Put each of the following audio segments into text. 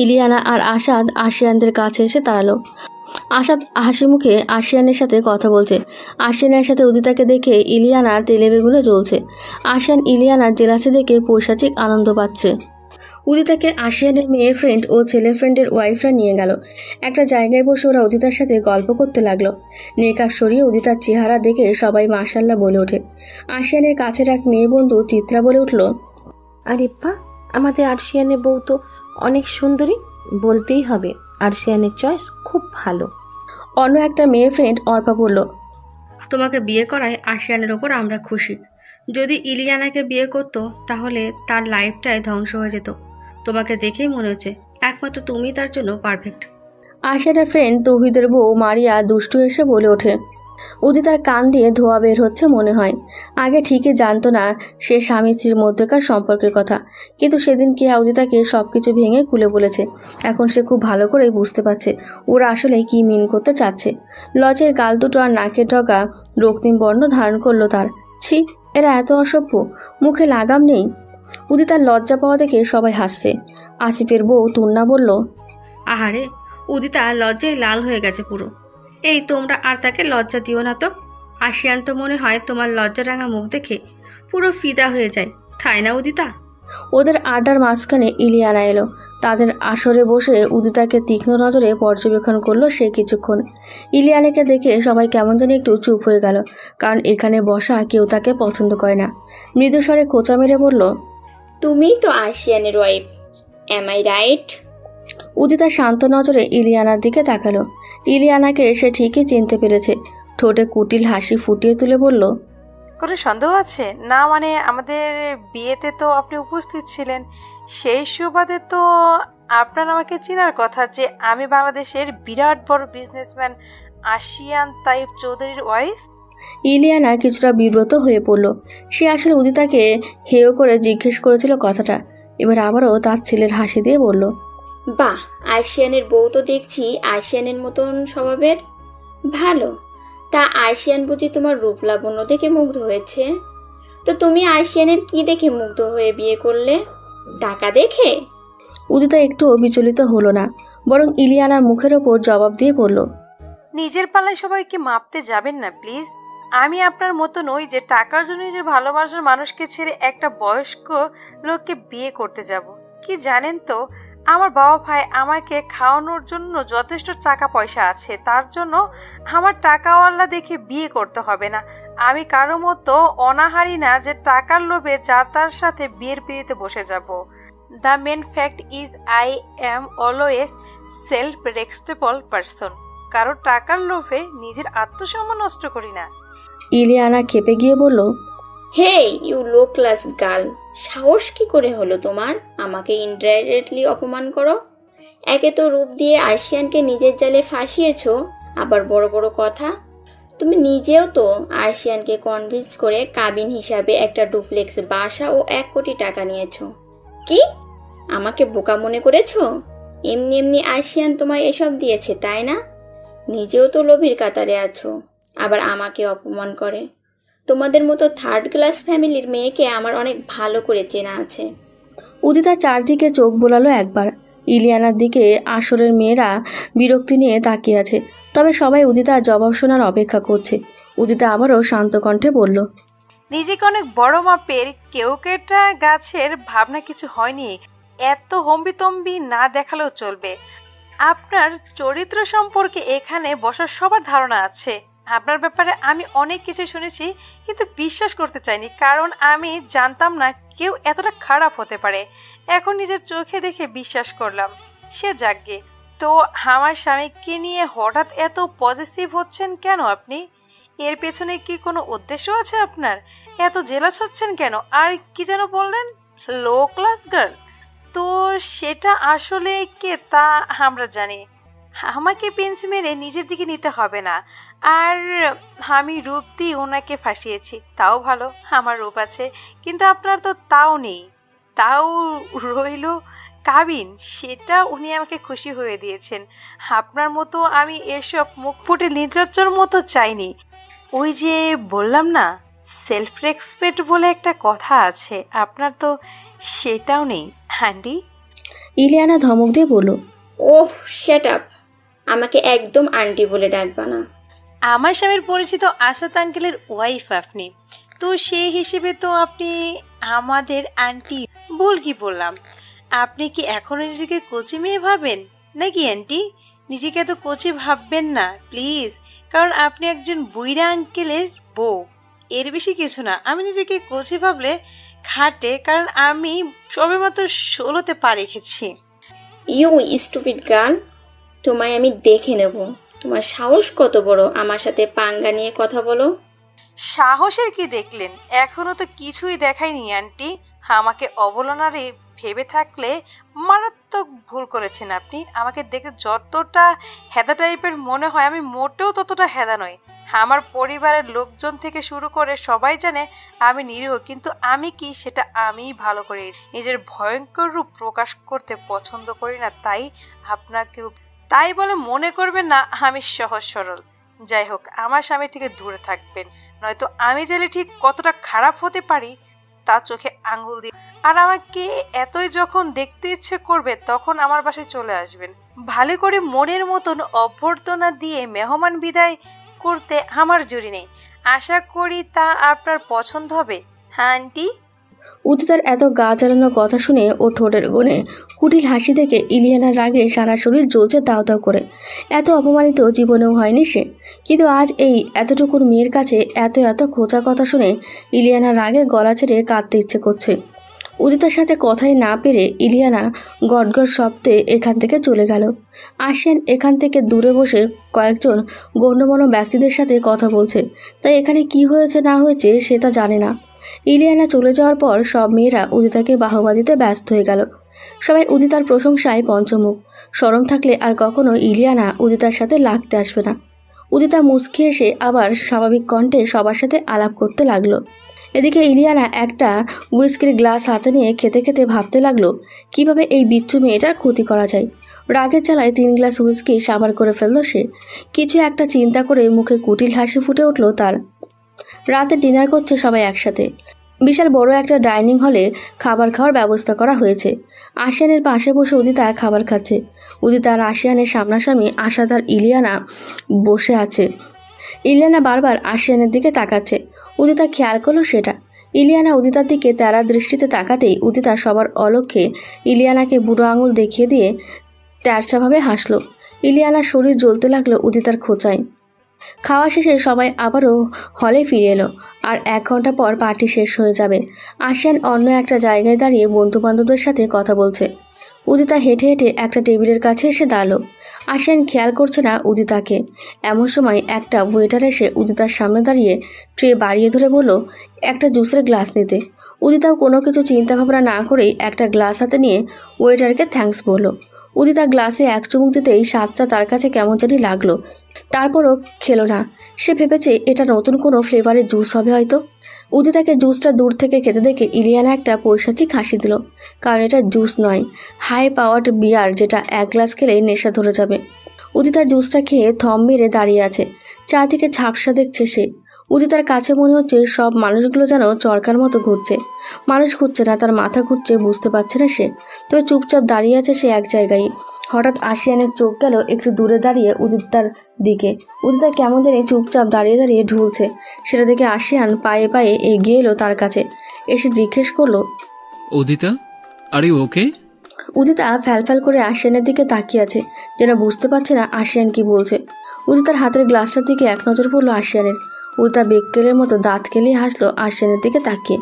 Ileana আর আসাদ আশিয়ানদের কাছে এসে দাঁড়ালো। আসাদ হাসি মুখে আশিয়ানের সাথে কথা বলছে। আশিয়ানের সাথে উদিতাকে দেখে ইলিয়ানা তেলে বেগুনে জ্বলছে। আশিয়ান ইলিয়ানার জেলাসি দেখে পৈশাচিক আনন্দ পাচ্ছে। উদিতাকে আশিয়ানের মেয়ে ফ্রেন্ড ও ছেলে ফ্রেন্ডের ওয়াইফরা নিয়ে গেল। একটা জায়গায় বসে ওরা উদিতার সাথে গল্প করতে লাগলো। নেকাব সরিয়ে উদিতার চেহারা দেখে সবাই মাশাল্লাহ বলে ওঠে। আশিয়ানের কাছের এক মেয়ে বন্ধু চিত্রা বলে উঠল, আরে বাহ, আমাদের আরশিয়ানের বউ তো অনেক সুন্দরী, বলতেই হবে আরশিয়ানের চয়েস খুব ভালো। অন্য একটা মেয়ে ফ্রেন্ড অর্পা বলল, তোমাকে বিয়ে করায় আশিয়ানের ওপর আমরা খুশি। যদি ইলিয়ানাকে বিয়ে করতো তাহলে তার লাইফটাই ধ্বংস হয়ে যেত। তোমাকে দেখেই মনে হচ্ছে একমাত্র তুমিই তার জন্য পারফেক্ট। আশিয়ানের ফ্রেন্ড তৌহিদের বউ মারিয়া দুষ্টু এসে বলে ওঠে। উদিতার কান দিয়ে ধোয়া বের হচ্ছে মনে হয়। আগে ঠিকই জানতো না সে স্বামী স্ত্রীর মধ্যেকার সম্পর্কের কথা, কিন্তু সেদিন কেয়া উদিতাকে সবকিছু ভেঙে খুলে বলেছে। এখন সে খুব ভালো করেই বুঝতে পারছে ওরা আসলে কি মিন করতে চাচ্ছে। লজের গাল দুটো আর নাকের ডগা রক্তিম বর্ণ ধারণ করলো তার। ছি, এরা এত অসভ্য, মুখে লাগাম নেই। উদিতার লজ্জা পাওয়া দেখে সবাই হাসছে। আসিফের বউ তুন্না বলল, আহারে, উদিতা লজ্জায় লাল হয়ে গেছে পুরো। এই তোমরা আর তাকে লজ্জা দিও না তো। আশিয়ান তো মনে হয় তোমার লজ্জা রাঙা মুখ দেখে পুরো ফিদা হয়ে যায়, তাই না উদিতা? ওদের আড্ডার মাঝখানে ইলিয়ানা এলো। তাদের আসরে বসে উদিতাকে তীক্ষ্ণ নজরে পর্যবেক্ষণ করলো সে কিছুক্ষণ। ইলিয়ানাকে দেখে সবাই কেমন জানি একটু চুপ হয়ে গেল, কারণ এখানে বসা কেউ তাকে পছন্দ করে না। মৃদুস্বরে খোঁচা মেরে বলল, তুমিই তো আশিয়ানের wife, am I right? Udita শান্ত নজরে ইলিয়ানার দিকে তাকালো। ইলিয়ানাকে সে ঠিকই চিনতে পেরেছে। ঠোঁটে কুটিল হাসি ফুটিয়ে তুলে বলল, কোনো সন্দেহ আছে? না মানে আমাদের বিয়েতে তো আপনি উপস্থিত ছিলেন, সেই সুবাদে তো আপনার আমাকে চেনার কথা যে আমি বাংলাদেশের বিরাট বড় বিজনেসম্যান আশিয়ান তাইব চৌধুরীর ওয়াইফ। ইলিয়ানা কিছুটা বিব্রত হয়ে পড়ল। সে আসলে উদিতাকে হেয় করে জিজ্ঞেস করেছিল কথাটা। এবার আবারও তার ছেলের হাসি দিয়ে বলল, বাহ, আশিয়ানের বউ তো দেখছি আশিয়ানের মতন স্বভাবের। ভালো, তা আশিয়ান বুঝি তোমার রূপ লাবণ্য দেখে মুগ্ধ হয়েছে? তো তুমি আশিয়ানের কি দেখে মুগ্ধ হয়ে বিয়ে করলে? টাকা দেখে? উদিতা একটুও বিচলিত হলো না, বরং ইলিয়ানার মুখের ওপর জবাব দিয়ে বলল, নিজের পাল্লায় সবাইকে মাপতে যাবেন না প্লিজ। আমি আপনার মতো নই যে টাকার জন্য নিজের ভালোবাসার মানুষকে ছেড়ে একটা বয়স্ক লোককে বিয়ে করতে যাব। কি জানেন তো, আমার বাবা ভাই আমাকে খাওয়ানোর জন্য যথেষ্ট টাকা পয়সা আছে, তার জন্য আমার টাকাওয়ালা দেখে বিয়ে করতে হবে না। আমি কারো মতো অনাহারি না যে টাকার লোভে যার তার সাথে বিয়ের পিড়িতে বসে যাব। The main fact is I am always self respectable person. কারো টাকার লোভে নিজের আত্মসম্মান নষ্ট করি না। ইলিয়ানা খেপে গিয়ে বলল, hey you low class girl, সাহস কি করে হলো তোমার আমাকে ইনডাইরেক্টলি অপমান করো? একে তো রূপ দিয়ে আশিয়ানকে নিজের জালে ফাঁসিয়েছো, আবার বড় বড় কথা। তুমি নিজেও তো আশিয়ানকে কনভিন্স করে কাবিন হিসাবে একটা ডুপ্লেক্স বাসা ও 1 কোটি টাকা নিয়েছো। কি আমাকে বোকা মনে করেছো? এমনি এমনি আশিয়ান তোমায় এসব দিয়েছে তাই না? নিজেও তো লোভীর কাতারে আছো, আবার আমাকে অপমান করে। তোমাদের মতো 3rd ক্লাস ফ্যামিলির মেয়েকে আমার অনেক ভালো করে চেনা আছে। উদিতা চারদিকে চোখ বোলালো একবার। ইলিয়ানার দিকে আসরের মেয়েরা বিরক্তি নিয়ে তাকিয়ে আছে, তবে সবাই উদিতার জবাব শোনার অপেক্ষা করছে। উদিতা আবারও শান্ত কণ্ঠে বলল, নিজেকে অনেক বড় মাপের কেউকেটা গাছের ভাবনা কিছু হয়নি। এত হম্বিতম্বি না দেখালেও চলবে। আপনার চরিত্র সম্পর্কে এখানে বসার সবার ধারণা আছে। আপনার ব্যাপারে আমি অনেক কিছু শুনেছি, কিন্তু বিশ্বাস করতে চাইনি, কারণ আমি জানতাম না কেউ এতটা খারাপ হতে পারে। এখন নিজের চোখে দেখে বিশ্বাস করলাম। সে যাকগে। তো আমার স্বামীকে নিয়ে হঠাৎ এত পজিটিভ হচ্ছেন কেন আপনি? এর পেছনে কি কোনো উদ্দেশ্য আছে আপনার? এত জেলাস হচ্ছেন কেন? আর কি যেন বললেন, লো ক্লাস গার্ল? তো সেটা আসলে কে তা আমরা জানি। আমাকে পেন্স মেরে নিজের দিকে নিতে হবে না। আর আমি রূপ দিয়ে ওনাকে ফাঁসিয়েছি, তাও ভালো, আমার রূপ আছে, কিন্তু আপনার তো তাও নেই। তাও রইল কাবিন, সেটা উনি আমাকে খুশি হয়ে দিয়েছেন। আপনার মতো আমি এসব মুখ ফুটে নির্লজ্জর মতো চাইনি। ওই যে বললাম না, সেলফ রেসপেক্ট বলে একটা কথা আছে, আপনার তো সেটাও নেই। হ্যান্ডি ইলিয়ানা ধমক দিয়ে বলল, ওহ শ্যাট আপ, আমাকে একদম আন্টি বলে ডাকবা না। আমার স্বামীর পরিচিত আসাদ আঙ্কেলের ওয়াইফ আপনি, তো সেই হিসেবে তো আপনি আমাদের আন্টি। ভুল কি বললাম? আপনি কি এখনো নিজেকে কচি মেয়ে ভাবেন নাকি আন্টি? নিজেকে এত কচি ভাববেন না প্লিজ, কারণ আপনি একজন বুইড়া আঙ্কেলের বউ, এর বেশি কিছু না। আমি নিজেকে কচি ভাবলে খাটে, কারণ আমি সবেমাত্র 16তে পা রেখেছি। ইউ স্টুপিড গার্ল, তোমায় আমি দেখে নেব। তোমার সাহস কত বড় আমার সাথে পাঙ্গা নিয়ে কথা বলো? সাহসের কি দেখলেন? এখনো তো কিছুই দেখায়নি আন্টি। আমাকে অবলনারে ভেবে থাকলে মারাত্মক ভুল করেছেন আপনি। আমাকে দেখে যতটা হেদা টাইপের মনে হয়, আমি মোটেও ততটা হেদা নই। আমার পরিবারের লোকজন থেকে শুরু করে সবাই জানে আমি নিরীহ, কিন্তু আমি কি সেটা আমিই ভালো করে নিজের ভয়ঙ্কর রূপ প্রকাশ করতে পছন্দ করি না। তাই আপনাকেও তাই বলে মনে করবেন না আমি সহজ সরল। যাই হোক, আমার স্বামীর থেকে দূরে থাকবেন, নয়তো আমি জেলে ঠিক কতটা খারাপ হতে পারি তা চোখে আঙ্গুল দিয়ে। আর আমাকে এতই যখন দেখতে ইচ্ছে করবে তখন আমার বাসায় চলে আসবেন। ভালো করে মনের মতন অভ্যর্থনা দিয়ে মেহমান বিদায় করতে আমার জুড়ি নেই। আশা করি তা আপনার পছন্দ হবে, হ্যাঁ আন্টি? উদিতার এত গা জ্বালানোর কথা শুনে ও ঠোঁটের কোণে কুটিল হাসি দেখে ইলিয়ানার রাগে সারা শরীর জ্বলছে দাও দাও করে। এত অপমানিত জীবনেও হয়নি সে, কিন্তু আজ এই এতটুকুর মেয়ের কাছে এত এত খোঁচা কথা শুনে ইলিয়ানার রাগে গলা ছেড়ে কাঁদতে ইচ্ছে করছে। উদিতার সাথে কথাই না পেরে ইলিয়ানা গটগট শব্দে এখান থেকে চলে গেল। আশিয়ান এখান থেকে দূরে বসে কয়েকজন গণ্যমান্য ব্যক্তিদের সাথে কথা বলছে, তাই এখানে কি হয়েছে না হয়েছে সেটা জানে না। ইলিয়ানা চলে যাওয়ার পর সব মেয়েরা উদিতাকে বাহবা দিতে ব্যস্ত হয়ে গেল। সবাই উদিতার প্রশংসায় পঞ্চমুখ। শরম থাকলে আর কখনো ইলিয়ানা উদিতার সাথে লাগতে আসবে না। উদিতা মুচকি এসে আবার স্বাভাবিক কণ্ঠে সবার সাথে আলাপ করতে লাগলো। এদিকে ইলিয়ানা একটা হুইস্কির গ্লাস হাতে নিয়ে খেতে খেতে ভাবতে লাগলো কিভাবে এই বিচ্ছু মেয়েটার ক্ষতি করা যায়। রাগের জ্বালায় 3 গ্লাস হুইস্কি সাবার করে ফেললো সে। কিছু একটা চিন্তা করে মুখে কুটিল হাসি ফুটে উঠলো তার। রাতে ডিনার করছে সবাই একসাথে। বিশাল বড় একটা ডাইনিং হলে খাবার খাওয়ার ব্যবস্থা করা হয়েছে। আশিয়ানের পাশে বসে উদিতা খাবার খাচ্ছে। উদিতা আর আশিয়ানের সামনাসামনি আশাদ আর ইলিয়ানা বসে আছে। ইলিয়ানা বারবার আশিয়ানের দিকে তাকাচ্ছে। উদিতা খেয়াল করলো সেটা। ইলিয়ানা উদিতার দিকে তেরা দৃষ্টিতে তাকাতেই উদিতা সবার অলক্ষ্যে ইলিয়ানাকে বুড়ো আঙুল দেখিয়ে দিয়ে তেরছাভাবে হাসলো। ইলিয়ানার শরীর জ্বলতে লাগলো উদিতার খোঁচায়। খাওয়া শেষে সবাই আবারও হলে ফিরে এলো। আর 1 ঘন্টা পর পার্টি শেষ হয়ে যাবে। আশিয়ান অন্য একটা জায়গায় দাঁড়িয়ে বন্ধু বান্ধবদের সাথে কথা বলছে। উদিতা হেঁটে হেঁটে একটা টেবিলের কাছে এসে দাঁড়ালো। আশিয়ান খেয়াল করছে না উদিতাকে। এমন সময় একটা ওয়েটার এসে উদিতার সামনে দাঁড়িয়ে ট্রে বাড়িয়ে ধরে বলল একটা জুসের গ্লাস নিতে। উদিতাও কোনো কিছু চিন্তাভাবনা না করেই একটা গ্লাস হাতে নিয়ে ওয়েটারকে থ্যাঙ্কস বলল। উদিতা গ্লাসে 1 চুমুক দিতেই স্বাদটা তার কাছে কেমন জানি লাগলো। তারপরও খেলো না। সে ভেবেছে এটা নতুন কোনো ফ্লেভারের জুস হবে হয়তো। উদিতাকে জুসটা দূর থেকে খেতে দেখে ইলিয়ানা একটা পৈশাচিক হাসি দিল, কারণ এটা জুস নয়, হাই পাওয়ার্ড বিয়ার, যেটা 1 গ্লাস খেলেই নেশা ধরে যাবে। উদিতা জুসটা খেয়ে থম মেরে দাঁড়িয়ে আছে। চারদিকে ঝাপসা দেখছে সে। উদিতার কাছে মনে হচ্ছে সব মানুষগুলো যেন চরকার মতো ঘুরছে। মানুষ ঘুরছে না, তার মাথা ঘুরছে, বুঝতে পারছে না সে। তবে চুপচাপ দাঁড়িয়ে আছে সে এক জায়গায়। হঠাৎ আশিয়ানের চোখ গেল একটু দূরে দাঁড়িয়ে উদিতার দিকে। উদিতা কেমন জানি চুপচাপ দাঁড়িয়ে দাঁড়িয়ে ঢুলছে। সেটা দেখে আশিয়ান পায়ে পায়ে এগিয়ে এলো তার কাছে। এসে জিজ্ঞেস করলো, উদিতা, আর ইউ ওকে? উদিতা ফ্যালফ্যাল করে আশিয়ানের দিকে তাকিয়ে আছে, যেন বুঝতে পারছে না আশিয়ান কি বলছে। উদিতার হাতের গ্লাসটার দিকে এক নজর পড়লো আশিয়ানের। উদিতা বেক্কেলের মতো দাঁত কেলিয়ে হাসলো আশিয়ানের দিকে তাকিয়ে।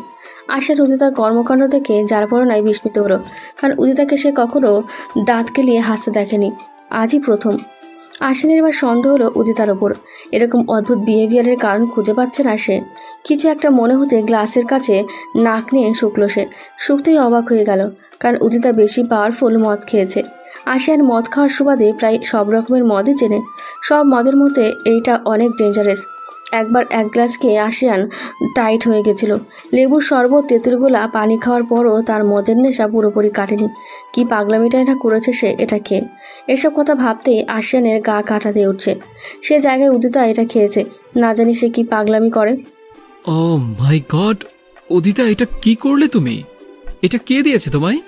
আশিয়ান উদিতার কর্মকাণ্ড দেখে যার পরনাই বিস্মিত হলো, কারণ উদিতাকে সে কখনো দাঁত কেলিয়ে হাসতে দেখেনি, আজই প্রথম। আশিয়ানের এবার সন্দেহ হলো উদিতার ওপর। এরকম অদ্ভুত বিহেভিয়ারের কারণ খুঁজে পাচ্ছে না সে। কিছু একটা মনে হতে গ্লাসের কাছে নাক নিয়ে শুকলো সে। শুকতেই অবাক হয়ে গেল, কারণ উদিতা বেশি পাওয়ারফুল মদ খেয়েছে। আশিয়ান মদ খাওয়ার সুবাদে প্রায় সব রকমের মদই চেনে। সব মদের মধ্যে এইটা অনেক ডেঞ্জারাস। একবার 1 গ্লাস খেয়ে আশিয়ান টাইট হয়ে গেছিল। লেবুর শরবত, তেঁতুলগোলা পানি খাওয়ার পরও তার মদের নেশা পুরোপুরি কাটেনি। কি পাগলামিটাই না করেছে সে এটা খেয়ে। এসব কথা ভাবতেই আশিয়ানের গা কাটা দিয়ে উঠছে। সে জায়গায় উদিতা এটা খেয়েছে, না জানি সে কি পাগলামি করে। ও মাই গড, উদিতা এটা কি করলে তুমি? এটা কে দিয়েছে তোমায়?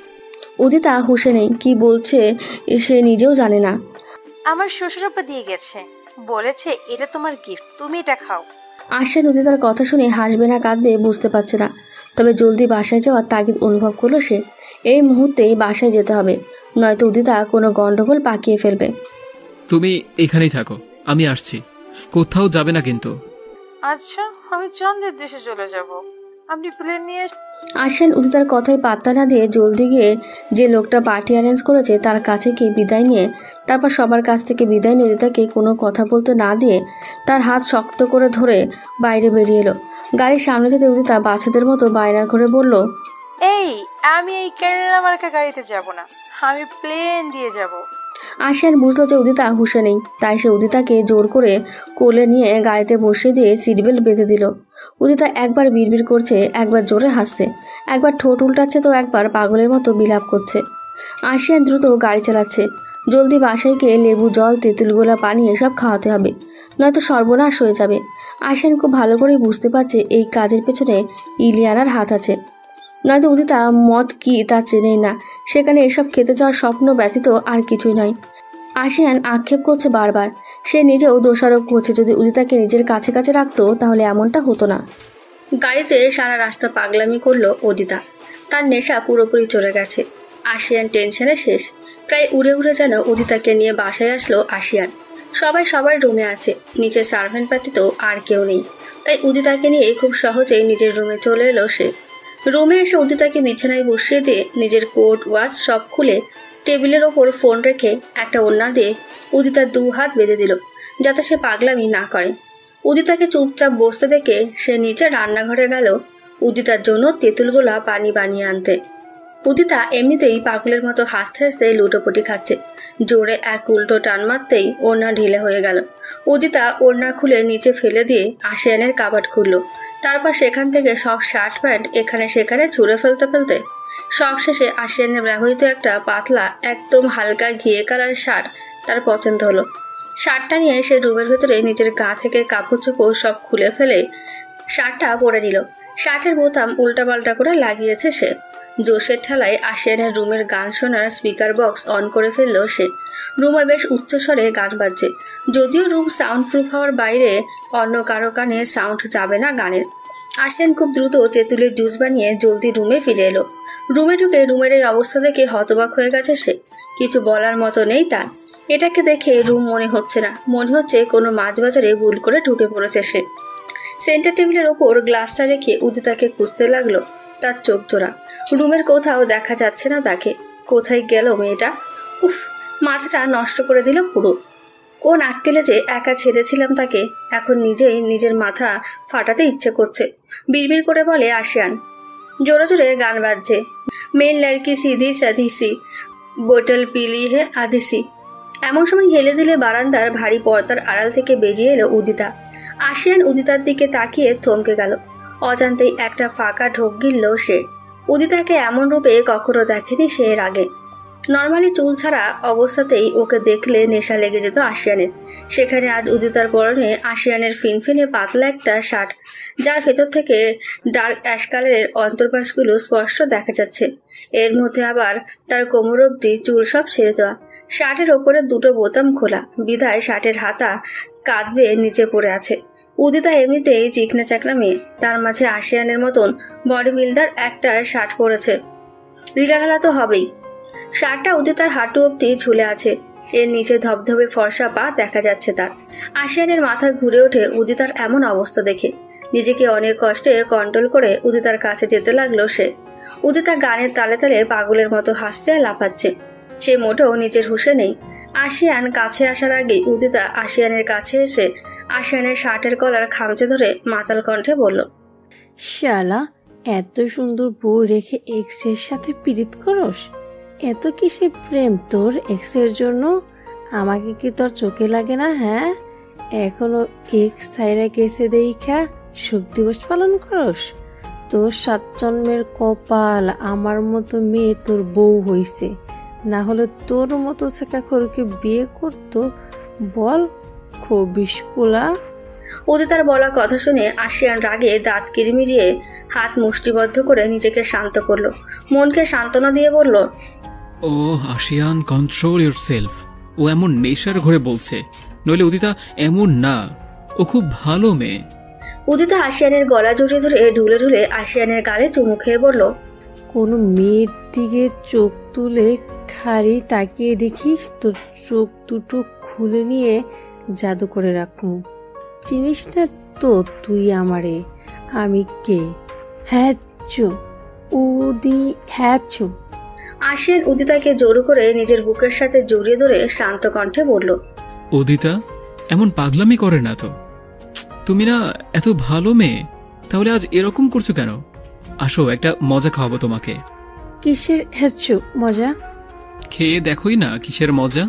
উদিতা হুঁশে নেই, কি বলছে সে নিজেও জানে না। আমার শ্বশুরাব্বা দিয়ে গেছে, বলেছে এটা তোমার গিফট, তুমি এটা খাও। আশিয়ান উদিতার কথা শুনে হাসবে না কাঁদবে বুঝতে পারছে না, তবে জলদি বাসায় যাওয়ার তাগিদ অনুভব করলো সে। এই মুহূর্তেই বাসায় যেতে হবে, নয়তো উদিতা কোনো গন্ডগোল পাকিয়ে ফেলবে। তুমি এখানেই থাকো, আমি আসছি, কোথাও যাবে না কিন্তু। আচ্ছা, আমি চন্দ্রের দেশে চলে যাব, আপনি প্লেন নিয়ে আশিয়ান উদিতার কথায় পাত্তা না দিয়ে জলদি গিয়ে যে লোকটা পার্টি অ্যারেঞ্জ করেছে তার কাছে গিয়ে বিদায় নিয়ে, তারপর সবার কাছ থেকে বিদায় নিয়ে উদিতাকে কোনো কথা বলতে না দিয়ে তার হাত শক্ত করে ধরে বাইরে বেরিয়ে এলো। গাড়ির সামনে যেতে উদিতা বাচ্চাদের মতো বায়না করে বলল, এই আমি এই কেরালা মার্কা গাড়িতে যাব না, আমি প্লেন দিয়ে যাব। আশিয়ান বুঝলো যে উদিতা হুঁশে নেই, তাই সে উদিতাকে জোর করে কোলে নিয়ে গাড়িতে বসিয়ে দিয়ে সিট বেল্ট বেঁধে দিল। উদিতা একবার বিড়বিড় করছে, একবার জোরে হাসছে, একবার ঠোঁট উল্টাচ্ছে, তো একবার পাগলের মতো বিলাপ করছে। আশিয়ান দ্রুত গাড়ি চালাচ্ছে। জলদি বাসায় গিয়ে লেবু জল, তেঁতুল গোলা পানি এসব খাওয়াতে হবে, নয়তো সর্বনাশ হয়ে যাবে। আশিয়ান খুব ভালো করেই বুঝতে পারছে এই কাজের পেছনে ইলিয়ানার হাত আছে, নয়তো উদিতা মদ কি তা চেনেই না, সেখানে এসব খেতে যাওয়ার স্বপ্ন ব্যতীত আর কিছুই নয়। আশিয়ান আক্ষেপ করছে বারবার, সে নিজেও দোষারোপ করছে, যদি উদিতাকে নিজের কাছে কাছে রাখতো তাহলে এমনটা হতো না। গাড়িতে সারা রাস্তা পাগলামি করলো উদিতা, তার নেশা পুরোপুরি চলে গেছে। আশিয়ান টেনশনে শেষ, প্রায় উড়ে উড়ে যেন উদিতাকে নিয়ে বাসায় আসলো আশিয়ান। সবাই সবার রুমে আছে, নিচে সার্ভেন্ট পাতিতে আর কেউ নেই, তাই উদিতাকে নিয়ে খুব সহজেই নিজের রুমে চলে এলো সে। রুমে এসে উদিতাকে বিছানায় বসিয়ে দিয়ে নিজের কোট ওয়াচ সব খুলে টেবিলের ওপর ফোন রেখে একটা ওড়না দিয়ে উদিতার 2 হাত বেঁধে দিল, যাতে সে পাগলামি না করে। উদিতাকে চুপচাপ বসতে দেখে সে নিচে রান্নাঘরে গেল উদিতার জন্য তেঁতুলগোলা পানি বানিয়ে আনতে। উদিতা এমনিতেই পাগলের মতো হাসতে হাসতে লুটোপুটি খাচ্ছে, জোরে এক উল্টো টান মারতেই ওড়না ঢিলে হয়ে গেল। উদিতা ওড়না খুলে নিচে ফেলে দিয়ে আশিয়ানের কাবাড খুলল, তারপর সেখান থেকে সব শার্ট প্যান্ট এখানে সেখানে ছুঁড়ে ফেলতে সবশেষে আশিয়ানের ব্যবহৃত একটা পাতলা একদম হালকা ঘিয়ে কালার শার্ট তার পছন্দ হলো। শার্টটা নিয়ে সে রুমের ভেতরে নিজের গা থেকে কাপড় চোপড় সব খুলে ফেলে শার্টটা পরে নিল। শার্টের বোতাম উল্টাপাল্টা করে লাগিয়েছে সে। জোশের ঠেলায় আশিয়ানের রুমের গান শোনার স্পিকার বক্স অন করে ফেললো সে। রুমে বেশ উচ্চস্বরে গান বাজছে, যদিও রুম সাউন্ড প্রুফ হওয়ার বাইরে অন্য কারো কানে সাউন্ড যাবে না গানের। আশিয়ান খুব দ্রুত তেঁতুলের জুস বানিয়ে জলদি রুমে ফিরে এলো। রুমে ঢুকে রুমের এই অবস্থা দেখে হতবাক হয়ে গেছে সে, কিছু বলার মতো নেই তার। এটাকে দেখে রুম মনে হচ্ছে না, মনে হচ্ছে কোনো মাছ বাজারে ভুল করে ঢুকে পড়েছে সে। সেন্টার টেবিলের ওপর গ্লাসটা রেখে উদিতাকে খুঁজতে লাগলো তার চোখ জোড়া। রুমের কোথাও দেখা যাচ্ছে না তাকে। কোথায় গেল মেয়েটা? উফ, মাথাটা নষ্ট করে দিল পুরো। কোন আটকেলে যে একা ছেড়েছিলাম তাকে, এখন নিজেই নিজের মাথা ফাটাতে ইচ্ছে করছে। বিড়বিড় করে বলে আশিয়ান। জোরে জোরে গান বাজছে, মেন লড়কি সিধি সাধি সি বোতল পিলি হে আধিসি। এমন সময় হেলে দিলে বারান্দার ভারী পর্দার আড়াল থেকে বেরিয়ে এলো উদিতা। আশিয়ান উদিতার দিকে তাকিয়ে থমকে গেল, অজান্তেই একটা ফাঁকা ঢোক গিলল সে। উদিতাকে এমন রূপে কখনো দেখেনি সে এর আগে। নর্মালি চুল ছাড়া অবস্থাতেই ওকে দেখলে নেশা লেগে যেত আশিয়ানের, সেখানে আজ উদিতার পরনে আশিয়ানের ফিনফিনে পাতলা একটা শার্ট, যার ভেতর থেকে ডার্ক অ্যাশ কালারের অন্তর্পাশগুলো স্পষ্ট দেখা যাচ্ছে। এর মধ্যে আবার তার কোমর অবধি চুল সব ছেড়ে দেওয়া, শার্টের ওপরে 2টো বোতাম খোলা, বিধায় শার্টের হাতা কাঁধ বেয়ে নিচে পড়ে আছে। উদিতা এমনিতেই চিকনা চাকনা মেয়ে, তার মাঝে আশিয়ানের মতন বডি বিল্ডার একটা শার্ট পরেছে, রিলাঢালা তো হবেই। শার্টটা উদিতার হাঁটু অবধি ঝুলে আছে, এর নিচে ধবধবে ফর্সা পা দেখা যাচ্ছে তার। আশিয়ানের মাথা ঘুরে ওঠে উদিতার এমন অবস্থা দেখে। নিজেকে অনেক কষ্টে কন্ট্রোল করে উদিতার কাছে যেতে লাগলো সে। উদিতা গানের তালে তালে পাগলের মতো হাসছে আর লাফাচ্ছে, সে মোটেও নিজের হুঁশে নেই। আশিয়ান কাছে আসার আগেই উদিতা আশিয়ানের কাছে এসে আশিয়ানের শার্টের কলার খামচে ধরে মাতাল কণ্ঠে বলল, শালা, এত সুন্দর বউ রেখে এক্সের সাথে পীড়িত করস? এত কিসে প্রেম তোর এক্সের জন্য? আমাকে কি তোর চোখে লাগে না? হ্যাঁ, এখনো এক্স সাইরা গেছে দেখা শোক দিবস পালন করস? তোর 7 জন্মের কপাল আমার মতো মেয়ে তোর বউ হইছে, না হলে তোর মতো শেখাখোরকে বিয়ে করতো? বল খবিস পোলা। উদিতার বলা কথা শুনে আশিয়ান রাগে দাঁত কিরমিরিয়ে হাত মুষ্টিবদ্ধ করে নিজেকে শান্ত করলো। মনকে সান্ত্বনা দিয়ে বলল, ও আশিয়ান, কন্ট্রোল ইউর সেলফ। ও এমন নেশার ঘরে বলছে, নইলে উদিতা এমন না, ও খুব ভালো মেয়ে। উদিতা আশিয়ানের গলা জড়িয়ে ধরে ঢুলে ঢুলে আশিয়ানের গালে চুমু খেয়ে বলল, কোনো মেয়ের দিকে চোখ তুলে খালি তাকিয়ে দেখিস, তোর চোখ দুটো খুলে নিয়ে জাদু করে রাখবো। চিনিস না তো তুই আমারে, আমি কে? হ্যাঁ চু উদি, হ্যাঁ চু। আশিয়ান উদিতাকে জোর করে নিজের বুকের সাথে জড়িয়ে ধরে শান্ত কণ্ঠে বলল, উদিতা এমন পাগলামি করে না তো। তুমি না এত ভালো মেয়ে, তাহলে আজ এরকম করছো কেন? আসো, একটা মজা খাওয়াবো তোমাকে। কিসের হ্যাচু মজা? খেয়ে দেখোই না কিসের মজা।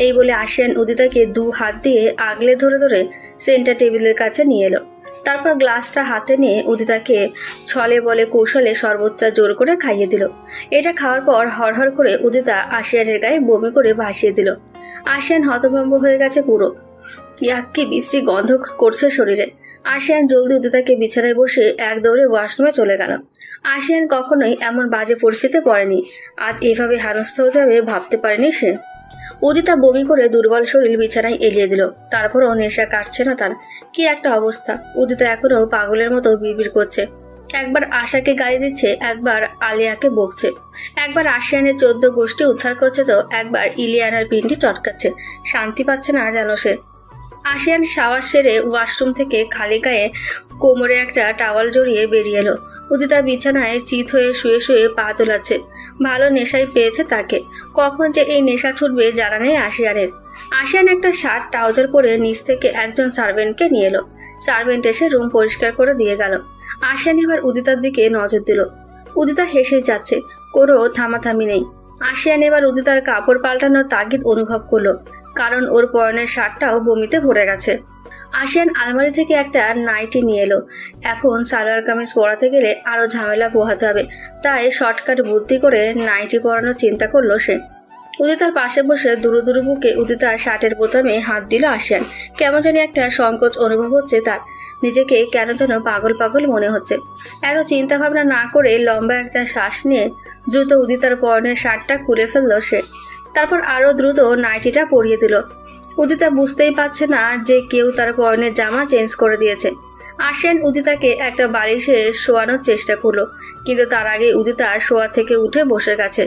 এই বলে আশিয়ান উদিতাকে 2 হাত দিয়ে আগলে ধরে ধরে সেন্টার টেবিলের কাছে নিয়ে এলো। তারপর গ্লাসটা হাতে নিয়ে উদিতাকে ছলে বলে কৌশলে শরবতটা জোর করে খাইয়ে দিল। এটা খাওয়ার পর হরহর করে উদিতা আশিয়ানের গায়ে বমি করে ভাসিয়ে দিল। আশিয়ান হতভম্ব হয়ে গেছে পুরো। ইয়াক্কি বিশ্রী গন্ধ করছে শরীরে। আশিয়ান জলদি উদিতাকে বিছানায় বসে এক দৌড়ে ওয়াশরুমে চলে গেল। আশিয়ান কখনোই এমন বাজে পরিস্থিতিতে পড়েনি। আজ এভাবে হেনস্থা হতে হবে ভাবতে পারেনি সে। উদিতা বমি করে দুর্বল শরীর বিছানায় এলিয়ে দিল। তারপরও নেশা কাটছে না তার। কি একটা অবস্থা! উদিতা এখনো পাগলের মতো বিড়বিড় করছে। একবার আশাকে গালি দিচ্ছে, একবার আলিয়াকে বকছে, একবার আশিয়ানের 14 গোষ্ঠী উদ্ধার করছে, তো একবার ইলিয়ানার পিন্ডি চটকাচ্ছে। শান্তি পাচ্ছে না যেন সে। আশিয়ান শাওয়ার সেরে ওয়াশরুম থেকে খালি গায়ে কোমরে একটা টাওয়াল জড়িয়ে বেরিয়ে এলো। উদিতা বিছানায় চিত হয়ে শুয়ে শুয়ে পা তোলাচ্ছে। ভালো নেশাই পেয়েছে তাকে। কখন যে এই নেশা ছুটবে জানা নেই আশিয়ানের। আশিয়ান একটা শার্ট ট্রাউজার পরে নিচ থেকে একজন সার্ভেন্টকে নিয়ে এলো। সার্ভেন্ট এসে রুম পরিষ্কার করে দিয়ে গেল। আশিয়ান এবার উদিতার দিকে নজর দিল। উদিতা হেসেই যাচ্ছে, কোনো থামাথামি নেই। আশিয়ান এবার উদিতার কাপড় পাল্টানোর তাগিদ অনুভব করলো, কারণ ওর পরনের শার্টটাও বমিতে ভরে গেছে। আশিয়ান আলমারি থেকে একটা নাইটি নিয়ে এলো। এখন সালোয়ার কামিজ পরাতে গেলে আরো ঝামেলা পোহাতে হবে, তাই শর্টকাট বুদ্ধি করে নাইটি পরানোর চিন্তা করলো সে। উদিতার পাশে বসে দুরু দুরু বুকে উদিতার শার্টের বোতামে হাত দিল আশিয়ান। কেমন জানি একটা সংকোচ অনুভব হচ্ছে তার। নিজেকে কেন যেন পাগল পাগল মনে হচ্ছে। এত চিন্তা ভাবনা না করে লম্বা একটা শ্বাস নিয়ে দ্রুত উদিতার পরনের শার্টটা খুলে ফেললো সে। তারপর আরো দ্রুত নাইটিটা পরিয়ে দিল। উদিতা বুঝতেই পারছে না যে কেউ তার পরনের জামা চেঞ্জ করে দিয়েছে। আশিয়ান উদিতাকে একটা বালিশে শোয়ানোর চেষ্টা করলো, কিন্তু তার আগে উদিতা শোয়া থেকে উঠে বসে গেছে।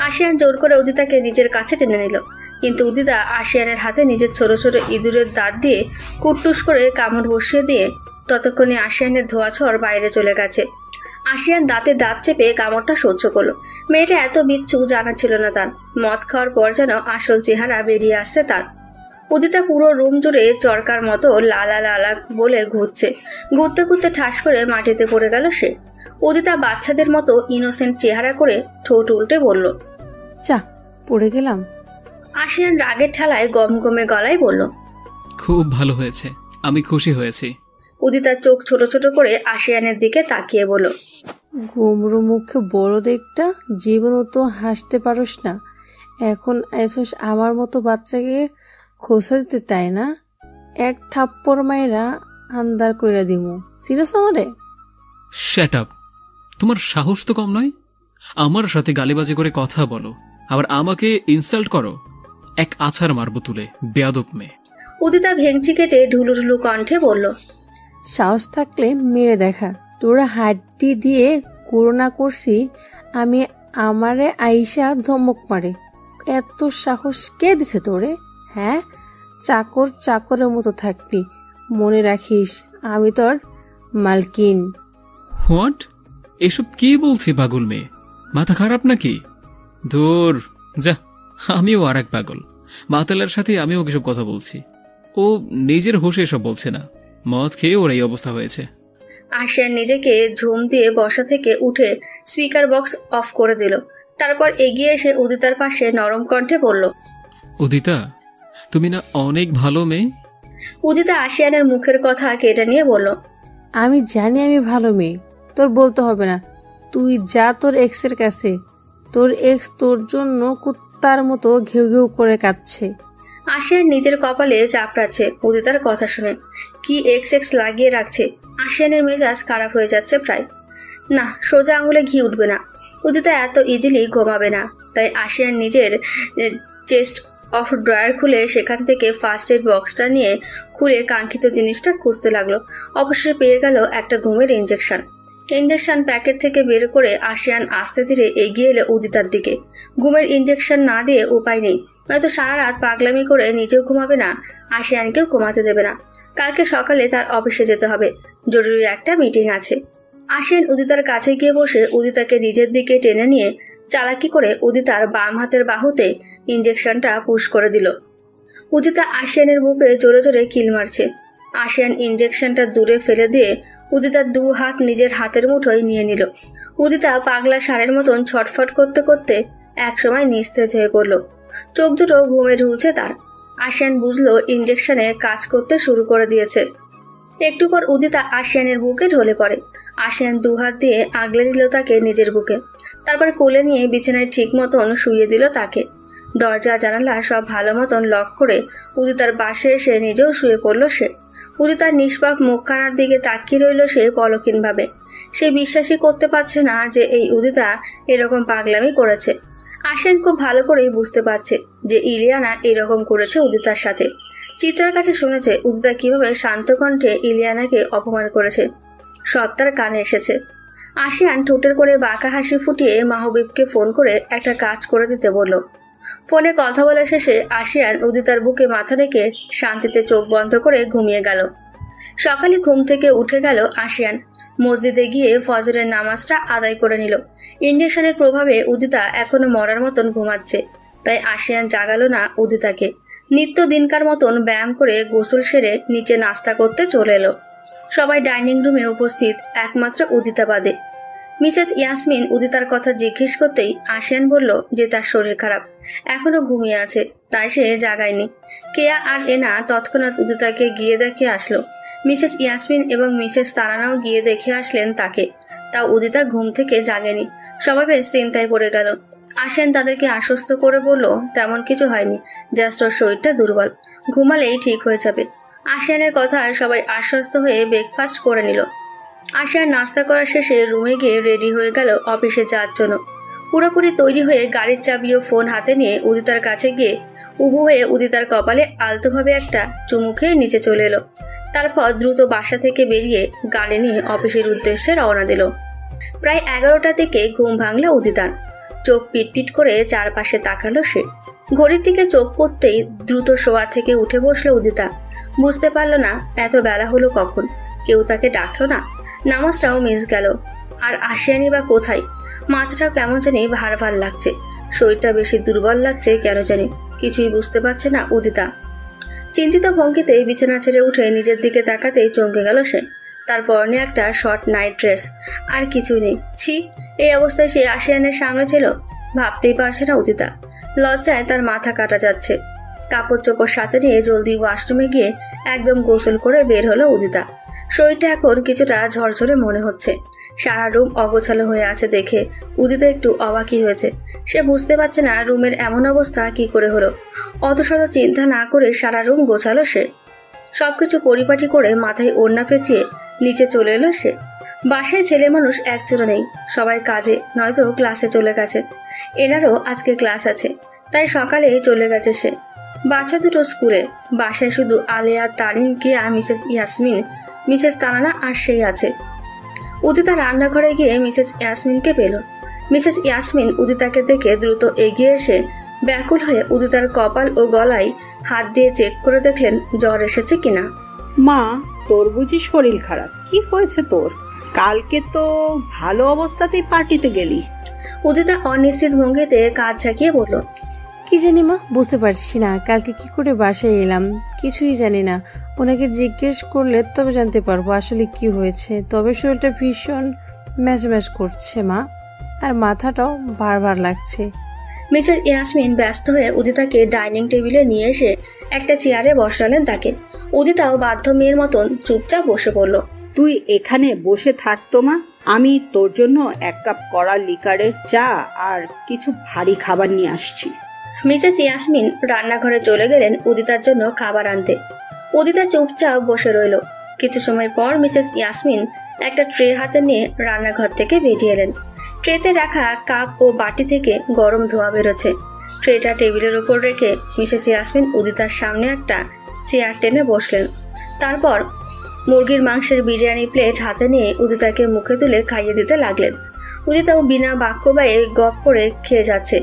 আশিয়ান জোর করে উদিতাকে নিজের কাছে টেনে নিল, কিন্তু উদিতা আশিয়ানের হাতে নিজের ছোট ছোট ইঁদুরের দাঁত দিয়ে কুটটুস করে কামড় বসিয়ে দিয়ে ততক্ষণে আশিয়ানের ধোঁয়াছোঁয়ার বাইরে চলে গেছে। আশিয়ান দাঁতে দাঁত চেপে কামড়টা সহ্য করলো। মেয়েটা এত বিচ্ছু জানা ছিল না তার। মদ খাওয়ার পর যেন আসল চেহারা বেরিয়ে আসছে তার। উদিতা পুরো রুম জুড়ে চরকার মতো লালা লালা বলে ঘুরছে। ঘুরতে ঘুরতে ঠাস করে মাটিতে পড়ে গেল সে। উদিতা বাচ্চাদের মতো ইনোসেন্ট চেহারা করে ঠোঁট উল্টে বলল, চা পড়ে গেলাম। আশিয়ান রাগের ঠেলায় গমগমে গলায় বলল, খুব ভালো হয়েছে, আমি খুশি হয়েছি। উদিতার চোখ ছোট ছোট করে আশিয়ানের দিকে তাকিয়ে বলল, গোমরো মুখে বড় দেখটা, জীবনও তো হাসতে পারোস না, এখন এসোস আমার মতো বাচ্চাকে খোসা দিতে, তাই না? এক থাপ্পড় মাইরা আন্দার কইরা দিমু। চিরস আমারে? Shut up! তোমার সাহস তো কম নয়। আমার সাথে গালিবাজি করে কথা বলো, আবার আমাকে ইনসাল্ট করো। এক আছাড় মারবো তুলে, বেয়াদব মেয়ে। উদিতা ভেঙচি কেটে ঢুলু ঢুলু কণ্ঠে বলল, সাহস থাকলে মেরে দেখা। তোরা হাড্ডি দিয়ে করোনা করছি আমি, আমারে আইসা ধমক মারে। এত সাহস কে দিছে তোরে? হ্যাঁ, চাকর চাকরের মতো থাকবি, মনে রাখিস আমি তোর মালকিন। হোয়াট? এসব কি বলছি পাগল মেয়ে? মাথা খারাপ নাকি? দূর যা, আমিও আর এক পাগল। মাতালের সাথে আমিও কিছু কথা বলছি। ও নিজের হোশে এসব বলছে না, মদ খেয়ে ওর এই অবস্থা হয়েছে। আশিয়ান নিজেকে ঝুম দিয়ে বসা থেকে উঠে স্পিকার বক্স অফ করে দিল। তারপর এগিয়ে এসে উদিতার পাশে নরম কণ্ঠে বলল, উদিতা, তুমি না অনেক ভালো মেয়ে। উদিতা আশিয়ানের মুখের কথা কেটে নিয়ে বলল, আমি জানি আমি ভালো মেয়ে, তোর বলতে হবে না। তুই যা তোর এক্সের কাছে, তোর এক্স তোর জন্য কুত্তার মতো ঘেউ ঘেউ করে কাঁদছে। আশিয়ান নিজের কপালে চাপড়াচ্ছে উদিতার কথা শুনে। কি এক্স লাগিয়ে রাখছে। আশিয়ানের মেজাজ খারাপ হয়ে যাচ্ছে প্রায়। না, সোজা আঙুলে ঘি উঠবে না। উদিতা এত ইজিলি ঘুমাবে না। তাই আশিয়ান নিজের চেস্ট অফ ড্রয়ার খুলে সেখান থেকে ফার্স্ট এড বক্সটা নিয়ে খুলে কাঙ্ক্ষিত জিনিসটা খুঁজতে লাগলো। অবশেষে পেয়ে গেল একটা ঘুমের ইঞ্জেকশন প্যাকেট থেকে বের করে আশিয়ান আস্তে ধীরে এগিয়ে এলো উদিতার দিকে। ঘুমের ইঞ্জেকশন না দিয়ে উপায় নেই, নয়তো সারা রাত পাগলামি করে নিজেও ঘুমাবে না, আশিয়ানকেও ঘুমাতে দেবে না। কালকে সকালে তার অফিসে যেতে হবে, জরুরি একটা মিটিং আছে। আশিয়ান উদিতার কাছে গিয়ে বসে উদিতাকে নিজের দিকে টেনে নিয়ে চালাকি করে উদিতার বাম হাতের বাহুতে ইঞ্জেকশনটা পুশ করে দিল। উদিতা আশিয়ানের বুকে জোরে জোরে কিল মারছে। আশিয়ান ইঞ্জেকশনটা দূরে ফেলে দিয়ে উদিতার 2 হাত নিজের হাতের মুঠোয় নিয়ে নিল। উদিতা পাগলা ষাঁড়ের মতন ছটফট করতে করতে একসময় নিস্তেজ হয়ে পড়ল। চোখ দুটো ঘুমে ঢুলছে তার। আশিয়ান বুঝলো ইঞ্জেকশনে কাজ করতে শুরু করে দিয়েছে। একটু পর উদিতা আশিয়ানের বুকে ঢলে পড়ে। আশিয়ান 2 হাত দিয়ে আগলে দিল তাকে নিজের বুকে। তারপর কোলে নিয়ে বিছানায় ঠিক মতন শুইয়ে দিল তাকে। দরজা জানালা সব ভালো মতন লক করে উদিতার পাশে এসে নিজেও শুয়ে পড়ল সে। উদিতার নিষ্পাপ মুখখানার দিকে তাকিয়ে রইল সে পলকহীনভাবে। সে বিশ্বাসই করতে পারছে না যে এই উদিতা এরকম পাগলামি করেছে। আশিয়ান খুব ভালো করেই বুঝতে পারছে যে ইলিয়ানা এরকম করেছে উদিতার সাথে। চিত্রার কাছে শুনেছে উদিতা কিভাবে শান্ত কণ্ঠে ইলিয়ানাকে অপমান করেছে। সব তার কানে এসেছে। আশিয়ান ঠোঁটের করে বাঁকা হাসি ফুটিয়ে মাহবুবকে ফোন করে একটা কাজ করে দিতে বলল। ফোনে কথা বলা শেষে আশিয়ান উদিতার বুকে মাথা রেখে শান্তিতে চোখ বন্ধ করে ঘুমিয়ে গেল। সকালে ঘুম থেকে উঠে গেল আশিয়ান। মসজিদে গিয়ে ফজরের নামাজটা আদায় করে নিল। ইঞ্জেকশনের প্রভাবে উদিতা এখনো মরার মতন ঘুমাচ্ছে, তাই আশিয়ান জাগালো না উদিতাকে। নিত্য দিনকার মতন ব্যায়াম করে গোসল সেরে নিচে নাস্তা করতে চলে এলো। সবাই ডাইনিং রুমে উপস্থিত, একমাত্র উদিতা বাদে। মিসেস ইয়াসমিন উদিতার কথা জিজ্ঞেস করতেই আশিয়ান বলল যে তার শরীর খারাপ, এখনো ঘুমিয়ে আছে, তাই সে জাগায়নি। কেয়া আর এনা তৎক্ষণাৎ উদিতাকে গিয়ে দেখে আসলো। মিসেস ইয়াসমিন এবং মিসেস তারানাও গিয়ে দেখে আসলেন তাকে। তাও উদিতা ঘুম থেকে জাগেনি। সবাই বেশ চিন্তায় পড়ে গেল। আশিয়ান তাদেরকে আশ্বস্ত করে বলল তেমন কিছু হয়নি, জাস্ট ওর শরীরটা দুর্বল, ঘুমালেই ঠিক হয়ে যাবে। আশিয়ানের কথায় সবাই আশ্বস্ত হয়ে ব্রেকফাস্ট করে নিল। আশিয়ান নাস্তা করা শেষে রুমে গিয়ে রেডি হয়ে গেল অফিসে যাওয়ার জন্য। পুরোপুরি তৈরি হয়ে গাড়ির চাবি ও ফোন হাতে নিয়ে উদিতার কাছে গিয়ে উবু হয়ে উদিতার কপালে আলতোভাবে একটা চুমু খেয়ে নিচে চলে এলো। তারপর দ্রুত বাসা থেকে বেরিয়ে গাড়ি নিয়ে অফিসের উদ্দেশ্যে রওনা দিল। প্রায় 11টা থেকে ঘুম ভাঙল উদিতার। চোখ পিটপিট করে চারপাশে তাকালো সে। ঘড়ির দিকে চোখ পড়তেই দ্রুত শোয়া থেকে উঠে বসলো উদিতা। বুঝতে পারল না এত বেলা হলো কখন, কেউ তাকে ডাকলো না। নামাজটাও মিস গেল। আর আশিয়ানি বা কোথায়? মাথাটাও কেমন জানি ভার ভার লাগছে, শরীরটা বেশি দুর্বল লাগছে কেন জানি, কিছুই বুঝতে পারছে না উদিতা। চিন্তিত ভঙ্গিতে বিছানা ছেড়ে উঠে নিজের দিকে তাকাতেই চমকে গেল সে। তার পরনে একটা শর্ট নাইট ড্রেস, আর কিছুই নেই। ছি, এই অবস্থায় সে আশিয়ানের সামনে ছিল? ভাবতেই পারছে না উদিতা। লজ্জায় তার মাথা কাটা যাচ্ছে। কাপড় চোপড় সাথে নিয়ে জলদি ওয়াশরুমে গিয়ে একদম গোসল করে বের হলো উদিতা। শরীরটা এখন কিছুটা ঝরঝরে মনে হচ্ছে। সারা রুম অগোছালো হয়ে আছে দেখে উদিতা একটু অবাকই হয়েছে। সে বুঝতে পারছে না রুমের এমন অবস্থা কি করে হলো। অত শত চিন্তা না করে সারা রুম গোছালো সে। সবকিছু পরিপাটি করে মাথায় ওড়না পেঁচিয়ে নিচে চলে এলো সে। বাসায় ছেলে মানুষ একজনও নেই, সবাই কাজে নয়তো ক্লাসে চলে গেছে। এনারও আজকে ক্লাস আছে, তাই সকালে চলে গেছে সে। বাচ্চা দুটো স্কুলে, বাসায় শুধু আলেয়া, তারিন, কেয়া, মিসেস ইয়াসমিন, মিসেস তারানা আর সেই আছে। উদিতা রান্নাঘরে গিয়ে মিসেস ইয়াসমিনকে পেল। মিসেস ইয়াসমিন উদিতাকে দেখে দ্রুত এগিয়ে এসে ব্যাকুল হয়ে উদিতার কপাল ও গলায় হাত দিয়ে চেক করে দেখলেন জ্বর এসেছে কিনা। মা, তোর বুঝি শরীর খারাপ? কি হয়েছে তোর? কালকে তো ভালো অবস্থাতেই পার্টিতে গেলি। উদিতা অনিশ্চিত ভঙ্গিতে কাজ ঝাঁকিয়ে বলল, কি জানি মা, বুঝতে পারছি না কালকে কি করে বাসায় এলাম, কিছুই জানি না। ওনাকে জিজ্ঞেস করলে তবে জানতে পারবো আসলে কি হয়েছে। তবে শরীরটা ভীষণ ম্যাচ করছে মা, আর মাথাটাও বারবার লাগছে। মিসেস ইয়াসমিন ব্যস্ত হয়ে উদিতাকে ডাইনিং টেবিলে নিয়ে এসে একটা চেয়ারে বসালেন তাকে। উদিতাও বাধ্য মেয়ের মতন চুপচাপ বসে পড়ল। তুই এখানে বসে থাকতো মা, আমি তোর জন্য 1 কাপ কড়া লিকারের চা আর কিছু ভারী খাবার নিয়ে আসছি। মিসেস ইয়াসমিন রান্নাঘরে চলে গেলেন উদিতার জন্য খাবার আনতে। উদিতা চুপচাপ বসে রইল। কিছু সময় পর মিসেস ইয়াসমিন একটা ট্রে হাতে নিয়ে রান্নাঘর থেকে বেরিয়ে এলেন। ট্রেতে রাখা কাপ ও বাটি থেকে গরম ধোঁয়া বেরোচ্ছে। ট্রেটা টেবিলের উপর রেখে মিসেস ইয়াসমিন উদিতার সামনে একটা চেয়ার টেনে বসলেন। তারপর মুরগির মাংসের বিরিয়ানি প্লেট হাতে নিয়ে উদিতাকে মুখে তুলে খাইয়ে দিতে লাগলেন। উদিতাও বিনা বাক্য ব্যয়ে গপ করে খেয়ে যাচ্ছে।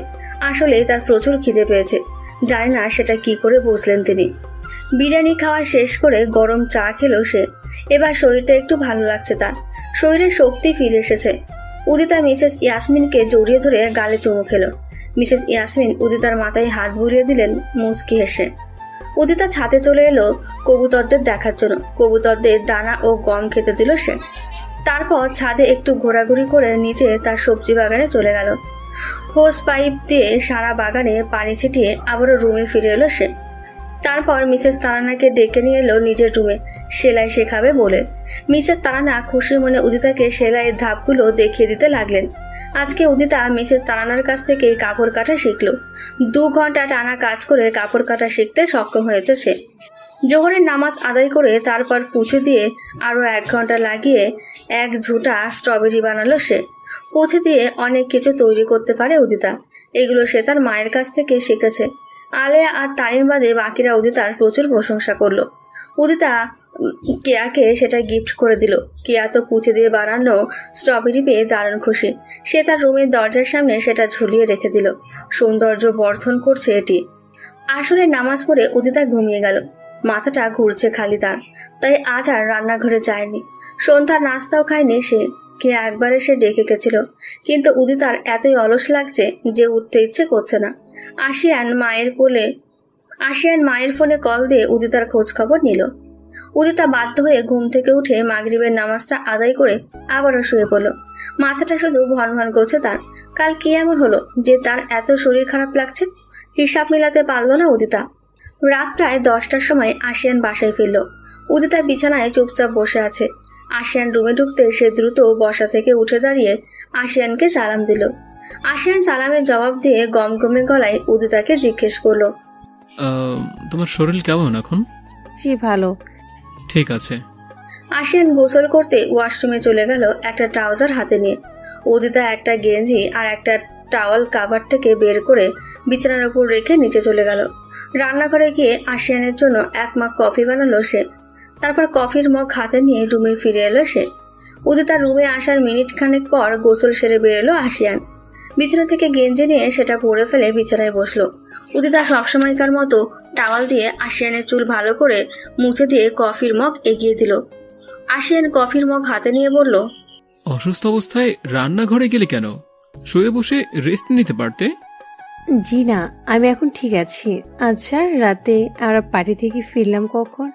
আসলে তার প্রচুর খিদে পেয়েছে, জানি না সেটা কি করে বুঝলেন তিনি। বিরিয়ানি খাওয়া শেষ করে গরম চা খেলো সে। এবার শরীরটা একটু ভালো লাগছে তার, শরীরে শক্তি ফিরে এসেছে। উদিতা মিসেস ইয়াসমিনকে জড়িয়ে ধরে গালে চুমু খেলো। মিসেস ইয়াসমিন উদিতার মাথায় হাত বুলিয়ে দিলেন মুচকি হেসে। উদিতা ছাদে চলে এলো কবুতরদের দেখার জন্য। কবুতরদের দানা ও গম খেতে দিল সে। তারপর ছাদে একটু ঘোরাঘুরি করে নিচে তার সবজি বাগানে চলে গেল। হোস পাইপ দিয়ে সারা বাগানে পানি ছিটিয়ে আবারও রুমে ফিরে এলো সে। তারপর মিসেস তারানাকে ডেকে নিয়ে এলো নিজের রুমে সেলাই শেখাবে বলে। মিসেস তারানা খুশি মনে উদিতাকে সেলাইয়ের ধাপগুলো দেখিয়ে দিতে লাগলেন। আজকে উদিতা মিসেস তারানার কাছ থেকে কাপড় কাটা শিখল। 2 ঘন্টা টানা কাজ করে কাপড় কাটা শিখতে সক্ষম হয়েছে সে। জোহরের নামাজ আদায় করে তারপর পুঁথি দিয়ে আরও 1 ঘন্টা লাগিয়ে এক ঝুঁটা স্ট্রবেরি বানালো সে। পুঁথি দিয়ে অনেক কিছু তৈরি করতে পারে উদিতা। এগুলো সে তার মায়ের কাছ থেকে শিখেছে। আলেয়া আর তানির বাদে বাকিরা উদিতার প্রচুর প্রশংসা করলো। উদিতা কেয়াকে সেটা গিফট করে দিল। কেয়া তো পুঁথি দিয়ে বানানো স্ট্রবেরি পেয়ে দারুণ খুশি। সে তার রুমের দরজার সামনে সেটা ঝুলিয়ে রেখে দিল। সৌন্দর্য বর্ধন করছে এটি। আসরের নামাজ পড়ে উদিতা ঘুমিয়ে গেল। মাথাটা ঘুরছে খালি তার, তাই আজ আর রান্নাঘরে যায়নি। সন্ধ্যার নাস্তাও খায়নি সে। কে একবার এসে ডেকে গেছিল, কিন্তু উদিতার এতই অলস লাগছে যে উঠতে ইচ্ছে করছে না। আশিয়ান মায়ের ফোনে কল দিয়ে উদিতার খোঁজ খবর নিল। উদিতা বাধ্য হয়ে ঘুম থেকে উঠে মাগরিবের নামাজটা আদায় করে আবারও শুয়ে পড়ল। মাথাটা শুধু ভনভন করছে তার। কাল কি এমন হলো যে তার এত শরীর খারাপ লাগছে? হিসাব মিলাতে পারল না উদিতা। রাত প্রায় 10টার সময় আশিয়ান বাসায় ফিরল। উদিতা বিছানায় চুপচাপ বসে আছে। আশিয়ান রুমে ঢুকতে সে দ্রুত বসা থেকে উঠে দাঁড়িয়ে আশিয়ানকে সালাম দিল। আশিয়ান সালামের জবাব দিয়ে গমগমে গলায় উদিতাকে জিজ্ঞেস করলো, তোমার শরীর কেমন এখন? জি ভালো। ঠিক আছে। আশিয়ান গোসল করতে ওয়াশরুমে চলে গেল একটা ট্রাউজার হাতে নিয়ে। উদিতা একটা গেঞ্জি আর একটা টাওয়াল কাভার থেকে বের করে বিছানার উপর রেখে নিচে চলে গেল। রান্নাঘরে গিয়ে আশিয়ানের জন্য 1 মগ কফি বানালো সে। তারপর কফির মগ হাতে নিয়ে রুমে ফিরে এলো সে। উদিতার রুমে আসার মিনিট খানেক পর গোসল সেরে বেরোলো আশিয়ান। বিছানা থেকে গেঞ্জি নিয়ে সেটা পরে ফেলে বিছানায় বসলো। উদিতা সবসময়কার মতো টাওয়াল দিয়ে আশিয়ানের চুল ভালো করে মুছে দিয়ে কফির মগ এগিয়ে দিল। আশিয়ান কফির মগ হাতে নিয়ে বলল, অসুস্থ অবস্থায় রান্নাঘরে গেলে কেন? শুয়ে বসে রেস্ট নিতে পারতে। জি না, আমি এখন ঠিক আছি। আচ্ছা, রাতে আমরা পার্টি থেকে ফিরলাম কখন?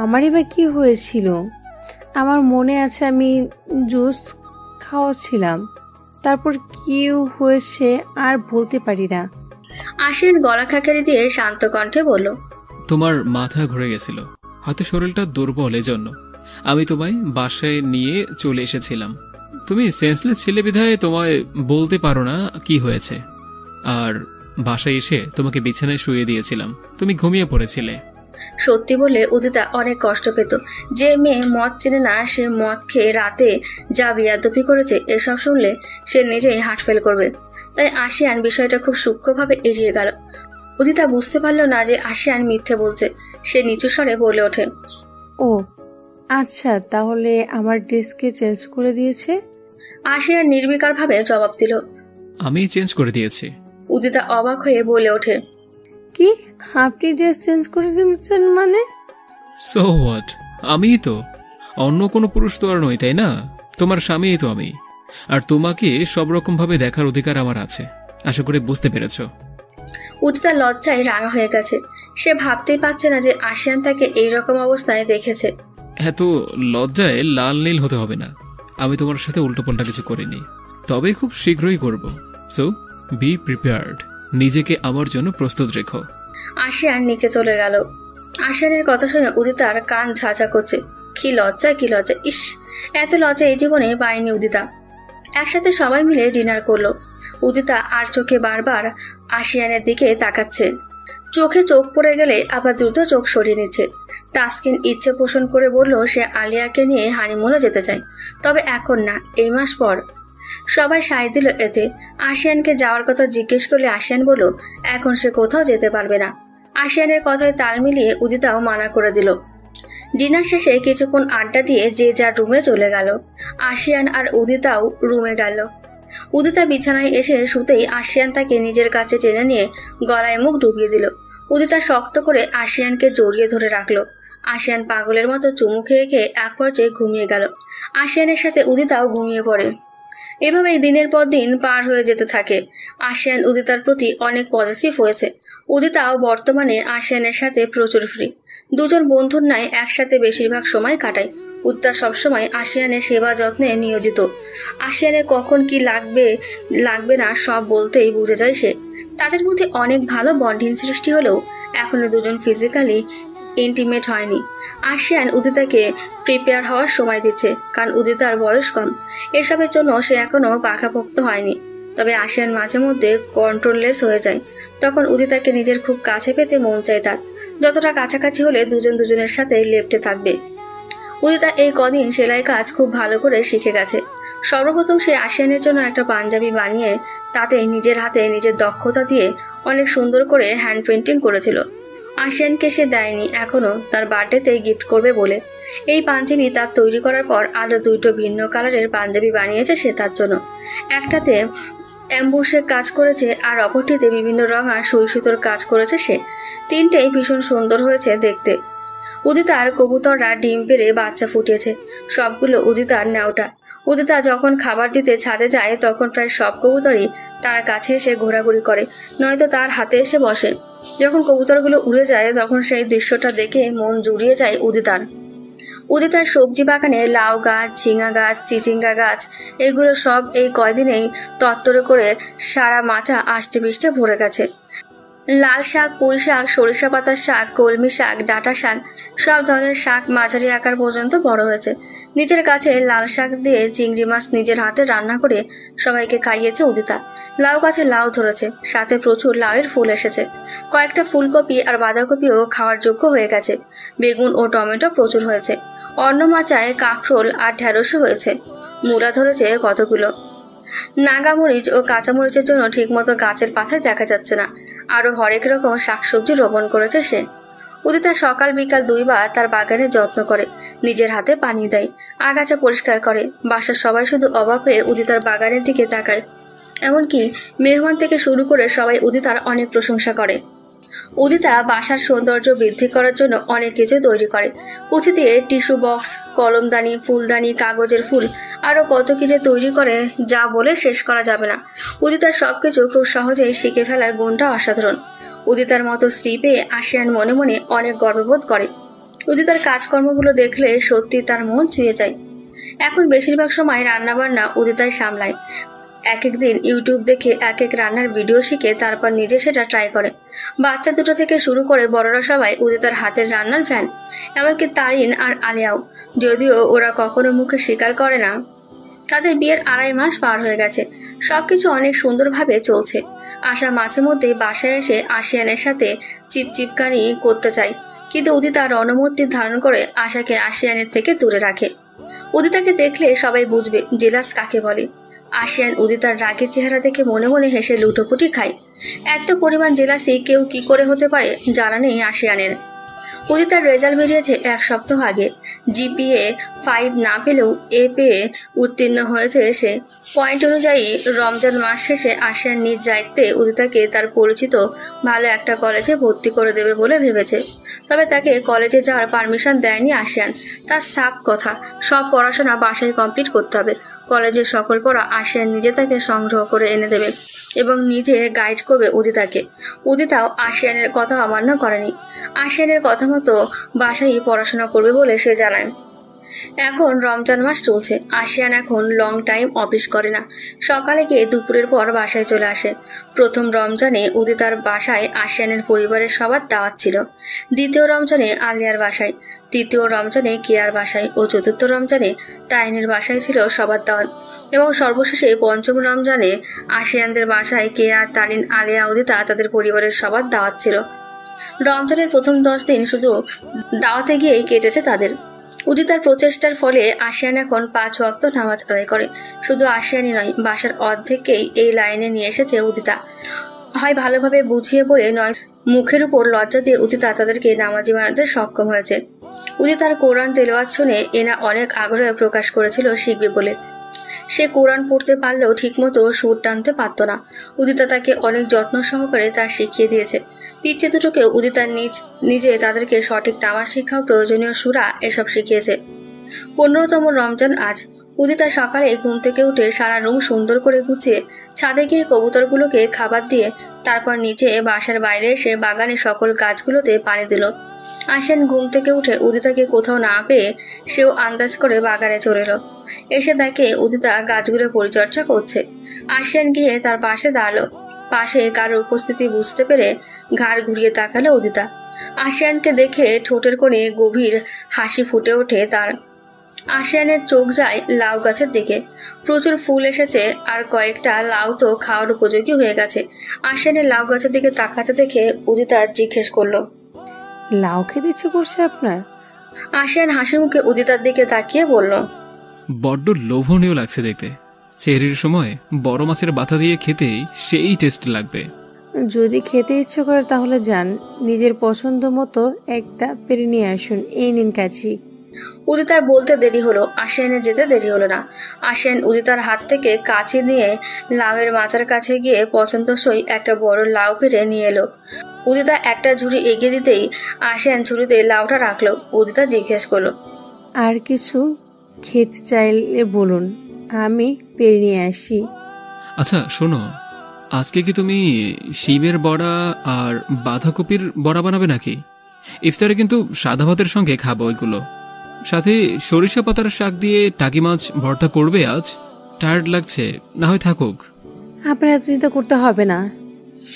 আমারই বা কি হয়েছিল? আমার মনে আছে আমি জুস খাওয়াচ্ছিলাম, তারপর কি হয়েছে আর বলতে পারি না। আশিয়ান গলা খাকারি দিয়ে শান্ত কণ্ঠে বলল, তোমার মাথা ঘুরে গেছিল, হয়তো শরীরটা দুর্বল, এজন্য আমি তোমায় বাসায় নিয়ে চলে এসেছিলাম। তুমি সেন্সলেস ছিলে বিধায় তোমায় বলতে পারো না কি হয়েছে। আর বাসায় এসে তোমাকে বিছানায় শুয়ে দিয়েছিলাম, তুমি ঘুমিয়ে পড়েছিলে। সত্যি বলে উদিতা অনেক কষ্ট পেত। যে মেয়ে মদ চেনে না সে মদ খেয়ে রাতে যা বিয়াদবি করেছে, এসব শুনলে সে নিজেই হার্ট ফেল করবে। তাই আশিয়ান বিষয়টা খুব সূক্ষ্মভাবে এড়িয়ে গেল। উদিতা বুঝতে পারল না যে আশিয়ান মিথ্যে বলছে। সে নিচু স্বরে বলে ওঠে, ও আচ্ছা, তাহলে আমার ড্রেসকে চেঞ্জ করে দিয়েছে? আশিয়ান নির্বিকারভাবে জবাব দিল, আমি চেঞ্জ করে দিয়েছি। উদিতা অবাক হয়ে বলে ওঠে, কি, আপনি ড্রেস চেঞ্জ করে দিয়েছেন মানে? সো হোয়াট, আমিই তো, অন্য কোনো পুরুষ তো আর নই, তাই না? তোমার স্বামীই তো আমি, আর তোমাকে সব রকম ভাবে দেখার অধিকার আমার আছে। আশা করি বুঝতে পেরেছ। উদিতা লজ্জায় রাঙা হয়ে গেছে। সে ভাবতেই পারছে না যে আশিয়ান তাকে এইরকম অবস্থায় দেখেছে। এত লজ্জায় লাল নীল হতে হবে না। আমি তোমার সাথে উল্টোপাল্টা কিছু করিনি, তবে খুব শীঘ্রই করব। সো বি প্রিপেয়ার্ড, নিজেকে আমার জন্য প্রস্তুত রেখো। আশিয়ান নিচে চলে গেল। আশিয়ানের কথা শুনে উদিতার কান ঝাঁঝা করছে। কি লজ্জা, কি লজ্জা! ইস, এত লজ্জা এই জীবনে পায়নি উদিতা। একসাথে সবাই মিলে ডিনার করলো। উদিতা আর চোখে বারবার আশিয়ানের দিকে তাকাচ্ছে। চোখে চোখ পড়ে গেলে আবার দ্রুত চোখ সরিয়ে নিচ্ছে। তাসকিন ইচ্ছে পোষণ করে বলল সে আলিয়াকে নিয়ে হানিমুনে যেতে চায়, তবে এখন না, এই মাস পর। সবাই সায় দিল এতে। আশিয়ানকে যাওয়ার কথা জিজ্ঞেস করলে আশিয়ান বলল এখন সে কোথাও যেতে পারবে না। আশিয়ানের কথায় তাল মিলিয়ে উদিতাও মানা করে দিল। ডিনার শেষে কিছুক্ষণ আড্ডা দিয়ে যে যার রুমে চলে গেল। আশিয়ান আর উদিতাও রুমে গেল। উদিতা বিছানায় এসে শুতেই আশিয়ান তাকে নিজের কাছে টেনে নিয়ে গলায় মুখ ডুবিয়ে দিল। উদিতা শক্ত করে আশিয়ানকে জড়িয়ে ধরে রাখলো। আশিয়ান পাগলের মতো চুমু খেয়ে খেয়ে এক পর্যায়ে ঘুমিয়ে গেল। আশিয়ানের সাথে উদিতাও ঘুমিয়ে পড়ে। এভাবেই দিনের পর দিন পার হয়ে যেতে থাকে। আশিয়ান উদিতার প্রতি অনেক পজিটিভ হয়েছে। উদিতাও বর্তমানে আশিয়ানের সাথে প্রচুর ফ্রি। দুজন বন্ধুর ন্যায় একসাথে বেশিরভাগ সময় কাটায়। উদিতা সবসময় আশিয়ানের সেবা যত্নে নিয়োজিত। আশিয়ানের কখন কি লাগবে না সব বলতেই বুঝে যায় সে। তাদের মধ্যে অনেক ভালো বন্ডিং সৃষ্টি হলেও এখনো দুজন ফিজিক্যালি ইন্টিমেট হয়নি। আশিয়ান উদিতাকে প্রিপেয়ার হওয়ার সময় দিচ্ছে, কারণ উদিতার বয়স কম। এসবের জন্য সে এখনো পাকাপোক্ত হয়নি। তবে আশিয়ান মাঝে মধ্যে কন্ট্রোললেস হয়ে যায়। তখন উদিতাকে নিজের খুব কাছে পেতে মন চায় তার। যতটা কাছাকাছি হলে দুজন দুজনের সাথে লেপ্টে থাকবে। উদিতা এই কদিন সেলাই কাজ খুব ভালো করে শিখে গেছে। সর্বপ্রথম সে আশিয়ানের জন্য একটা পাঞ্জাবি বানিয়ে তাতে নিজের হাতে নিজের দক্ষতা দিয়ে অনেক সুন্দর করে হ্যান্ড পেন্টিং করেছিল। আশিয়ানকে সে দেয়নি এখনো, তার বার্থডেতে গিফট করবে বলে। এই পাঞ্জাবি তার তৈরি করার পর আরও দুটো ভিন্ন কালারের পাঞ্জাবি বানিয়েছে সে তার জন্য। একটাতে অ্যাম্বুশের কাজ করেছে আর অপরটিতে বিভিন্ন রঙা সুই সুতোর কাজ করেছে সে। তিনটেই ভীষণ সুন্দর হয়েছে দেখতে। উদিতার কবুতররা ডিম পেড়ে বাচ্চা ফুটিয়েছে। সবগুলো উদিতার নেওটা। উদিতা যখন খাবার দিতে ছাদে যায় তখন প্রায় সব কবুতরই তার কাছে এসে ঘোরাঘুরি করে, নয়তো তার হাতে এসে বসে। যখন কবুতরগুলো উড়ে যায় তখন সেই দৃশ্যটা দেখে মন জুড়িয়ে যায় উদিতার। উদিতার সবজি বাগানে লাউ গাছ, ঝিঙা গাছ, চিচিঙ্গা গাছ, এগুলো সব এই কয়দিনেই তত্তরে করে সারা মাচা আষ্টে পৃষ্ঠে ভরে গেছে। লাল শাক, পুঁই শাক, সরিষা পাতার শাক, কলমি শাক, ডাঁটা শাক, সব ধরনের শাক মাঝারি আকার পর্যন্ত বড় হয়েছে। নিজের কাছে লাল শাক দিয়ে চিংড়ি মাছ নিজের হাতে রান্না করে সবাইকে খাইয়েছে উদিতা। লাউ গাছে লাউ ধরেছে, সাথে প্রচুর লাউয়ের ফুল এসেছে। কয়েকটা ফুলকপি আর বাঁধাকপিও খাওয়ার যোগ্য হয়ে গেছে। বেগুন ও টমেটো প্রচুর হয়েছে। অন্য মাচায় কাঁকরোল আর ঢেঁড়সও হয়েছে। মূলা ধরেছে কতগুলো। নাগামরিচ ও কাঁচামরিচের জন্য ঠিকমতো গাছের পাতায় দেখা যাচ্ছে না। আরো হরেক রকম শাকসবজি রোপণ করেছে সে। উদিতা সকাল বিকাল দুইবার তার বাগানে যত্ন করে, নিজের হাতে পানি দেয়, আগাছা পরিষ্কার করে। বাসার সবাই শুধু অবাক হয়ে উদিতার বাগানের দিকে তাকায়। এমনকি মেহমান থেকে শুরু করে সবাই উদিতার অনেক প্রশংসা করে। উদিতা বাসার সৌন্দর্য বৃদ্ধি করার জন্য অনেক কিছু তৈরি করে। পুঁথি দিয়ে টিস্যু বক্স, কলমদানি, ফুলদানি, কাগজের ফুল, আরও কত কিছু তৈরি করে যা বলে শেষ করা যাবে না। উদিতার সবকিছু খুব সহজেই শিখে ফেলার গুণটা অসাধারণ। উদিতার মতো স্ত্রী পেয়ে আশিয়ান মনে মনে অনেক গর্ববোধ করে। উদিতার কাজকর্মগুলো দেখলে সত্যি তার মন ছুঁয়ে যায়। এখন বেশিরভাগ সময় রান্নাবান্না উদিতাই সামলায়। এক একদিন ইউটিউব দেখে এক এক রান্নার ভিডিও শিখে তারপর নিজে সেটা ট্রাই করে। বাচ্চা দুটো থেকে শুরু করে বড়রা সবাই উদিতার হাতের রান্নার ফ্যান। এমনকি তারিন আর আলিয়াও, যদিও ওরা কখনো মুখে স্বীকার করে না। তাদের বিয়ের 2.5 মাস পার হয়ে গেছে। সবকিছু অনেক সুন্দরভাবে চলছে। আশা মাঝে মধ্যেই বাসায় এসে আশিয়ানের সাথে চিপচিপকানি করতে চায়, কিন্তু উদিতার অনুমতি ধারণ করে আশাকে আশিয়ানের থেকে দূরে রাখে। উদিতাকে দেখলে সবাই বুঝবে জেলাস কাকে বলে। আশিয়ান উদিতার রাগের চেহারা দেখে মনে মনে হেসে লুটোপুটি খায়। এত পরিমাণ জেলাসি কেউ কি করে হতে পারে জানা নেই আশিয়ানের। উদিতার রেজাল্ট বেরিয়েছে 1 সপ্তাহ আগে। জিপিএ 5 না পেলেও এ পেয়ে উত্তীর্ণ হয়েছে সে। পয়েন্ট অনুযায়ী রমজান মাস শেষে আশিয়ান নিজ দায়িত্বে উদিতাকে তার পরিচিত ভালো একটা কলেজে ভর্তি করে দেবে বলে ভেবেছে। তবে তাকে কলেজে যাওয়ার পারমিশন দেয়নি আশিয়ান। তার সাফ কথা, সব পড়াশোনা বাসায় কমপ্লিট করতে হবে। কলেজের সকল পড়া আশিয়ান নিজে তাকে সংগ্রহ করে এনে দেবে এবং নিজে গাইড করবে উদিতাকে। উদিতাও আশিয়ানের কথা অমান্য করেনি। আশিয়ানের কথা মতো বাসায় পড়াশোনা করবে বলে সে জানায়। এখন রমজান মাস চলছে। আশিয়ান এখন লং টাইম অফিস করে না। সকালে গিয়ে দুপুরের পর বাসায় চলে আসে। প্রথম রমজানে উদিতার বাসায় আশিয়ানের পরিবারের সবার দাওয়াত ছিল। দ্বিতীয় রমজানে আলিয়ার বাসায়, তৃতীয় রমজানে কিয়ার বাসায় ও চতুর্থ রমজানে তাইনের বাসায় ছিল সবার দাওয়াত, এবং সর্বশেষে পঞ্চম রমজানে আশিয়ানদের বাসায় কেয়া, তানিন, আলিয়া, উদিতা তাদের পরিবারের সবার দাওয়াত ছিল। রমজানের প্রথম 10 দিন শুধু দাওয়াতে গিয়েই কেটেছে তাদের। উদিতার প্রচেষ্টার ফলে আশিয়ান এখন 5 ওয়াক্ত নামাজ আদায় করে। শুধু আশিয়ানই নয়, বাসার অর্ধেককেই এই লাইনে নিয়ে এসেছে উদিতা। হয় ভালোভাবে বুঝিয়ে বলে, নয় মুখের উপর লজ্জা দিয়ে উদিতা তাদেরকে নামাজি বানাতে সক্ষম হয়েছে। উদিতার কোরআন তেলাওয়াত শুনে এনা অনেক আগ্রহ প্রকাশ করেছিল শিখবে বলে। সে কোরআন পড়তে পারলেও ঠিকমতো সুর টানতে পারত না। উদিতা তাকে অনেক যত্ন সহকারে তা শিখিয়ে দিয়েছে। পিচ্ছে দুটোকেও উদিতা নিজে তাদেরকে সঠিক নামাজ শিক্ষা ও প্রয়োজনীয় সূরা এসব শিখিয়েছে। 15তম রমজান আজ। উদিতা সকালে ঘুম থেকে উঠে সারা রুম সুন্দর করে গুছিয়ে ছাদে গিয়ে কবুতরগুলোকে খাবার দিয়ে তারপর নিচে বাসার বাইরে এসে বাগানে সকল গাছগুলোতে পানি দিল। আশিয়ান ঘুম থেকে উঠে উদিতাকে কোথাও না পেয়ে সেও আন্দাজ করে বাগানে চলে এলো। এসে দেখে উদিতা গাছগুলো পরিচর্যা করছে। আশিয়ান গিয়ে তার পাশে দাঁড়ালো। পাশে কারোর উপস্থিতি বুঝতে পেরে ঘাড় ঘুরিয়ে তাকালো উদিতা। আশিয়ানকে দেখে ঠোঁটের কোণে গভীর হাসি ফুটে ওঠে তার। আশিয়ানের চোখ যায় লাউ গাছের দিকে। প্রচুর ফুল এসেছে, আর কয়েকটা লাউ তো খাওয়ার উপযোগী হয়ে গেছে। আশিয়ানের লাউ গাছের দিকে তাকাতে দেখে উদিতা জিজ্ঞেস করলো, লাউ খেতে ইচ্ছে করছে আপনার? আশিয়ান হাসি মুখে উদিতার দিকে তাকিয়ে বলল, বড্ড লোভনীয় লাগছে দেখতে। চেরির সময় বড় মাছের বাতা দিয়ে খেতেই সেই টেস্ট লাগবে। যদি খেতে ইচ্ছে করে তাহলে যান, নিজের পছন্দ মতো একটা পেরে নিয়ে আসুন। এই নিন কাছি। উদিতার বলতে দেরি হলো, আশিয়ানের যেতে দেরি হলো না। আশিয়ান উদিতার হাত থেকে কাছি নিয়ে লাউয়ের মাচার কাছে গিয়ে পছন্দসই একটা বড় লাউ পেরে নিয়ে এলো। উদিতা একটা ঝুড়ি এগিয়ে দিতেই আশিয়ান ঝুড়িতে লাউটা রাখলো। উদিতা জিজ্ঞেস করলো, আর কিছু খেতে চাইলে বলুন, আমি পেরে নিয়ে আসি। আচ্ছা শোনো, আজকে কি তুমি শিমের বড়া আর বাঁধাকপির বড়া বানাবে নাকি? ইফতারে কিন্তু সাদা ভাতের সঙ্গে খাবো ওইগুলো। সাথে সরিষা পাতার শাক দিয়ে টাকি মাছ ভর্তা করবে আজ। টায়ার্ড লাগছে, না হয় থাকুক। আপনার এত চিন্তা করতে হবে না,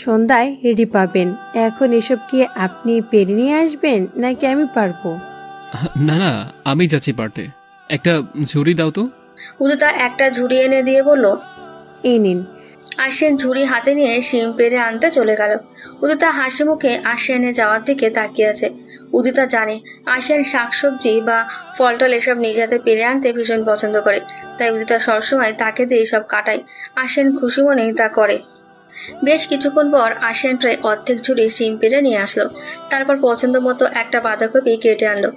সন্ধ্যায় রেডি পাবেন। এখন এসব কি আপনি পেরে নিয়ে আসবেন নাকি আমি পারবো? না না, আমি যাচ্ছি পারতে। একটা ঝুড়ি দাও তো। উদিতা একটা ঝুড়ি এনে দিয়ে বলল, এই নিন। আশিয়ান ঝুড়ি হাতে নিয়ে শিম পেরে আনতে চলে গেল। উদিতা হাসি মুখে আশিয়ানে যাওয়ার দিকে তাকিয়ে আছে। উদিতা জানে আশিয়ান শাকসবজি বা ফলটল এসব নিজ হাতে পেরে আনতে ভীষণ পছন্দ করে, তাই উদিতা সবসময় তাকে দিয়ে সব কাটায়। আশিয়ান খুশি মনেই তা করে। বেশ কিছুক্ষণ পর আশিয়ান প্রায় অর্ধেক ঝুড়ি শিম পেরে নিয়ে আসলো। তারপর পছন্দ মতো একটা বাঁধাকপি কেটে আনলো।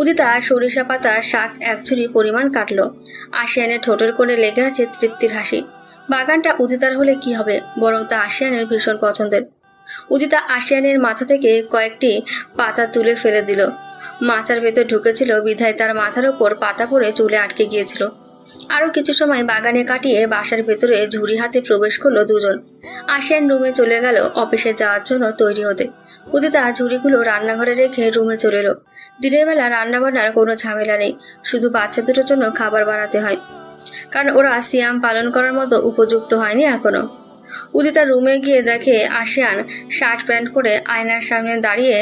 উদিতা সরিষা পাতা শাক 1 ঝুড়ি পরিমাণ কাটলো। আশিয়ানের ঠোঁটের কোণে লেগে আছে তৃপ্তির হাসি। বাগানটা উদিতার হলে কি হবে, বরং তা আশিয়ানের ভীষণ পছন্দের। উদিতা আশিয়ানের মাথা থেকে কয়েকটি পাতা তুলে ফেলে দিল। মাচার ভেতর ঢুকেছিল বিধায় তার মাথার উপর পাতা পড়ে চুলে আটকে গিয়েছিল। আরো কিছু সময় বাগানে কাটিয়ে বাসার ভেতরে ঝুড়ি হাতে প্রবেশ করলো দুজন। আশিয়ান রুমে চলে গেল অফিসে যাওয়ার জন্য তৈরি হতে। উদিতা ঝুড়িগুলো রান্নাঘরে রেখে রুমে চলে এলো। দিনের বেলা রান্না বান্নার কোনো ঝামেলা নেই, শুধু বাচ্চা দুটোর জন্য খাবার বানাতে হয়, কারণ ওরা সিয়াম পালন করার মতো উপযুক্ত হয়নি এখনো। উদিতা রুমে গিয়ে দেখে আশিয়ান শার্ট প্যান্ট পরে আয়নার সামনে দাঁড়িয়ে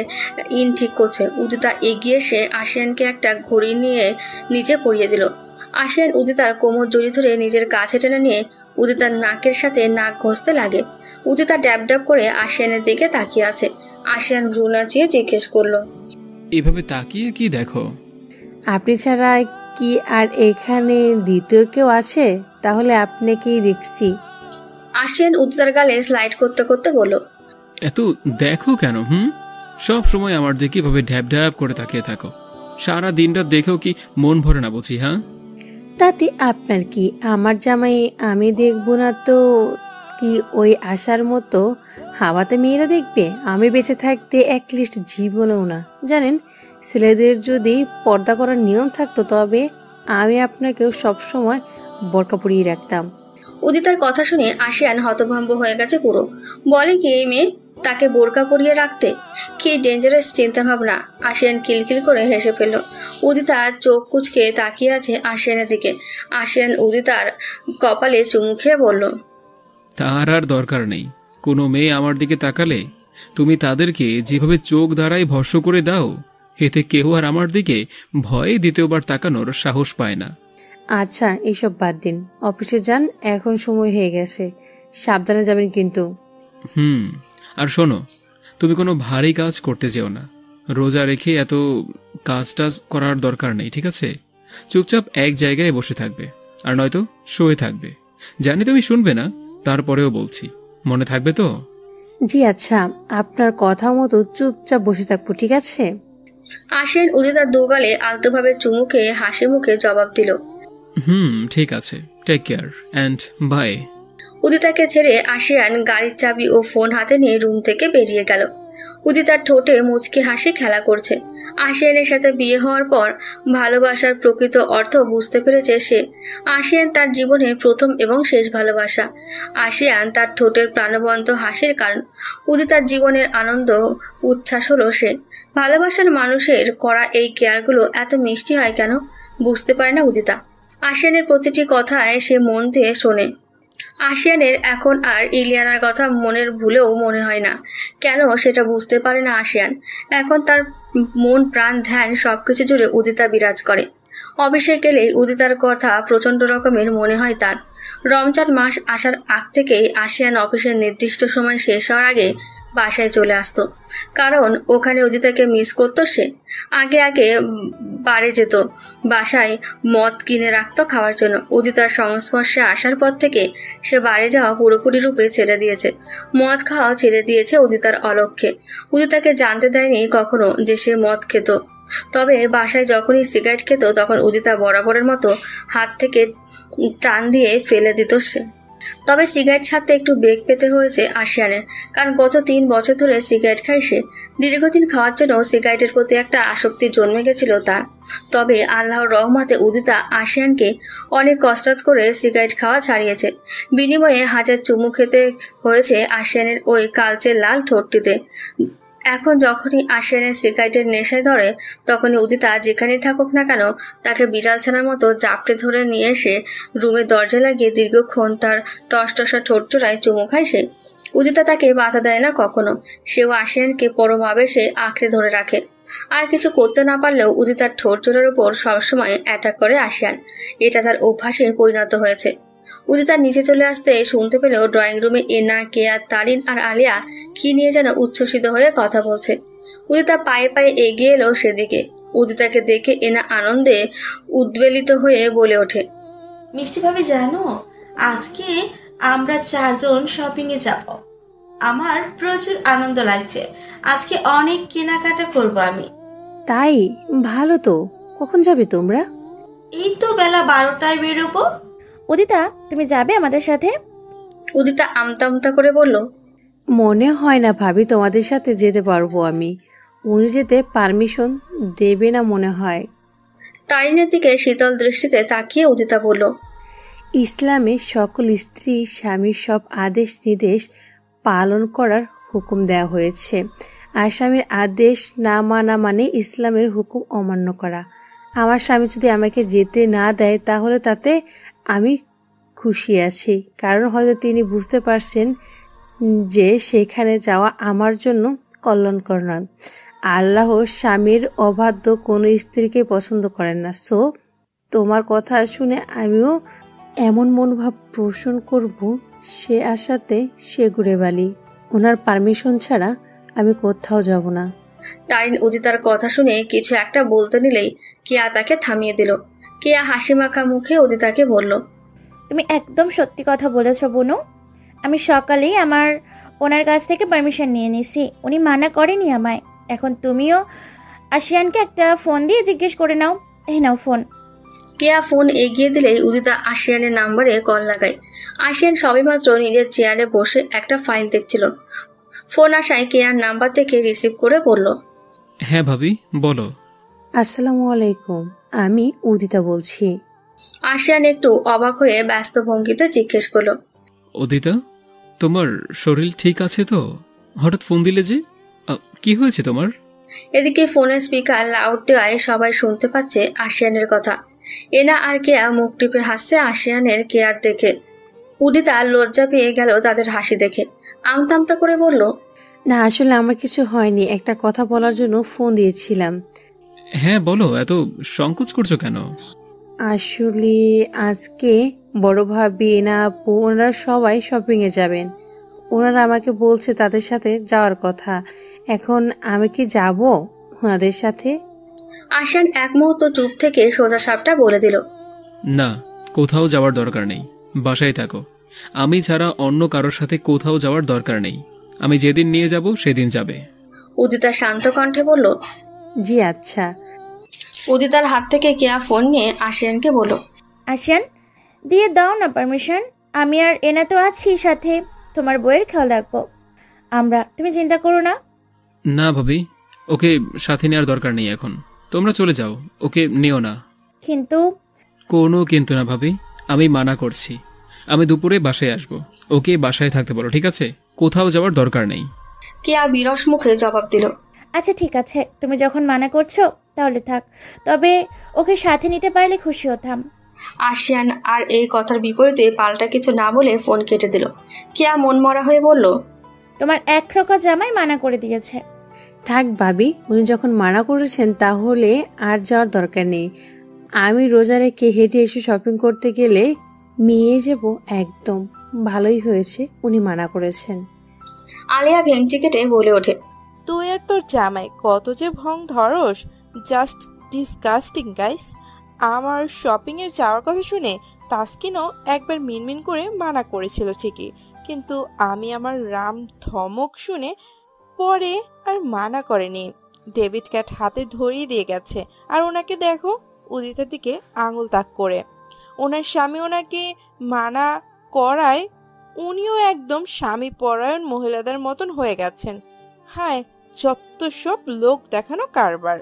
ইন ঠিক করছে। উদিতা এগিয়ে এসে আশিয়ানকে একটা ঘড়ি নিয়ে নিচে পরিয়ে দিল। আশিয়ান উদিতার কোমর জড়ি ধরে নিজের কাছে টেনে নিয়ে উদিতার নাকের সাথে নাক ঘষতে লাগে। উদিতা ড্যাব ড্যাব করে আশিয়ানের দিকে তাকিয়ে আছে। আশিয়ান ভ্রু নাচিয়ে জিজ্ঞেস করলো, এভাবে তাকিয়ে কি দেখো? আপনি ছাড়া কি আর এখানে দ্বিতীয় কেউ আছে? তাহলে আপনাকেই দেখছি। আশিয়ান উদিতার গালে স্লাইড করতে করতে বলল, এত দেখো কেন? সব সময় আমার দিকে এভাবে ঢ্যাব ঢ্যাব করে তাকিয়ে থাকো। সারা দিনটা দেখেও কি মন ভরে না বুঝি? হ্যাঁ, তাতে আপনার কি? আমার জামাই আমি দেখবো না তো কি ওই আশার মতো হাওয়াতে মেয়েরা দেখবে? আমি বেঁচে থাকতে অ্যাটলিস্ট জীবনেও না। জানেন, ছেলেদের যদি পর্দা করার নিয়ম থাকতো তবে আমি আপনাকেও সবসময় বোরকা পরিয়ে রাখতাম। উদিতার কথা শুনে আশিয়ান হতভম্ব হয়ে গেছে পুরো। বলে কি এই মেয়ে? তাকে বোরকা পরিয়ে রাখতে? কি ডেঞ্জারাস চিন্তা ভাবনা। আশিয়ান কিলকিল করে হেসে ফেলল। উদিতা চোখ কুচকে তাকিয়ে আছে আশিয়ানের দিকে। আশিয়ান উদিতার কপালে চুমু খেয়ে বলল, তার আর দরকার নেই। কোনো মেয়ে আমার দিকে তাকালে তুমি তাদেরকে যেভাবে চোখ দ্বারাই ভস্ম করে দাও, এতে কেউ আর আমার দিকে ভয়ে দ্বিতীয়বার তাকানোর সাহস পায় না। আচ্ছা, এসব বাদ দিন, অফিসে যান, এখন সময় হয়ে গেছে। সাবধানে যাবেন কিন্তু। আর শোনো, তুমি কোনো ভারী কাজ করতে যেও না। রোজা রেখে এত কাজ টাজ করার দরকার নেই, ঠিক আছে? চুপচাপ এক জায়গায় বসে থাকবে, আর নয়তো শুয়ে থাকবে। জানি তুমি শুনবে না, তারপরেও বলছি, মনে থাকবে তো? জি আচ্ছা, আপনার কথা মতো চুপচাপ বসে থাকবো, ঠিক আছে? আশিয়ান উদিতার দুগালে আলতোভাবে চুমু খেয়ে হাসি মুখে জবাব দিল, ঠিক আছে, টেক কেয়ার অ্যান্ড বাই। উদিতাকে ছেড়ে আশিয়ান গাড়ির চাবি ও ফোন হাতে নিয়ে রুম থেকে বেরিয়ে গেল। উদিতার ঠোঁটে মুচকি হাসি খেলা করছে। আশিয়ানের সাথে বিয়ে হওয়ার পর ভালোবাসার প্রকৃত অর্থ বুঝতে পেরেছে সে। আশিয়ান তার জীবনের প্রথম এবং শেষ ভালোবাসা। আশিয়ান তার ঠোঁটের প্রাণবন্ত হাসির কারণ। উদিতার জীবনের আনন্দ উচ্ছ্বাস হলো সে। ভালোবাসার মানুষের করা এই কেয়ারগুলো এত মিষ্টি হয় কেন বুঝতে পারে না উদিতা। আশিয়ানের প্রতিটি কথায় সে মন দিয়ে শোনে। আশিয়ানের এখন আর ইলিয়ানার কথা মনের ভুলেও মনে হয় না। কেন সেটা বুঝতে পারে না আশিয়ান। এখন তার মন প্রাণ ধ্যান সবকিছু জুড়ে উদিতা বিরাজ করে। অফিসে গেলেই উদিতার কথা প্রচন্ড রকমের মনে হয় তার। রমজান মাস আসার আগ থেকেই আশিয়ান অফিসের নির্দিষ্ট সময় শেষ হওয়ার আগে বাসায় চলে আসতো, কারণ ওখানে উদিতাকে মিস করতো সে। আগে আগে বারে যেত, বাসায় মদ কিনে রাখতো খাওয়ার জন্য। উদিতার সংস্পর্শে আসার পর থেকে সে বারে যাওয়া পুরোপুরি রূপে ছেড়ে দিয়েছে। মদ খাওয়া ছেড়ে দিয়েছে উদিতার অলক্ষ্যে। উদিতাকে জানতে দেয়নি কখনো যে সে মদ খেত। তবে বাসায় যখনই সিগারেট খেত তখন উদিতা বরাবরের মতো হাত থেকে টান দিয়ে ফেলে দিত সে। তবে সিগারেট ছাড়তে একটু বেগ পেতে হয়েছে আশিয়ানের, কারণ গত 3 বছর ধরে সিগারেট খায় সে। দীর্ঘদিন খাওয়ার জন্য সিগারেটের প্রতি একটা আসক্তি জন্মে গেছিল তার। তবে আল্লাহর রহমতে উদিতা আশিয়ানকে অনেক কসরত করে সিগারেট খাওয়া ছাড়িয়েছে। বিনিময়ে হাজার চুমু খেতে হয়েছে আশিয়ানের ওই কালচে লাল ঠোঁটটিতে। এখন যখনই আশিয়ানের সিগারেটের নেশায় ধরে তখনই উদিতা যেখানেই থাকুক না কেন তাকে বিড়াল ছানার মতো জাপটে ধরে নিয়ে এসে রুমের দরজা লাগিয়ে দীর্ঘক্ষণ তার টসটসা ঠোঁট জোড়ায় চুমু খায় সে। উদিতা তাকে বাধা দেয় না কখনো। সেও আশিয়ানকে পরম আবেশে আঁকড়ে ধরে রাখে। আর কিছু করতে না পারলেও উদিতার ঠোঁট জোড়ার উপর সবসময় অ্যাটাক করে আশিয়ান। এটা তার অভ্যাসে পরিণত হয়েছে। উদিতা নিচে চলে আসতে শুনতে পেলেও ড্রয়িং রুমে এনা, কেয়া, তারিন আর আলিয়া কি নিয়ে যেন উচ্ছ্বসিত হয়ে কথা বলছে। উদিতা পায়ে পায়ে এগিয়ে এলো সেদিকে। উদিতাকে দেখে এনা আনন্দে উদ্বেলিত হয়ে বলে ওঠে, মিষ্টি ভাবি জানো, আজকে আমরা 4 জন শপিং এ যাব। আমার প্রচুর আনন্দ লাগছে। আজকে অনেক কেনাকাটা করব আমি। তাই? ভালো তো। কখন যাবে তোমরা? এই তো বেলা 12টায় বেরোবো। উদিতা, তুমি যাবে আমাদের সাথে? উদিতা আমতা আমতা করে বলল, মনে হয় না ভাবি তোমাদের সাথে যেতে পারবো আমি। উনি যেতে পারমিশন দেবে না মনে হয়। তারিনের দিকে শীতল দৃষ্টিতে তাকিয়ে উদিতা বলল, ইসলামে সকল স্ত্রী স্বামীর সব আদেশ নির্দেশ পালন করার হুকুম দেওয়া হয়েছে। আর স্বামীর আদেশ না মানা মানে ইসলামের হুকুম অমান্য করা। আমার স্বামী যদি আমাকে যেতে না দেয় তাহলে তাতে আমি খুশি আছি, কারণ হয়তো তিনি বুঝতে পারছেন যে সেখানে যাওয়া আমার জন্য কল্যাণকর নয়। আল্লাহ স্বামীর অবাধ্য কোনো স্ত্রীকে পছন্দ করেন না। সো তোমার কথা শুনে আমিও এমন মনোভাব পোষণ করব সে আশাতে সে ঘুরে বালি। ওনার পারমিশন ছাড়া আমি কোথাও যাব না। তারিন উদিতার কথা শুনে কিছু একটা বলতে নিলেই কেয়া তাকে থামিয়ে দিল। কেয়া হাসি মাখা মুখে উদিতাকে বলল, তুমি একদম সত্যি কথা বলেছ বোনু। আমি সকালেই ওনার কাছ থেকে পারমিশন নিয়ে নিছি। উনি মানা করেনি আমায়। এখন তুমিও আশিয়ানকে একটা ফোন দিয়ে জিজ্ঞেস করে নাও। এই নাও ফোন। কেয়া ফোন এগিয়ে দিলেই উদিতা আশিয়ানের নাম্বারে কল লাগায়। আশিয়ান সবেমাত্র নিজের চেয়ারে বসে একটা ফাইল দেখছিল। ফোন আসায় কেয়ার নাম্বার থেকে রিসিভ করে বলল, হ্যাঁ ভাবি, বলো। আসসালামু আলাইকুম, আমি উদিতা বলছি। আশিয়ান একটু অবাক হয়ে ব্যস্ত ভঙ্গিতে জিজ্ঞেস করলো, উদিতা, তোমার শরীর ঠিক আছে তো? হঠাৎ ফোন দিলে যে? কি হয়েছে তোমার? এদিকে ফোনের স্পিকার লাউড দেওয়ায় সবাই শুনতে পাচ্ছে আশিয়ানের কথা। এনা আর কেয়া মুখ টিপে হাসছে আশিয়ানের কেয়ার দেখে। উদিতা লজ্জা পেয়ে গেল তাদের হাসি দেখে। আমতা করে বলল, না আসলে আমার কিছু হয়নি, একটা কথা বলার জন্য ফোন দিয়েছিলাম। হ্যাঁ বলো, এত সংকোচ করছো কেন? আসলে আজকে বড় ভাবি না আপু ওনারা সবাই শপিং এ যাবেন। ওনারা আমাকে বলছে তাদের সাথে যাওয়ার কথা। এখন আমি কি যাব ওনাদের সাথে? আশিয়ান এক মুহূর্ত চুপ থেকে সোজা সাপটা বলে দিল, না, কোথাও যাওয়ার দরকার নেই, বাসায় থাকো। আমি ছাড়া অন্য কারোর সাথে কোথাও যাওয়ার দরকার নেই। আমি যেদিন নিয়ে যাব সেদিন যাবে। উদিতা শান্ত কণ্ঠে বলল, জি আচ্ছা। উদিতার হাত থেকে কেয়া ফোন নিয়ে আশিয়ানকে বলল, আশিয়ান, দিয়ে দাও না পারমিশন। আমি আর এনা তো আছি সাথে, তোমার বইয়ের খেয়াল রাখবো আমরা, তুমি চিন্তা করো না। না ভাবি, ওকে সাথে নেওয়ার দরকার নেই এখন। তোমরা চলে যাও, ওকে নিও না। কিন্তু কোনো কিন্তু না ভাবি, আমি মানা করছি। আমি দুপুরে বাসায় আসব, ওকে বাসায় থাকতে বলো, ঠিক আছে? কোথাও যাওয়ার দরকার নেই। কেয়া বিরস মুখে জবাব দিল, আচ্ছা ঠিক আছে, তুমি যখন মানা করছো তাহলে থাক, তবে ওকে সাথে নিতে পারলে খুশি হতাম। আশিয়ান আর এই কথার বিপরীতে পাল্টা কিছু না বলে ফোন কেটে দিল। কেয়া মন মরা হয়ে বলল, তোমার এক প্রকার জামাই মানা করে দিয়েছে। থাক ভাবি, উনি যখন মানা করেছেন তাহলে আর যাওয়ার দরকার নেই। আমি রোজা রেখে হেঁটে এসে শপিং করতে গেলে নিয়ে যাব একদম। ভালোই হয়েছে উনি মানা করেছেন। আলিয়া ভেঙচি কেটে বলে ওঠে, তুই আর তোর জামাই কত যে ভং ধরস, জাস্ট ডিসগাস্টিং গাইস। আমার শপিং এর যাওয়ার কথা শুনে তাসকিনও একবার মিনমিন করে মানা করেছিল ঠিকই, কিন্তু আমি আমার রাম ধমক শুনে পরে আর মানা করেনি। ডেবিট কার্ড হাতে ধরিয়ে দিয়ে গেছে, আর ওনাকে দেখো উদিতার দিকে আঙুল তাক করে। ওনার স্বামী ওনাকে মানা করায় উনিও একদম স্বামী পরায়ণ মহিলাদের মতন হয়ে গেছেন। হায়, যত সব লোক দেখানো কারবার।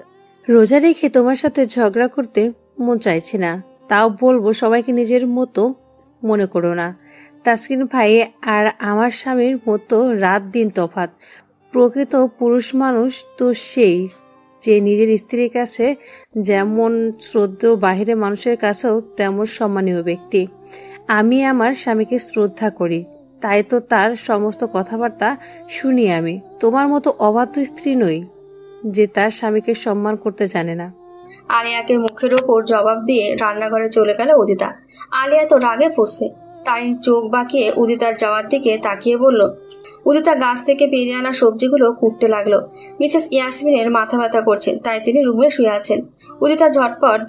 রোজা রেখে তোমার সাথে ঝগড়া করতে মন চাইছে না, তাও বলবো সবাইকে নিজের মতো মনে করো না। তাসকিন ভাই আর আমার স্বামীর মতো রাত দিন তফাৎ। প্রকৃত পুরুষ মানুষ তো সেই যে নিজের স্ত্রীর কাছে যেমন শ্রদ্ধেয় বাহিরে মানুষের কাছেও তেমন সম্মানীয় ব্যক্তি। আমি আমার স্বামীকে শ্রদ্ধা করি, তাই তো তার সমস্ত কথাবার্তা শুনি আমি। তোমার মতো অবাধ্য স্ত্রী নই যে তার স্বামীকে সম্মান করতে জানে না। আলিয়াকে মুখের ওপর জবাব দিয়ে রান্নাঘরে চলে গেল উদিতা। আলিয়া তো রাগে ফুঁসছে। তারিন চোখ বাঁকিয়ে উদিতার যাওয়ার দিকে তাকিয়ে বলল, উদিতা গাছ থেকে পেরে আনা সবজিগুলো কুটতে লাগলো। মিসেস ইয়াসমিনের মাথা ব্যথা করছে, তাই তিনি রুমে শুয়ে আছেন। উদিতা ঝটপট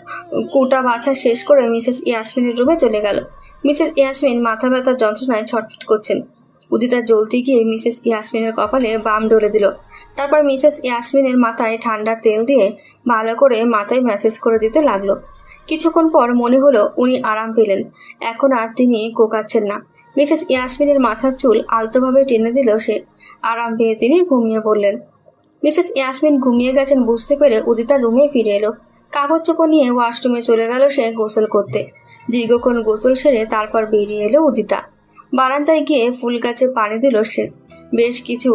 কুটা বাছা শেষ করে মিসেস ইয়াসমিনের রুমে চলে গেল। মিসেস ইয়াসমিন মাথা ব্যথার যন্ত্রণায় ছটফট করছেন। উদিতা জলদি গিয়ে মিসেস ইয়াসমিনের কপালে বাম ডলে দিল। তারপর মিসেস ইয়াসমিনের মাথায় ঠান্ডা তেল দিয়ে ভালো করে মাথায় ম্যাসেজ করে দিতে লাগলো। কিছুক্ষণ পর মনে হলো উনি আরাম পেলেন, এখন আর তিনি কোকাচ্ছেন না। মিসেস ইয়াসমিনের মাথার চুল আলতোভাবে টেনে দিল সে। আরাম পেয়ে তিনি ঘুমিয়ে পড়লেন। মিসেস ইয়াসমিন ঘুমিয়ে গেছেন বুঝতে পেরে উদিতা রুমে ফিরে এলো। কাপড় চোপড় নিয়ে ওয়াশরুমে চলে গেল সে গোসল করতে। দীর্ঘক্ষণ গোসল সেরে তারপর বেরিয়ে এলো উদিতা। বারান্দায় গিয়ে ফুল গাছে পানি দিল সে। বেশ কিছু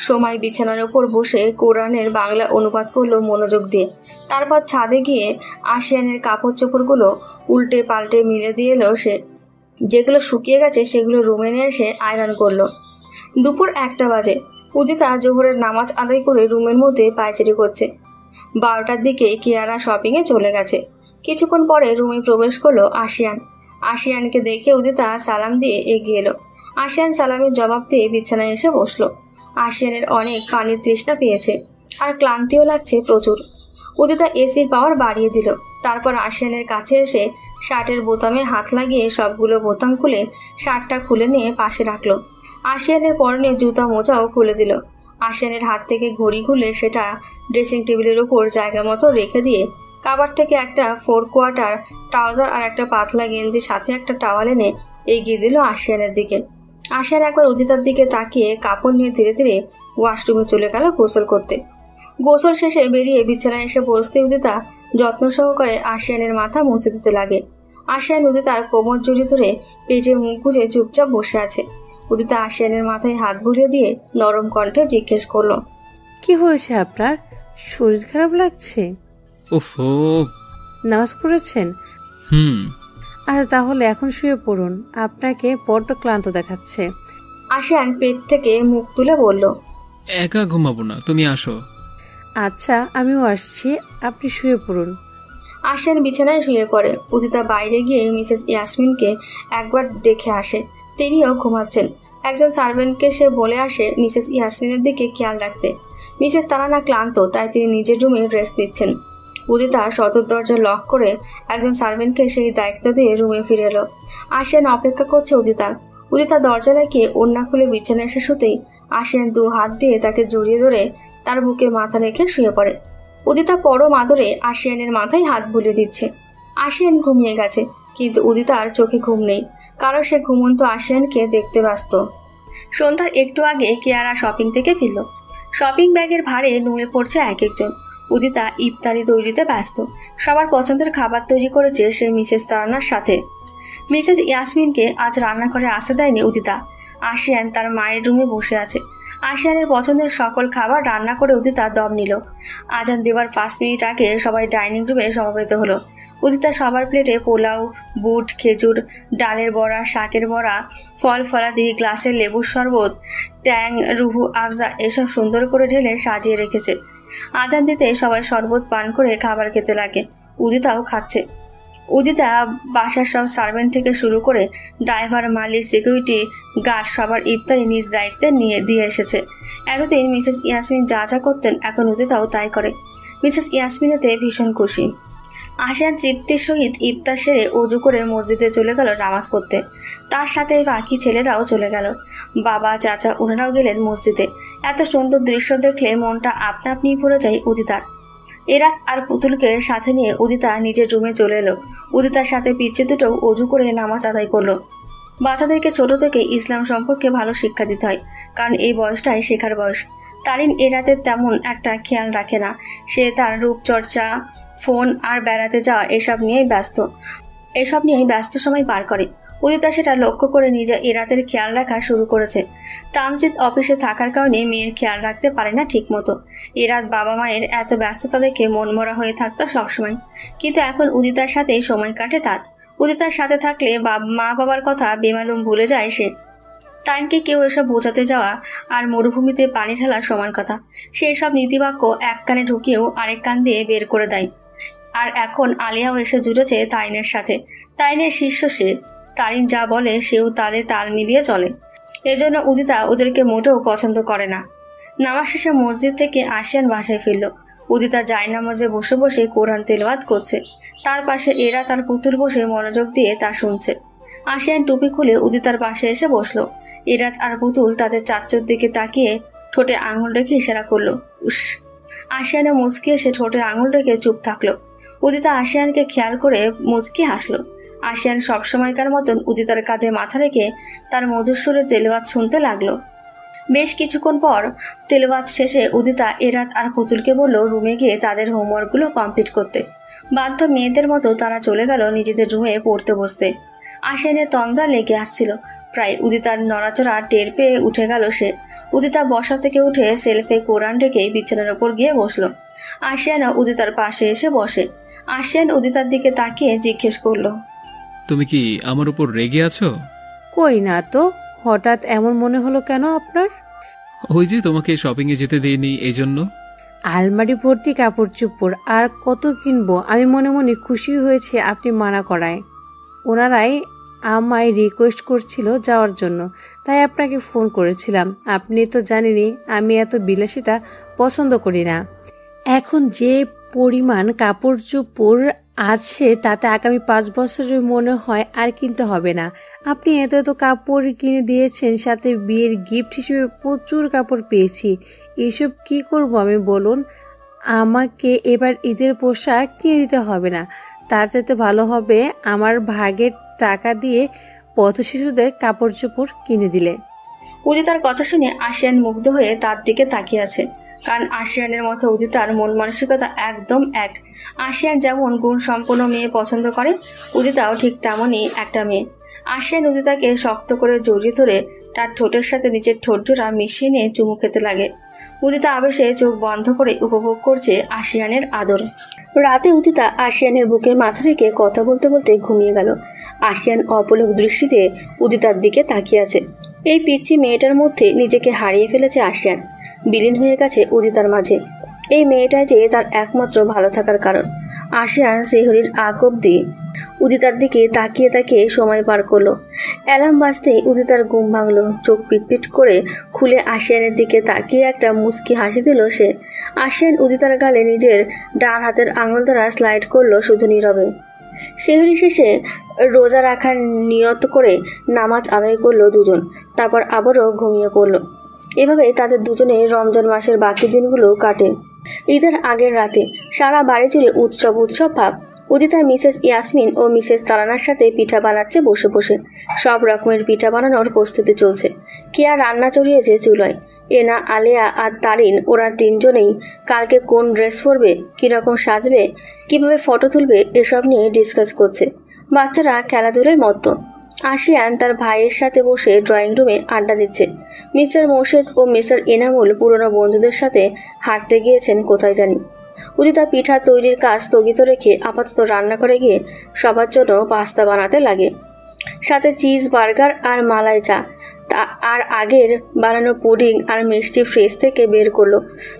সময় বিছানার ওপর বসে কোরআনের বাংলা অনুবাদ করলো মনোযোগ দিয়ে। তারপর ছাদে গিয়ে আশিয়ানের কাপড় চোপড়গুলো উল্টে পাল্টে মিলে দিয়ে এলো সে। যেগুলো শুকিয়ে গেছে সেগুলো রুমে নিয়ে এসে আয়রন করলো। দুপুর 1টা বাজে। উদিতা জোহরের নামাজ আদায় করে রুমের মধ্যে পায়চারি করছে। 12টার দিকে কিয়ারা শপিংয়ে চলে গেছে। কিছুক্ষণ পরে রুমে প্রবেশ করলো আশিয়ান। আশিয়ানকে দেখে উদিতা সালাম দিয়ে এগিয়ে এলো। আশিয়ান সালামের জবাব দিয়ে বিছানায় এসে বসলো। আশিয়ানের অনেক পানির তৃষ্ণা পেয়েছে আর ক্লান্তিও লাগছে প্রচুর। উদিতা এসির পাওয়ার বাড়িয়ে দিল। তারপর আশিয়ানের কাছে এসে শার্টের বোতামে হাত লাগিয়ে সবগুলো বোতাম খুলে শার্টটা খুলে নিয়ে পাশে রাখলো। আশিয়ানের পরনে জুতা মোজাও খুলে দিল। আশিয়ানের হাত থেকে ঘড়ি খুলে সেটা ড্রেসিং টেবিলের উপর জায়গা মতো রেখে দিয়ে কাবার থেকে একটা 4 কোয়ার্টার ট্রাউজার আর একটা পাতলা গেঞ্জি সাথে একটা টাওয়াল এনে এগিয়ে দিল আশিয়ানের দিকে। আশিয়ান একবার উদিতার দিকে তাকিয়ে কাপড় নিয়ে ধীরে ধীরে ওয়াশরুমে চলে গেল গোসল করতে। গোসল শেষে বেরিয়ে বিছানায় এসে বসতে উদিতা যত্ন সহকারে আশিয়ানের মাথা মুছে দিতে লাগে। আশিয়ান উদিতার কোমর জড়িয়ে ধরে পেটে মুখ গুজে চুপচাপ বসে আছে। উদিতা আশিয়ানের মাথায় হাত বুলিয়ে দিয়ে নরম কণ্ঠে জিজ্ঞেস করলো, কি হয়েছে আপনার? শরীর খারাপ লাগছে? ওফো, নামাজ পড়েছেন? আচ্ছা তাহলে এখন শুয়ে পড়ুন, আপনাকে বড্ড ক্লান্ত দেখাচ্ছে। আশিয়ান পেট থেকে মুখ তুলে বলল, একা ঘুমাবো না, তুমি আসো। আচ্ছা আমিও আসছি, আপনি শুয়ে পড়ুন। আশিয়ান বিছানায় শুয়ে পড়ে। উদিতা বাইরে গিয়ে মিসেস ইয়াসমিনকে একবার দেখে আসে, তিনিও ঘুমাচ্ছেন। একজন সার্ভেন্টকে সে বলে আসে মিসেস ইয়াসমিনের দিকে খেয়াল রাখতে। মিসেস তারানা ক্লান্ত, তাই তিনি নিজের রুমে রেস্ট নিচ্ছেন। উদিতা সদর দরজা লক করে একজন সার্ভেন্টকে সেই দায়িত্ব দিয়ে রুমে ফিরে এলো। আশিয়ান অপেক্ষা করছে উদিতার। উদিতা দরজা লাগিয়ে ওড়না খুলে বিছানায় এসে শুতেই আশিয়ান 2 হাত দিয়ে তাকে জড়িয়ে ধরে তার বুকে মাথা রেখে শুয়ে পড়ে। উদিতা পরম আদরে আশিয়ানের মাথায় হাত বুলিয়ে দিচ্ছে। আশিয়ান ঘুমিয়ে গেছে, কিন্তু উদিতার চোখে ঘুম নেই, কারণ সে ঘুমন্ত আশিয়ানকে দেখতে ব্যস্ত। সন্ধ্যার একটু আগে কেয়ারা শপিং থেকে ফিরল। শপিং ব্যাগের ভারে নুয়ে পড়ছে এক একজন। উদিতা ইফতারি তৈরিতে ব্যস্ত। সবার পছন্দের খাবার তৈরি করেছে সে মিসেস তারানার সাথে। মিসেস ইয়াসমিনকে আজ রান্নাঘরে আসতে দেয়নি উদিতা। আশিয়ান তার মায়ের রুমে বসে আছে। আশিয়ানের পছন্দের সকল খাবার রান্না করে উদিতা দম নিল। আজান দেওয়ার 5 মিনিট আগে সবাই ডাইনিং রুমে সমবেত হলো। উদিতা সবার প্লেটে পোলাও, বুট, খেজুর, ডালের বড়া, শাকের বড়া, ফল ফলাদি, গ্লাসের লেবুর শরবত, ট্যাং, রুহু আফজা এসব সুন্দর করে ঢেলে সাজিয়ে রেখেছে। আজান দিতে সবাই শরবত পান করে খাবার খেতে লাগে। উদিতাও খাচ্ছে। উদিতা বাসার সব সার্ভেন্ট থেকে শুরু করে ড্রাইভার, মালিক, সিকিউরিটি গার্ড সবার ইফতারি নিজ দায়িত্বে নিয়ে দিয়ে এসেছে। এতদিন মিসেস ইয়াসমিন যা যা করতেন, এখন উদিতাও তাই করে। মিসেস ইয়াসমিনেতে ভীষণ খুশি। আশিয়ান তৃপ্তির সহিত ইফতার সেরে অজু করে মসজিদে চলে গেল নামাজ পড়তে। তার সাথে বাকি ছেলেরাও চলে গেল। বাবা, চাচা ওনারাও গেলেন মসজিদে। এত সুন্দর দৃশ্য দেখলে মনটা আপনা আপনি ভরে যায় উদিতার। এরাত আর পুতুলকে সাথে নিয়ে উদিতা নিজের রুমে চলে এলো। উদিতার সাথে পিচ্ছে দুটো অজু করে নামাজ আদায় করলো। বাচ্চাদেরকে ছোট থেকে ইসলাম সম্পর্কে ভালো শিক্ষা দিতে হয়, কারণ এই বয়সটাই শেখার বয়স। তারিন এরাতের তেমন একটা খেয়াল রাখে না। সে তার রূপচর্চা, ফোন আর বেড়াতে যাওয়া এসব নিয়েই ব্যস্ত সময় পার করে। উদিতা সেটা লক্ষ্য করে নিজে এরাতের খেয়াল রাখা শুরু করেছে। তামজিদ অফিসে থাকার কারণে মেয়ের খেয়াল রাখতে পারে না ঠিক মতো। এরাত বাবা মায়ের এত ব্যস্ততা দেখে মনমরা হয়ে থাকতো সবসময়, কিন্তু এখন উদিতার সাথে সময় কাটে তার। উদিতার সাথে থাকলে মা বাবার কথা বেমালুম ভুলে যায় সে। তাইনকে কেউ এসব বোঝাতে যাওয়া আর মরুভূমিতে পানি ঢালা সমান কথা। সে সব নীতিবাক্য এক কানে ঢুকিয়েও আরেক কান দিয়ে বের করে দেয়। আর এখন আলিয়াও এসে জুটেছে তাইনের সাথে। তাইনের শিষ্য সে। তারিন যা বলে সেও তাদের তাল মিলিয়ে চলে। এজন্য উদিতা ওদেরকে মোটেও পছন্দ করে না। নামাজ শেষে মসজিদ থেকে আশিয়ান বাসায় ফিরল। উদিতা জায়নামাজে বসে বসে কোরআন তেলাওয়াত করছে। তার পাশে এরা তার পুতুল বসে মনোযোগ দিয়ে তা শুনছে। আশিয়ান টুপি খুলে উদিতার পাশে এসে বসলো। এরাত আর পুতুল তাদের চাচ্চুর দিকে তাকিয়ে ঠোঁটে আঙুল রেখে ইশারা করলো, উস। আশিয়ানে মুচকি এসে ঠোঁটে আঙুল রেখে চুপ থাকলো। উদিতা আশিয়ানকে খেয়াল করে মুচকি হাসলো। আশিয়ান সবসময়কার মতন উদিতার কাঁধে মাথা রেখে তার মধুর সুরে তেলাওয়াত শুনতে লাগলো। বেশ কিছুক্ষণ পর তেলাওয়াত শেষে উদিতা এরাত আর পুতুলকে বলল রুমে গিয়ে তাদের হোমওয়ার্কগুলো কমপ্লিট করতে। বাধ্য মেয়েদের মতো তারা চলে গেল নিজেদের রুমে পড়তে বসতে। আশিয়ানের তন্দ্রা লেগে আসছিল প্রায়। উদিতার নড়াচড়া টের পেয়ে উঠে গেল সে। উদিতা বসা থেকে উঠে সেলফে কোরআন রেখে বিছানার ওপর গিয়ে বসলো। আশিয়ানও উদিতার পাশে এসে বসে। আশিয়ান উদিতার দিকে তাকিয়ে জিজ্ঞেস করলো, তুমি কি আমার উপর রেগে আছো? কই না তো, হঠাৎ এমন মনে হলো কেন আপনার? ওই যে তোমাকে শপিং এ যেতে দেইনি, এই জন্য। আলমারি ভর্তি কাপড় চোপড় আর কত কিনবো, আমি মনে মনে খুশি হয়েছি আপনি মানা করায়। ওনারাই আমায় রিকোয়েস্ট করছিল যাওয়ার জন্য, তাই আপনাকে ফোন করেছিলাম। আপনি তো জানেনই আমি এত বিলাসিতা পছন্দ করি না। এখন যে পরিমাণ কাপড় চোপড় আছে তাতে আগামী 5 বছরের মনে হয় আর কিনতে হবে না। আপনি এত এত কাপড় কিনে দিয়েছেন, সাথে বিয়ের গিফট হিসেবে প্রচুর কাপড় পেয়েছি। এসব কি করব আমি বলুন? আমাকে এবার ঈদের পোশাক কিনে দিতে হবে না, তার চাইতে ভালো হবে আমার ভাগের টাকা দিয়ে পথ শিশুদের কাপড় চোপড় কিনে দিলে। উদিতার কথা শুনে আশিয়ান মুগ্ধ হয়ে তার দিকে তাকিয়ে আছে, কারণ আশিয়ানের মতো উদিতার মন মানসিকতা একদম এক। আশিয়ান যেমন গুণ সম্পন্ন মেয়ে পছন্দ করে, উদিতাও ঠিক তেমনই একটা মেয়ে। আশিয়ান উদিতাকে শক্ত করে জড়িয়ে ধরে তার ঠোঁটের সাথে নিজের ঠোঁটজোড়া মিশিয়ে নিয়ে চুমু খেতে লাগে। উদিতা আবেশে চোখ বন্ধ করে উপভোগ করছে আশিয়ানের আদর। রাতে উদিতা আশিয়ানের বুকে মাথা রেখে কথা বলতে বলতে ঘুমিয়ে গেল। আশিয়ান অপলক দৃষ্টিতে উদিতার দিকে তাকিয়ে আছে। এই পিচ্চি মেয়েটার মধ্যে নিজেকে হারিয়ে ফেলেছে আশিয়ান, বিলীন হয়ে গেছে উদিতার মাঝে। এই মেয়েটাই যে তার একমাত্র ভালো থাকার কারণ। আশিয়ান শিহরির আগ অব্দি উদিতার দিকে তাকিয়ে তাকিয়ে সময় পার করলো। অ্যালার্ম বাজতেই উদিতার ঘুম ভাঙলো। চোখ পিটপিট করে খুলে আশিয়ানের দিকে তাকিয়ে একটা মুচকি হাসি দিল সে। আশিয়ান উদিতার গালে নিজের ডান হাতের আঙুল দ্বারা স্লাইড করলো শুধু নীরবে। সেহরি শেষে রোজা রাখার নিয়ত করে নামাজ আদায় করলো দুজন, তারপর আবারও ঘুমিয়ে পড়ল। এভাবে তাদের দুজনের রমজান মাসের বাকি দিনগুলো কাটে। ঈদের আগের রাতে সারা বাড়ি জুড়ে উৎসব ভাব। উদিতা মিসেস ইয়াসমিন ও মিসেস তারানার সাথে পিঠা বানাচ্ছে বসে বসে। সব রকমের পিঠা বানানোর প্রস্তুতি চলছে। কেয়া রান্না চড়িয়েছে চুলায়। এনা, আলেয়া আর তারিন ওরা তিনজনেই কালকে কোন ড্রেস পরবে, কীরকম সাজবে, কিভাবে ফটো তুলবে এসব নিয়ে ডিসকাস করছে। বাচ্চারা খেলাধুলায় মত্ত। আশিয়ান তার ভাইয়ের সাথে বসে ড্রয়িং রুমে আড্ডা দিচ্ছে। মিস্টার মোর্শেদ ও মিস্টার এনামুল পুরনো বন্ধুদের সাথে হাঁটতে গিয়েছেন কোথায় জানি। উদিতা পিঠা তৈরির কাজ স্থগিত রেখে আপাতত রান্না করে গিয়ে সবার জন্য পাস্তা বানাতে লাগে, সাথে চিজ বার্গার আর মালাই চা। আর আগের বানানো পুডিং আর মিষ্টি ফ্রিজ থেকে বের করলো।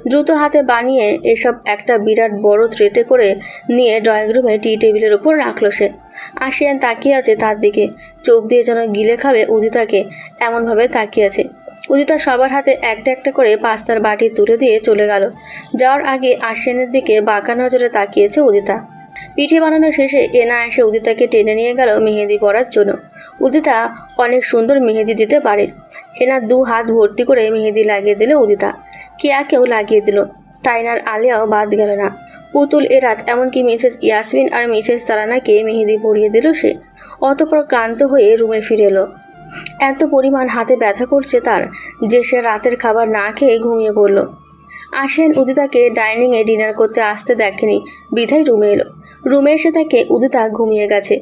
দ্রুত হাতে বানিয়ে এসব একটা বিরাট বড় ট্রেতে করে নিয়ে ড্রয়িং রুমে টি টেবিলের উপর রাখলো সে। আশিয়ান তাকিয়ে আছে তার দিকে, চোখ দিয়ে যেন গিলে খাবে উদিতাকে এমনভাবে তাকিয়ে আছে। উদিতা সবার হাতে একটা একটা করে পাস্তার বাটি তুলে দিয়ে চলে গেল। যাওয়ার আগে আশিয়ানের দিকে বাঁকা নজরে তাকিয়েছে উদিতা। পিঠে বানানো শেষে এনা এসে উদিতাকে টেনে নিয়ে গেল মেহেদি পরার জন্য। উদিতা অনেক সুন্দর মেহেদি দিতে পারে। এনা 2 হাত ভর্তি করে মেহেদি লাগিয়ে দিল উদিতা। কেয়াকেও লাগিয়ে দিল। তাইনার আলিয়াও বাদ গেল না। পুতুল, এরাত, এমনকি মিসেস ইয়াসমিন আর মিসেস তারানাকে মেহেদি পরিয়ে দিল সে। অতঃপর ক্লান্ত হয়ে রুমে ফিরে এলো। এত পরিমাণ হাতে ব্যথা করছে তার যে সে রাতের খাবার না খেয়ে ঘুমিয়ে পড়ল। আশিয়ান উদিতাকে ডাইনিংয়ে ডিনার করতে আসতে দেখেনি, বিধায় রুমে এলো। রুমে এসে তাকে উদিতা ঘুমিয়ে গেছে।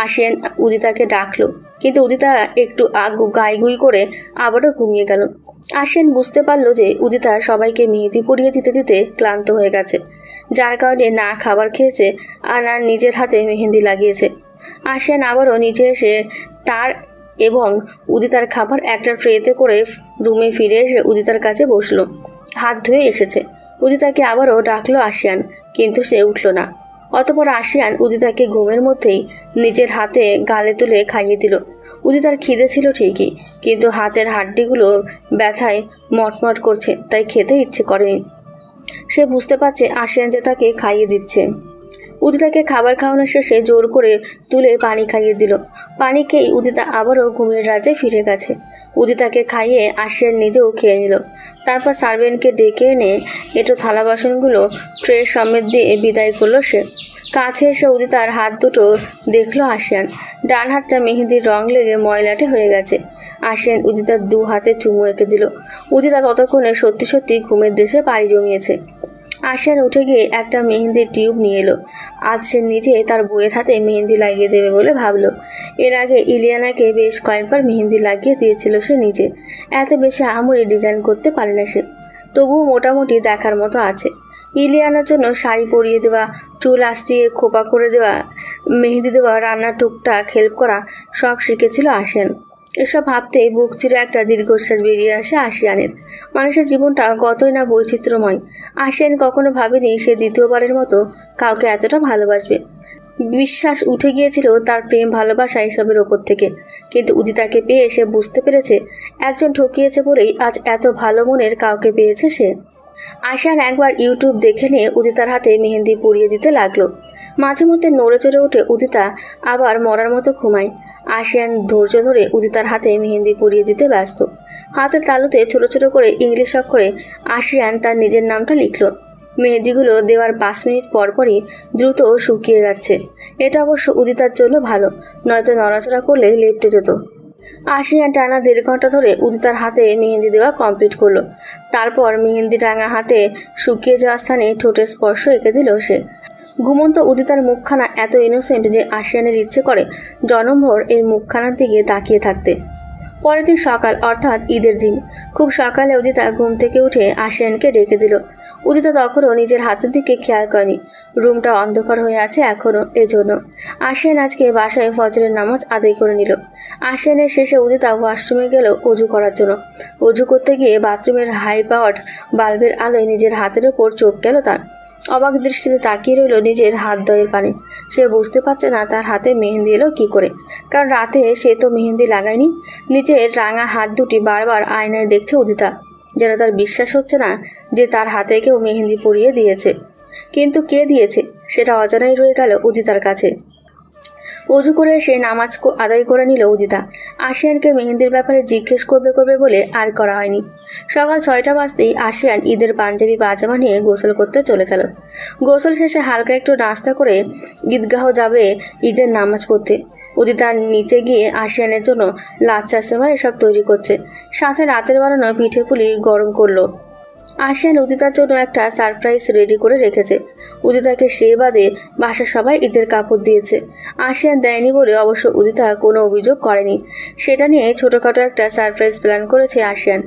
আশিয়ান উদিতাকে ডাকলো, কিন্তু উদিতা একটু গাইগুই করে আবারও ঘুমিয়ে গেল। আশিয়ান বুঝতে পারল যে উদিতা সবাইকে মেহেদি পরিয়ে দিতে দিতে ক্লান্ত হয়ে গেছে, যার কারণে না খাবার খেয়েছে আর না নিজের হাতে মেহেদি লাগিয়েছে। আশিয়ান আবারও নিচে এসে তার এবং উদিতার খাবার একটা ট্রেতে করে রুমে ফিরে এসে উদিতার কাছে বসলো। হাত ধুয়ে এসেছে। উদিতাকে আবারও ডাকলো আশিয়ান, কিন্তু সে উঠল না। অতঃপর আশিয়ান উদিতাকে ঘুমের মধ্যেই নিজের হাতে গালে তুলে খাইয়ে দিল। উদিতার খিদে ছিল ঠিকই, কিন্তু হাতের হাড্ডিগুলো ব্যথায় মটমট করছে, তাই খেতে ইচ্ছে করেনি। সে বুঝতে পারছে আশিয়ান যে তাকে খাইয়ে দিচ্ছে। উদিতাকে খাবার খাওয়ানোর শেষে জোর করে তুলে পানি খাইয়ে দিল। পানি খেয়ে উদিতা আবারও ঘুমের রাজ্যে ফিরে গেছে। উদিতাকে খাইয়ে আশিয়ান নিজেও খেয়ে নিল। তারপর সার্ভেন্টকে ডেকে এনে এটো থালা বাসনগুলো ট্রে সমেত দিয়ে বিদায় করলো সে। কাছে এসে উদিতার হাত দুটো দেখলো আশিয়ান। ডান হাতটা মেহেদির রং লেগে ময়লাটে হয়ে গেছে। আশিয়ান উদিতার 2 হাতে চুমু এঁকে দিল। উদিতা ততক্ষণে সত্যি সত্যি ঘুমের দেশে পাড়ি জমিয়েছে। আশিয়ান উঠে গিয়ে একটা মেহেন্দির টিউব নিয়ে এলো। আজ সে নিজে তার বইয়ের হাতে মেহেন্দি লাগিয়ে দেবে বলে ভাবলো। এর আগে ইলিয়ানাকে বেশ কয়েকবার মেহেন্দি লাগিয়ে দিয়েছিল সে নিজে। এত বেশি আহামরি ডিজাইন করতে পারে না সে, তবুও মোটামুটি দেখার মতো আছে। ইলিয়ানার জন্য শাড়ি পরিয়ে দেওয়া, চুল আঁচড়িয়ে খোপা করে দেওয়া, মেহেন্দি দেওয়া, রান্নার টুকটাক হেল্প করা সব শিখেছিল আশিয়ান। এসব ভাবতেই বুক চিরে একটা দীর্ঘশ্বাস বেরিয়ে আসে আশিয়ানের। মানুষের জীবনটা কতই না বৈচিত্র্যময়। আশিয়ান কখনো ভাবেনি সে দ্বিতীয়বারের মতো কাউকে এতটা ভালোবাসবে। বিশ্বাস উঠে গিয়েছিল তার প্রেম ভালোবাসা এসবের ওপর থেকে, কিন্তু উদিতাকে পেয়ে সে বুঝতে পেরেছে একজন ঠকিয়েছে বলেই আজ এত ভালো মনের কাউকে পেয়েছে সে। আশিয়ান একবার ইউটিউব দেখে নিয়ে উদিতার হাতে মেহেন্দি পরিয়ে দিতে লাগলো। মাঝে মধ্যে নড়ে চড়ে ওঠে উদিতা, আবার মরার মতো ঘুমায়। আশিয়ান ধৈর্য ধরে উদিতার হাতে মেহেন্দি পরিয়ে দিতে ব্যস্ত। হাতের তালুতে ছোট ছোট করে ইংলিশ অক্ষরে আশিয়ান তার নিজের নামটা লিখল। মেহেদিগুলো দেওয়ার 5 মিনিট পরপরই দ্রুত শুকিয়ে যাচ্ছে। এটা অবশ্য উদিতার জন্য ভালো, নয়তো নড়াচড়া করলে লেপ্টে যেত। আশিয়ান টানা 1.5 ঘন্টা ধরে উদিতার হাতে মেহেন্দি দেওয়া কমপ্লিট করলো। তারপর মেহেন্দি রাঙা হাতে শুকিয়ে যাওয়া স্থানে ঠোঁটের স্পর্শ এঁকে দিল সে। ঘুমন্ত উদিতার মুখখানা এত ইনোসেন্ট যে আশিয়ানের ইচ্ছে করে জনমভর এই মুখখানার দিকে তাকিয়ে থাকতে। পরের দিন সকাল, অর্থাৎ ঈদের দিন। খুব সকালে উদিতা ঘুম থেকে উঠে আশিয়ানকে ডেকে দিল। উদিতা তখনও নিজের হাতের দিকে খেয়াল করেনি, রুমটা অন্ধকার হয়ে আছে এখনও। এজন্য আশিয়ান আজকে বাসায় ফজরের নামাজ আদায় করে নিল। আশিয়ানের শেষে উদিতা ওয়াশরুমে গেল অজু করার জন্য। অজু করতে গিয়ে বাথরুমের হাই পাওয়ার্ড বাল্বের আলোয় নিজের হাতের ওপর চোখ গেল তার। অবাক দৃষ্টিতে তাকিয়ে রইল নিজের হাত দয়ের পানে। সে বুঝতে পারছে না তার হাতে মেহেন্দি এলো কী করে, কারণ রাতে সে তো মেহেন্দি লাগায়নি। নিজের রাঙা হাত দুটি বারবার আয়নায় দেখছে উদিতা, যেন তার বিশ্বাস হচ্ছে না যে তার হাতে কেউ মেহেন্দি পরিয়ে দিয়েছে। কিন্তু কে দিয়েছে সেটা অজানাই রয়ে গেল উদিতার কাছে। অজু করে সে নামাজ আদায় করে নিল উদিতা। আশিয়ানকে মেহেন্দির ব্যাপারে জিজ্ঞেস করবে বলে আর করা হয়নি। সকাল 6টা বাজতেই আশিয়ান ঈদের পাঞ্জাবি পাজামা নিয়ে গোসল করতে চলে গেল। গোসল শেষে হালকা একটু নাস্তা করে ঈদগাহ যাবে ঈদের নামাজ পড়তে। উদিতা নিচে গিয়ে আশিয়ানের জন্য লাচ্চা সেমাই এসব তৈরি করছে, সাথে রাতের বানানো পিঠে পুলি গরম করলো। আশিয়ান উদিতার জন্য একটা সারপ্রাইজ রেডি করে রেখেছে। উদিতাকে সে বাদে বাসার সবাই ঈদের কাপড় দিয়েছে। আশিয়ান দেয়নি বলে অবশ্য উদিতা কোনো অভিযোগ করেনি। সেটা নিয়ে ছোটোখাটো একটা সারপ্রাইজ প্ল্যান করেছে আশিয়ান।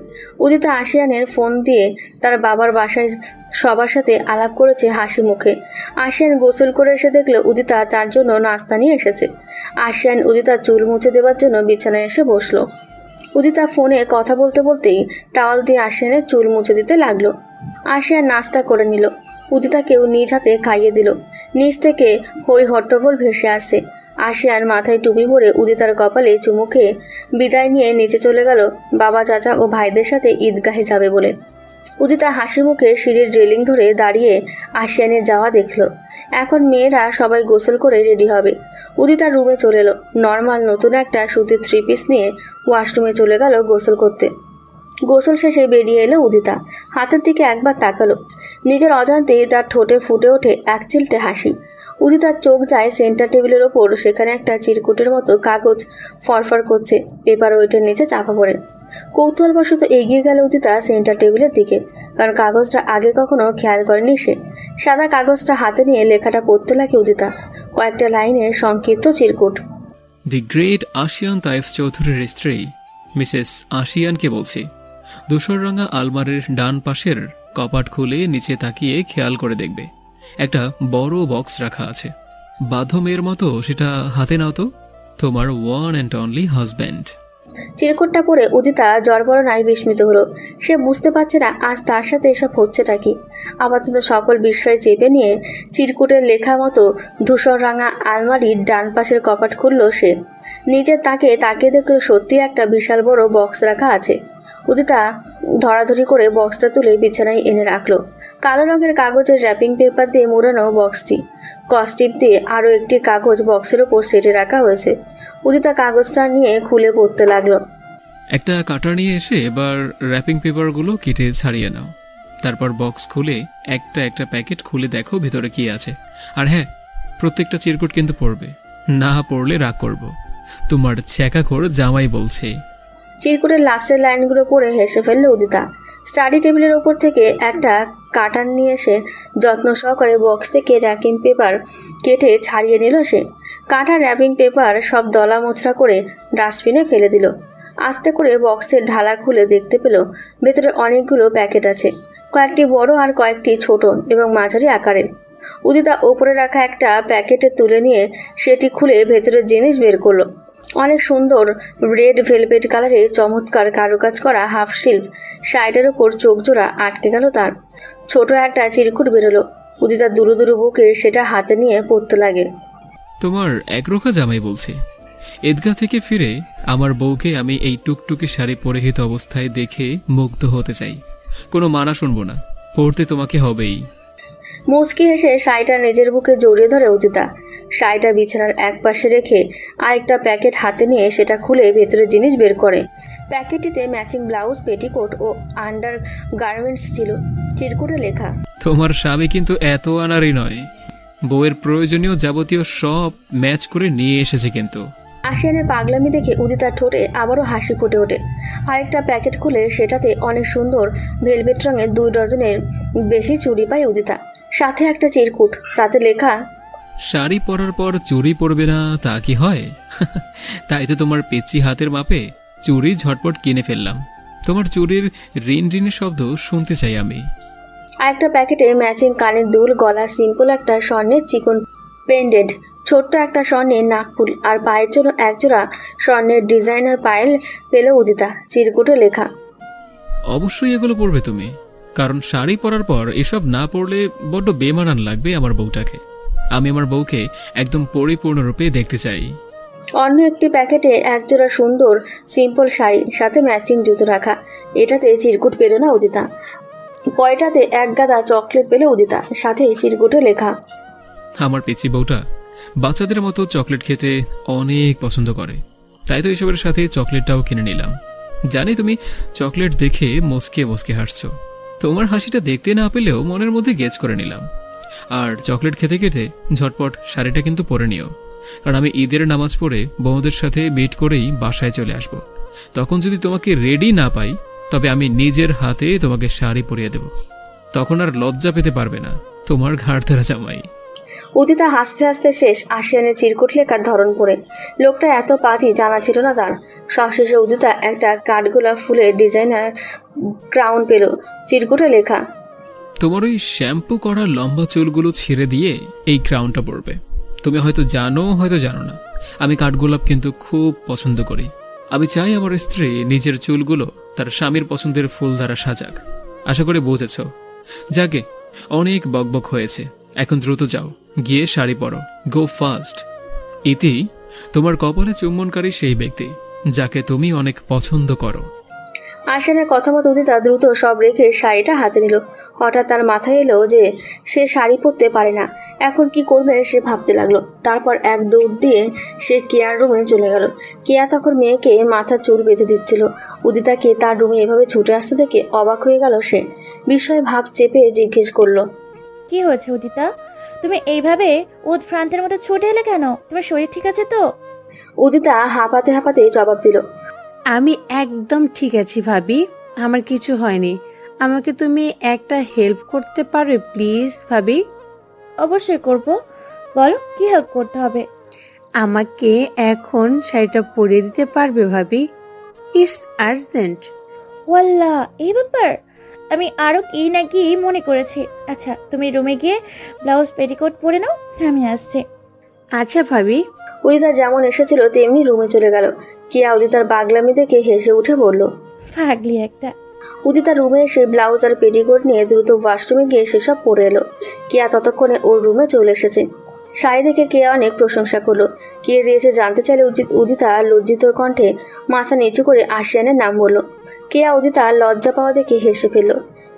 উদিতা আশিয়ানের ফোন দিয়ে তার বাবার বাসায় সবার সাথে আলাপ করেছে হাসি মুখে। আশিয়ান গোসল করে এসে দেখলো উদিতা তার জন্য নাস্তা নিয়ে এসেছে। আশিয়ান উদিতার চুল মুছে দেওয়ার জন্য বিছানায় এসে বসলো। উদিতা ফোনে কথা বলতে বলতেই টাওয়াল দিয়ে আশিয়ানের চুল মুছে দিতে লাগলো। আশিয়ান নাস্তা করে নিল। উদিতাকেও নিজ হাতে খাইয়ে দিল। নিচ থেকে হই হট্টগোল ভেসে আসছে। আশিয়ান মাথায় টুপি পরে উদিতার কপালে চুমু খেয়ে বিদায় নিয়ে নিচে চলে গেল বাবা, চাচা ও ভাইদের সাথে ঈদগাহে যাবে বলে। উদিতা হাসি মুখে সিঁড়ির রেলিং ধরে দাঁড়িয়ে আশিয়ানের যাওয়া দেখল। এখন মেয়েরা সবাই গোসল করে রেডি হবে। উদিতা রুমে চলে এলো। নর্মাল নতুন একটা সুতির 3 পিস নিয়ে ওয়াশরুমে চলে গেল গোসল করতে। গোসল শেষে বেরিয়ে এলো উদিতা। হাতের দিকে একবার তাকালো। নিজের অজান্তে তার ঠোঁটে ফুটে ওঠে এক চিলটে হাসি। উদিতার চোখ যায় সেন্টার টেবিলের ওপর। সেখানে একটা চিরকুটের মতো কাগজ ফরফর করছে, পেপার ওয়েটের নিচে চাপা পড়ে। কৌতূহলবশত এগিয়ে গেল উদিতা সেন্টার টেবিলের দিকে, কারণ কাগজটা আগে কখনো খেয়াল করেনি সে। সাদা কাগজটা হাতে নিয়ে লেখাটা পড়তে লাগে উদিতা। কয়েকটা লাইনে সংক্ষিপ্ত চিরকুট। দি গ্রেট আশিয়ান তাইফ চৌধুরীর স্ত্রী মিসেস আশিয়ানকে বলছি, ধূসররঙা আলমারির ডান পাশের কপাট খুলে নিচে তাকিয়ে খেয়াল করে দেখবে একটা বড় বক্স রাখা আছে। বাঁধমের মতো সেটা হাতে নাও তো। তোমার ওয়ান অ্যান্ড অনলি হাজব্যান্ড। চিরকুটটা পড়ে উদিতা জড়বড়নায় বিস্মিত হলো। সে বুঝতে পারছে না আজ তার সাথে এসব হচ্ছেটা কি। আপাতত সকল বিষয় চেপে নিয়ে চিরকুটের লেখা মতো ধূসর রাঙা আলমারির ডান পাশের কপাট খুলল সে। নিজের তাকিয়ে দেখল সত্যি একটা বিশাল বড় বক্স রাখা আছে। উদিতা ধরাধরি করে বক্সটা তুলে বিছানায় এনে রাখলো। কালো রঙের কাগজের র্যাপিং পেপার দিয়ে মোড়ানো বক্সটি। কস্টিপ দিয়ে আরও একটি কাগজ বক্সের ওপর সেটে রাখা হয়েছে। উদিতা কাগজটা নিয়ে খুলে পড়তে লাগলো। একটা কাটার নিয়ে এসে এবার র্যাপিং পেপারগুলো কেটে ছাড়িয়ে নাও। তারপর বক্স খুলে একটা একটা প্যাকেট খুলে দেখো ভিতরে কি আছে। আর হ্যাঁ, প্রত্যেকটা চিরকুট কিন্তু পড়বে, না পড়লে রাগ করব। তোমার ছ্যাঁকাখোর জামাই বলছে। চিরকুটের লাস্টের লাইনগুলো পড়ে হেসে ফেলল উদিতা। স্টাডি টেবিলের ওপর থেকে একটা কাটার নিয়ে এসে যত্ন সহকারে বক্স থেকে র্যাপিং পেপার কেটে ছাড়িয়ে নিল সে। কাটা র্যাপিং পেপার সব দলা মোচড়া করে ডাস্টবিনে ফেলে দিল। আস্তে করে বক্সের ঢালা খুলে দেখতে পেল ভেতরে অনেকগুলো প্যাকেট আছে, কয়েকটি বড় আর কয়েকটি ছোট এবং মাঝারি আকারের। উদিতা ওপরে রাখা একটা প্যাকেটে তুলে নিয়ে সেটি খুলে ভেতরের জিনিস বের করলো। অনেক সুন্দর রেড ভেলভেট কালারে চমৎকার কারুকাজ করা হাফ সিল্ক শাড়িটার ওপর চোখ জোড়া আটকে গেল তার। ছোট একটা চিরকুট বেরোলো। উদিতা দুরু দুরু বুকে সেটা হাতে নিয়ে পড়তে লাগে। তোমার একরোখা জামাই বলছে, ঈদগাহ থেকে ফিরে আমার বউকে আমি এই টুকটুকি শাড়ি পরিহিত অবস্থায় দেখে মুগ্ধ হতে চাই। কোনো মানা শুনবো না, পড়তে তোমাকে হবেই। মুচকি হেসে শাড়িটা নিজের বুকে জড়িয়ে ধরে উদিতা। শাড়িটা বিছানার এক পাশে রেখে আরেকটা প্যাকেট হাতে নিয়ে সেটা খুলে ভেতরের জিনিস বের করে। প্যাকেটটিতে ম্যাচিং ব্লাউজ, পেটিকোট ও আন্ডার গার্মেন্টস ছিল। চিরকুটে লেখা, তোমার স্বামী কিন্তু এত আনারই নয়, বউয়ের প্রয়োজনীয় যাবতীয় সব ম্যাচ করে নিয়ে এসেছে। কিন্তু আশিয়ানের পাগলামি দেখে উদিতার ঠোঁটে আবারও হাসি ফুটে ওঠে। আরেকটা প্যাকেট খুলে সেটাতে অনেক সুন্দর ভেলভেট রঙের 2 ডজনের বেশি চুড়ি পায় উদিতা, সাথে একটা চিরকুট, তাতে লেখা, শাড়ি পরার পর চুড়ি পরবে না তা কি হয়? তাই তো তোমার পেচি হাতের মাপে চুড়ি ঝটপট কিনে ফেললাম। তোমার চুড়ির রিন রিনের শব্দ শুনতে চাই আমি। আরেকটা প্যাকেটে ম্যাচিং কানের দুল, গলা সিম্পল একটা স্বর্ণের চিকন পেন্ডেন্ট, ছোট্ট একটা স্বর্ণের নাকফুল আর পায়ের জন্য একজোড়া স্বর্ণের ডিজাইনার পায়েল পেল উদিতা, চিরকুটে লেখা, অবশ্যই এগুলো পরবে তুমি, কারণ শাড়ি পরার পর এসব না পরলে বড্ড বেমানান লাগবে আমার বউটাকে। আমি আমার বউকে একদম পরিপূর্ণরূপে দেখতে চাই। অন্য একটি প্যাকেটে একজোড়া সুন্দর সিম্পল শাড়ি, সাথে ম্যাচিং জুতো রাখা, এটাতে চিরকুট পেল না উদিতা। পয়টাতে এক গাদা চকলেট পেল উদিতা, সাথে চিরকুটে লেখা, আমার পেচি বউটা বাচ্চাদের মতো চকলেট খেতে অনেক পছন্দ করে, তাই তো এসবের সাথে চকলেটটাও কিনে নিলাম। জানি তুমি চকলেট দেখে মুচকে মুচকে হাসছো, তোমার হাসিটা দেখতে না পেলেও মনের মধ্যে গেজ করে নিলাম। আর চকলেট খেতে খেতে ঝটপট শাড়িটা কিন্তু পরে নিও, কারণ আমি ঈদের নামাজ পড়ে বউদের সাথে মিট করেই বাসায় চলে আসব। তখন যদি তোমাকে রেডি না পাই, তবে আমি নিজের হাতে তোমাকে শাড়ি পরিয়ে দেব, তখন আর লজ্জা পেতে পারবে না তোমার ঘাড় ধরা জামাই। উদিতা হাসতে হাসতে শেষ আশিয়ানের চিরকুট লেখার ধরন পড়ে। লোকটা এত পাতি জানা ছিল না তার। সবশেষে উদিতা একটা কাঠগোলাপ ফুলের ডিজাইনার ক্রাউন পেল, চিরকুটে লেখা, তোমার ওই শ্যাম্পু করা লম্বা চুলগুলো ছেড়ে দিয়ে এই ক্রাউনটা পরবে। তুমি হয়তো জানো, হয়তো জানো না, আমি কাঠগোলাপ কিন্তু খুব পছন্দ করি। আমি চাই আমার স্ত্রী নিজের চুলগুলো তার স্বামীর পছন্দের ফুল দ্বারা সাজাক। আশা করি বুঝেছ। যাকে অনেক বকবক হয়েছে, এখন দ্রুত যাও, গিয়ে শাড়ি পরো, গো ফাস্ট। ইতি, তোমার কপালে চুম্বনকারী সেই ব্যক্তি যাকে তুমি অনেক পছন্দ করো। আশিয়ানের কথা মতো উদিতা দ্রুত সব রেখে শাড়িটা হাতে নিল। হঠাৎ তার মাথায় এলো যে সে শাড়ি পরতে পারে না, এখন কি করবে সে ভাবতে লাগলো। তারপর এক দৌড় দিয়ে সে কেয়ার রুমে চলে গেল। কেয়া তখন মেয়েকে মাথার চুল বেঁধে দিচ্ছিল। উদিতাকে তার রুমে এভাবে ছুটে আসতে দেখে অবাক হয়ে গেল সে। বিস্ময় ভাব চেপে জিজ্ঞেস করলো, কি হয়েছে উদিতা? তুমি এইভাবে উদভ্রান্তের মতো ছুটে এলে কেন? তোমার শরীর ঠিক আছে তো? উদিতা হাঁপাতে হাঁপাতে জবাব দিল, আমি একদম ঠিক আছি ভাবি, আমার কিছু হয়নি। আমাকে তুমি একটা হেল্প করতে পারবে প্লিজ ভাবি? অবশ্যই করব, বলো কি হেল্প করতে হবে। আমাকে এখন শাড়িটা পরিয়ে দিতে পারবে ভাবি? It's urgent. ওয়াল্লাহ, এই ব্যাপার? আমি আরো কি না কি মনে করেছি। আচ্ছা, তুমি রুমে গিয়ে ব্লাউজ পেটিকোট পরে নাও, আমি আসছি। আচ্ছা ভাবি। উদিতা যেমন এসেছিল তেমনি রুমে চলে গেল। কেয়া উদিতার পাগলামি দেখে হেসে উঠে বলল, পাগলি একটা। উদিতা রুমে এসে ব্লাউজ আর পেটিকোট নিয়ে দ্রুত ওয়াশরুমে গিয়ে সেসব পরে এলো। কেয়া ততক্ষণে ওর রুমে চলে এসেছে। শাড়ি দেখে কেয়া অনেক প্রশংসা করলো। কে দিয়েছে জানতে চাইলে উদিতা লজ্জিত কণ্ঠে মাথা নিচু করে আশিয়ানের নাম বলল। কেয়া উদিতা লজ্জা পাওয়া দেখে হেসে ফেলল।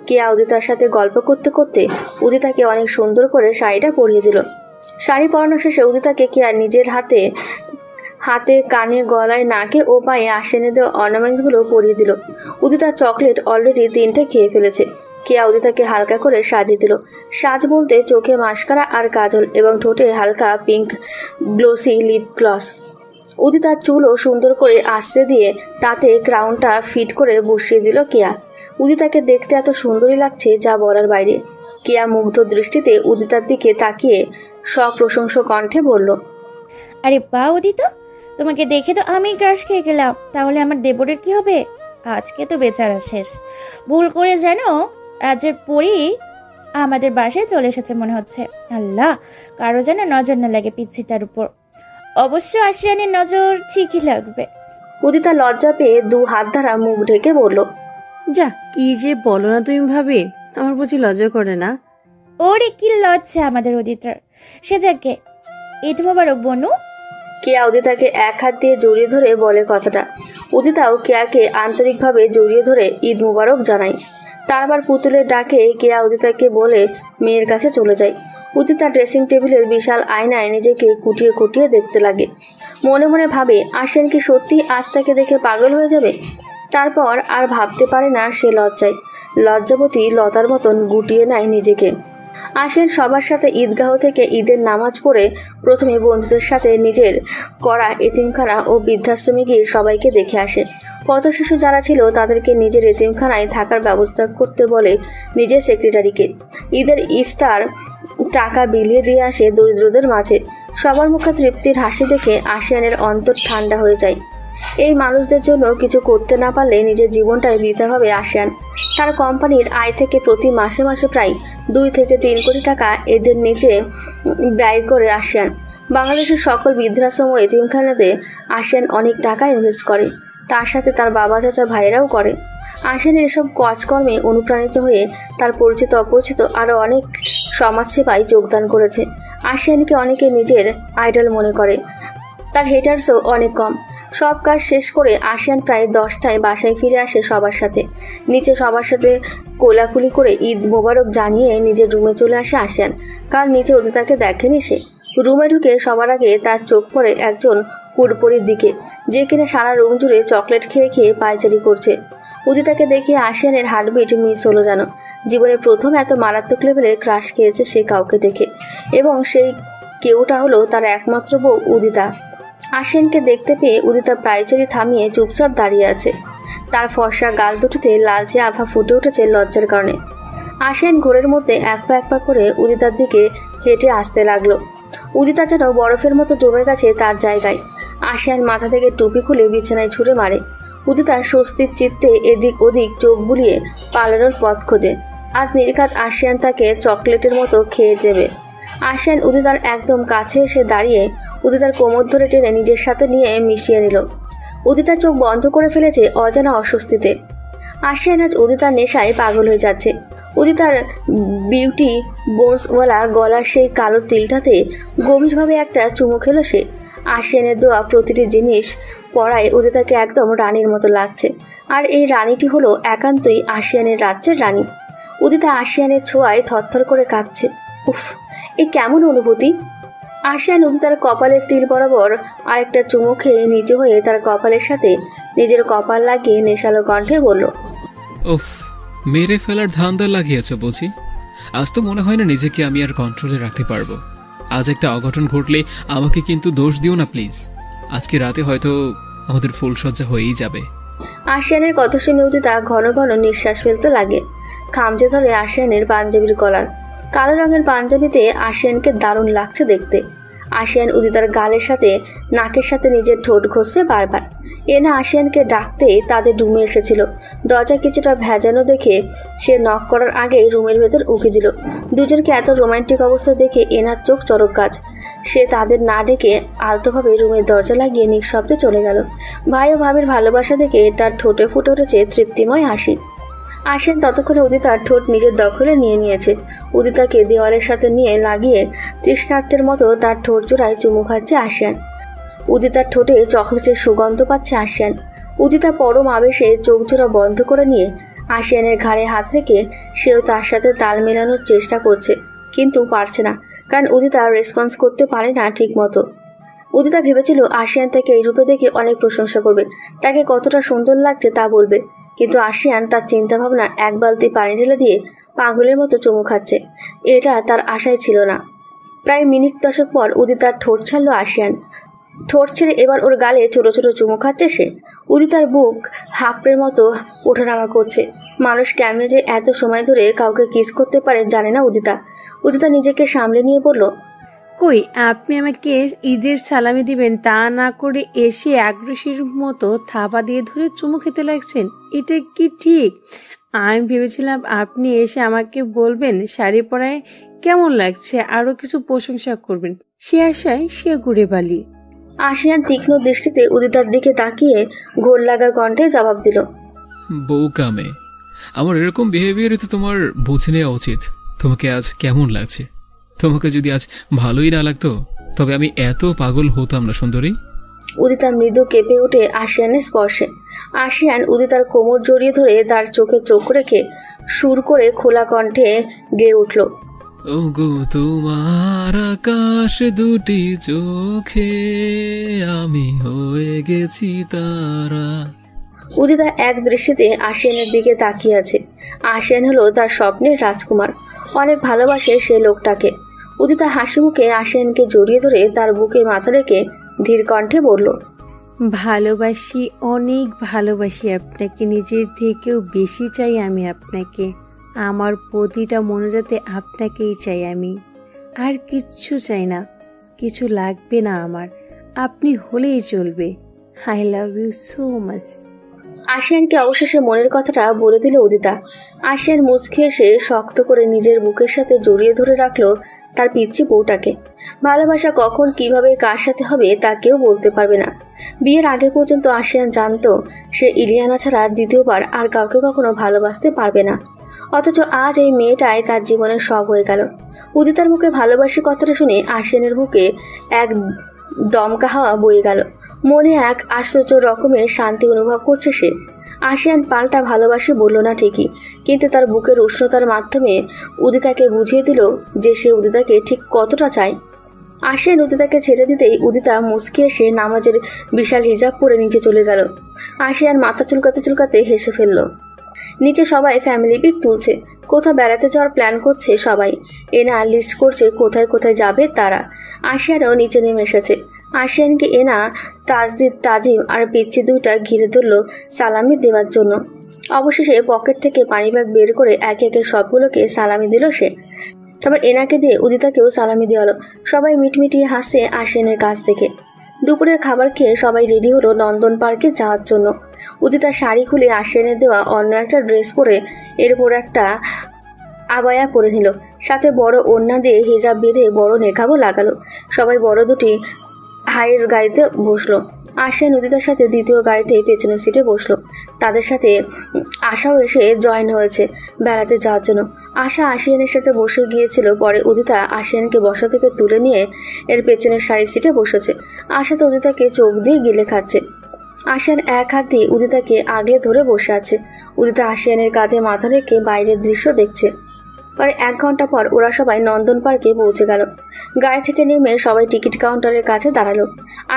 কেয়া উদিতার সাথে গল্প করতে করতে উদিতাকে অনেক সুন্দর করে শাড়িটা পরিয়ে দিল। শাড়ি পরানো শেষে উদিতাকে কেয়া নিজের হাতে কানে, গলায়, নাকে ও পায়ে আশিয়ানে দেওয়া অর্নামেন্টসগুলো পরিয়ে দিল। উদিতার চকলেট অলরেডি 3টে খেয়ে ফেলেছে। কেয়া উদিতাকে হালকা করে সাজিয়ে দিল। সাজ বলতে চোখে মাস্কারা আর কাজল এবং ঠোঁটে হালকা পিঙ্ক গ্লোসি লিপ গ্লস। উদিতার চুলও সুন্দর করে আশ্রে দিয়ে তাতে ক্রাউনটা ফিট করে বসিয়ে দিল কেয়া। উদিতাকে দেখতে এত সুন্দরই লাগছে যা বলার বাইরে। কেয়া মুগ্ধ দৃষ্টিতে উদিতার দিকে তাকিয়ে সপ্রশংস কণ্ঠে বলল, আরে বা উদিতা, তোমাকে দেখে তো আমি ক্রাশ খেয়ে গেলাম। তাহলে আমার দেবরের কি হবে? আজকে তো বেচারা শেষ। ভুল করে জানো, রাজ্যের পরী আমাদের বাসায় চলে এসেছে মনে হচ্ছে। আল্লাহ, কারো যেন নজর না লাগে পিচ্ছিটার উপর। অবশ্য আশিয়ানের নজর ঠিকই লাগবে। উদিতা লজ্জা পেয়ে 2 হাত দ্বারা মুখ ঢেকে বলল, যা, কি যে বলো না তুমি ভাবি, আমার বুঝি লজ্জা করে না? ওরে কি লজ্জা আমাদের উদিতার। সে যাকে, ঈদ মোবারক বনু। কেয়া উদিতাকে এক হাত দিয়ে জড়িয়ে ধরে বলে কথাটা। উদিতাও কেয়াকে আন্তরিকভাবে জড়িয়ে ধরে ঈদ মুবারক জানায়। তারপর পুতুলের ডাকে কেয়া উদিতাকে বলে মেয়ের কাছে চলে যায়। উদিতা ড্রেসিং টেবিলের বিশাল আয়নায় নিজেকে কুটিয়ে কুটিয়ে দেখতে লাগে। মনে মনে ভাবে আশিয়ান কি সত্যি আজ তাকে দেখে পাগল হয়ে যাবে। তারপর আর ভাবতে পারে না সে লজ্জাবতী লতার মতন গুটিয়ে নেয় নিজেকে। আসিয়ান সবার সাথে ঈদগাহ থেকে ঈদের নামাজ পড়ে প্রথমে বন্ধুদের সাথে নিজের করা এতিমখানা ও বৃদ্ধাশ্রমে গিয়ে সবাইকে দেখে আসে। পথ শিশু যারা ছিল তাদেরকে নিজের এতিমখানায় থাকার ব্যবস্থা করতে বলে নিজের সেক্রেটারিকে। ঈদের ইফতার টাকা বিলিয়ে দিয়ে আসে দরিদ্রদের মাঝে। সবার মুখে তৃপ্তির হাসি দেখে আসিয়ানের অন্তর ঠান্ডা হয়ে যায়। এই মানুষদের জন্য কিছু করতে না পারলে নিজের জীবনটাই বৃথা ভাবে আসিয়ান। তার কোম্পানির আয় থেকে প্রতি মাসে মাসে প্রায় 2 থেকে 3 কোটি টাকা এদের নিচে ব্যয় করে আসিয়ান। বাংলাদেশের সকল বৃদ্ধাশ্রম ও এতিমখানাতে আসিয়ান অনেক টাকা ইনভেস্ট করে, তার সাথে তার বাবা চাচা ভাইরাও করে। আসিয়ানের এসব কাজকর্মে অনুপ্রাণিত হয়ে তার পরিচিত অপরিচিত আরও অনেক সমাজসেবায় যোগদান করেছে। আসিয়ানকে অনেকে নিজের আইডল মনে করে, তার হেটার্সও অনেক কম। সব কাজ শেষ করে আসিয়ান প্রায় 10টায় বাসায় ফিরে আসে সবার সাথে। নিচে সবার সাথে কোলাকুলি করে ঈদ মোবারক জানিয়ে নিজের রুমে চলে আসে আসিয়ান, কারণ নিচে উদিতাকে দেখেনি সে। রুমে ঢুকে সবার আগে তার চোখ পড়ে একজন পুরপুরির দিকে, যে কিনা সারা রুম জুড়ে চকলেট খেয়ে খেয়ে পায়চারি করছে। উদিতাকে দেখে আসিয়ানের হার্টবিট মিস হলো যেন। জীবনে প্রথম এত মারাত্মক লেভেলের ক্রাশ খেয়েছে সে কাউকে দেখে, এবং সেই কেউটা হলো তার একমাত্র বউ উদিতা। আসিয়ানকে দেখতে পেয়ে উদিতা পায়চারি থামিয়ে চুপচাপ দাঁড়িয়ে আছে। তার ফর্সা গাল দুটিতে লালচে আভা ফুটে উঠেছে লজ্জার কারণে। আসিয়ান ঘোরের মধ্যে এক পা করে উদিতার দিকে হেঁটে আসতে লাগলো। উদিতা যেন বরফের মতো জমে গেছে তার জায়গায়। আসিয়ান মাথা থেকে টুপি খুলে বিছানায় ছুঁড়ে মারে। উদিতা স্বস্তির চিত্তে এদিক ওদিক চোখ বুলিয়ে পালানোর পথ খোঁজে। আজ নির্ঘাত আসিয়ান তাকে চকলেটের মতো খেয়ে দেবে। আসিয়ান উদিতার একদম কাছে এসে দাঁড়িয়ে উদিতার কোমর ধরে টেনে নিজের সাথে নিয়ে মিশিয়ে নিল। উদিতা চোখ বন্ধ করে ফেলেছে অজানা অস্বস্তিতে। আসিয়ান আজ উদিতার নেশায় পাগল হয়ে যাচ্ছে। উদিতার বিউটি বোনসওয়ালা গলার সেই কালো তিলটাতে গভীরভাবে একটা চুমু খেলো সে। আসিয়ানের দেওয়া প্রতিটি জিনিস পড়ায় উদিতাকে একদম রানীর মতো লাগছে, আর এই রানীটি হলো একান্তই আসিয়ানের রাজ্যের রানী। উদিতা আসিয়ানের ছোঁয়ায় থরথর করে কাঁপছে। উফ, এ কেমন অনুভূতি! আসিয়ান উদিতার কপালের তিল বরাবর আরেকটা চুমু খেয়ে নিচে হয়ে তার কপালের সাথে নিজের কপাল লাগিয়ে নেশালো কণ্ঠে বলল, উফ, মেরে ফেলার ধান্দা লাগিয়েছ বুঝি? আজ তো মনে হয় না নিজেকে আমি আর কন্ট্রোলে রাখতে পারবো। আজ একটা অঘটন ঘটলে আমাকে কিন্তু দোষ দিও না প্লিজ। আজকে রাতে হয়তো আমাদের ফুলসজ্জা হয়েই যাবে। আসিয়ানের কথা শুনে উদিতা ঘন ঘন নিঃশ্বাস ফেলতে লাগে। খামচে ধরে আসিয়ানের পাঞ্জাবির কলার। কালো রঙের পাঞ্জাবিতে আসিয়ানকে দারুণ লাগছে দেখতে। আসিয়ান উদিতার গালের সাথে নাকের সাথে নিজের ঠোঁট ঘষছে বারবার। এনা আসিয়ানকে ডাকতে তাদের রুমে এসেছিল। দরজা কিছুটা ভেজানো দেখে সে নক করার আগেই রুমের ভেতর উকি দিল। দুজনকে এত রোমান্টিক অবস্থা দেখে এনার চোখ চরক গাছ। সে তাদের না ডেকে আলতোভাবে রুমের দরজা লাগিয়ে নিঃশব্দে চলে গেল। ভাই ও ভাবির ভালোবাসা দেখে তার ঠোঁটে ফুটে উঠেছে তৃপ্তিময় হাসি। আসিয়ান ততক্ষণে উদিতার ঠোঁট নিজের দখলে নিয়ে নিয়েছে। উদিতাকে দেওয়ালের সাথে নিয়ে লাগিয়ে তৃষ্ণার্তের মতো তার ঠোঁট জোড়ায় চুমু খাচ্ছে আসিয়ান। উদিতার ঠোঁটে চকলেটের সুগন্ধ পাচ্ছে আসিয়ান। উদিতা পরম আবেশে চোখ জোড়া বন্ধ করে নিয়ে আসিয়ানের ঘাড়ে হাত রেখে সেও তার সাথে তাল মেলানোর চেষ্টা করছে, কিন্তু পারছে না, কারণ উদিতা রেসপন্স করতে পারে না ঠিক মতো। উদিতা ভেবেছিল আসিয়ান তাকে এই রূপে দেখে অনেক প্রশংসা করবে, তাকে কতটা সুন্দর লাগছে তা বলবে, কিন্তু আসিয়ান তার চিন্তাভাবনা এক বালতি পানি ঢেলে দিয়ে পাগলের মতো চুমু খাচ্ছে। এটা তার আশায় ছিল না। প্রায় মিনিট 10 পর উদিতার ঠোঁট ছাড়লো আসিয়ান। ঠোঁট ছেড়ে এবার ওর গালে ছোট ছোট চুমু খাচ্ছে সে। উদিতার বুক হাঁপড়ের মতো ওঠানামা করছে। মানুষ কেমনে যে এত সময় ধরে কাউকে কিস করতে পারে জানে না উদিতা। উদিতা নিজেকে সামলে নিয়ে বলল, কই আপনি আমাকে ঈদের সালামি দিবেন তা না করে এসে আগ্রসীর মতো থাবা দিয়ে ধরে চুমু খেতে লাগছেন, এটা কি ঠিক? আমি ভেবেছিলাম আপনি এসে আমাকে বলবেন শাড়ি পরায় কেমন লাগছে, আরো কিছু প্রশংসা করবেন। সে আশায় সে ঘুরে বালি। আসিয়ান তীক্ষ্ণ দৃষ্টিতে উদিতার দিকে তাকিয়ে ঘোর লাগা কণ্ঠে জবাব দিল, বউ কামে, আমার এরকম বিহেভিয়ারে তো তোমার বুঝে নেওয়া উচিত তোমাকে আজ কেমন লাগছে। তোমাকে যদি আজ ভালোই না লাগতো তবে আমি এত পাগল হতাম না সুন্দরী। উদিতা মৃদু কেঁপে উঠে আসিয়ানের স্পর্শে। আসিয়ান উদিতার কোমর জড়িয়ে ধরে তার চোখে চোখ রেখে সুর করে খোলা কণ্ঠে গেয়ে উঠল, ওগো তোমার আকাশ দুটি চোখে আমি হয়ে গেছি তারা। উদিতা এক দৃষ্টিতে আসিয়ানের দিকে তাকিয়ে আছে। আসিয়ান হলো তার স্বপ্নের রাজকুমার। অনেক ভালোবাসে সে লোকটাকে। উদিতা হাসি মুখে আশিয়ানকে জড়িয়ে ধরে তার বুকে মাথা রেখে ধীর কণ্ঠে বলল, ভালোবাসি, অনেক ভালোবাসি আপনাকে, নিজের থেকেও বেশি চাই আমি আপনাকে। আমার প্রতিটা মনোজাতে আপনাকেই চাই আমি, আর কিচ্ছু চাই না, কিছু লাগবে না আমার, আপনি হলেই চলবে। I love you so much. আশিয়ানকে অবশেষে মনের কথাটা বলে দিল উদিতা। আশিয়ান মুচকি এসে শক্ত করে নিজের বুকের সাথে জড়িয়ে ধরে রাখলো তার পিচ্চি বউটাকে। ভালোবাসা কখন কিভাবে কার সাথে হবে তা কেউ বলতে পারবে না। বিয়ের আগে পর্যন্ত আশিয়ান জানতো সে ইলিয়ানা ছাড়া দ্বিতীয়বার আর কাউকে কখনো ভালোবাসতে পারবে না। অথচ আজ এই মেয়েটাই তার জীবনের সব হয়ে গেল। উদিতার মুখে ভালোবাসি কথাটা শুনে আশিয়ানের বুকে এক দমকা হাওয়া বয়ে গেল। মনে এক আশ্চর্য রকমের শান্তি অনুভব করছে সে। আশিয়ান পাল্টা ভালোবাসি বলল না ঠিকই, কিন্তু তার বুকের উষ্ণতার মাধ্যমে উদিতাকে বুঝিয়ে দিল যে সে উদিতাকে ঠিক কতটা চায়। আশিয়ান উদিতাকে ছেড়ে দিতেই উদিতা মুচকি এসে নামাজের বিশাল হিজাব পরে নিচে চলে গেল। আশিয়ান মাথা চুলকাতে চুলকাতে হেসে ফেলল। নিচে সবাই ফ্যামিলি পিক তুলছে, কোথাও বেড়াতে যাওয়ার প্ল্যান করছে সবাই। এনা লিস্ট করছে কোথায় কোথায় যাবে তারা। আশিয়ানও নিচে নেমে এসেছে। আশিয়ানকে এনা, তাজদিদ, তাজিম আর পিচ্ছি দুইটা ঘিরে ধরল সালামি দেওয়ার জন্য। অবশেষে পকেট থেকে পানি ব্যাগ বের করে একে একে সবগুলোকে সালামি দিল সে। তারপর এনাকে দিয়ে উদিতাকেও সালামি দেওয়ালো। সবাই মিটমিটিয়ে হাসছে আশিয়ানের কাছ থেকে। দুপুরের খাবার খেয়ে সবাই রেডি হলো নন্দন পার্কে যাওয়ার জন্য। উদিতা শাড়ি খুলে আশিয়ানের দেওয়া অন্য একটা ড্রেস পরে এরপর একটা আবায়া পরে নিল, সাথে বড় ওড়না দিয়ে হিজাব বেঁধে বড় নেকাবও লাগালো। সবাই বড় দুটি হাইস গাড়িতে বসলো। আশিয়ান উদিতার সাথে দ্বিতীয় গাড়িতে পেছনের সিটে বসলো। তাদের সাথে আশাও এসে জয়েন হয়েছে বেড়াতে যাওয়ার জন্য। আশা আশিয়ানের সাথে বসে গিয়েছিল, পরে উদিতা আশিয়ানকে বসা থেকে তুলে নিয়ে এর পেছনের সারির সিটে বসেছে। আশা তো উদিতাকে চোখ দিয়ে গিলে খাচ্ছে। আশিয়ান এক হাত দিয়ে উদিতাকে আগলে ধরে বসে আছে। উদিতা আশিয়ানের কাঁধে মাথা রেখে বাইরের দৃশ্য দেখছে। পরে 1 ঘন্টা পর ওরা সবাই নন্দন পার্কে পৌঁছে গেল। গাড়ি থেকে নেমে সবাই টিকিট কাউন্টারের কাছে দাঁড়ালো।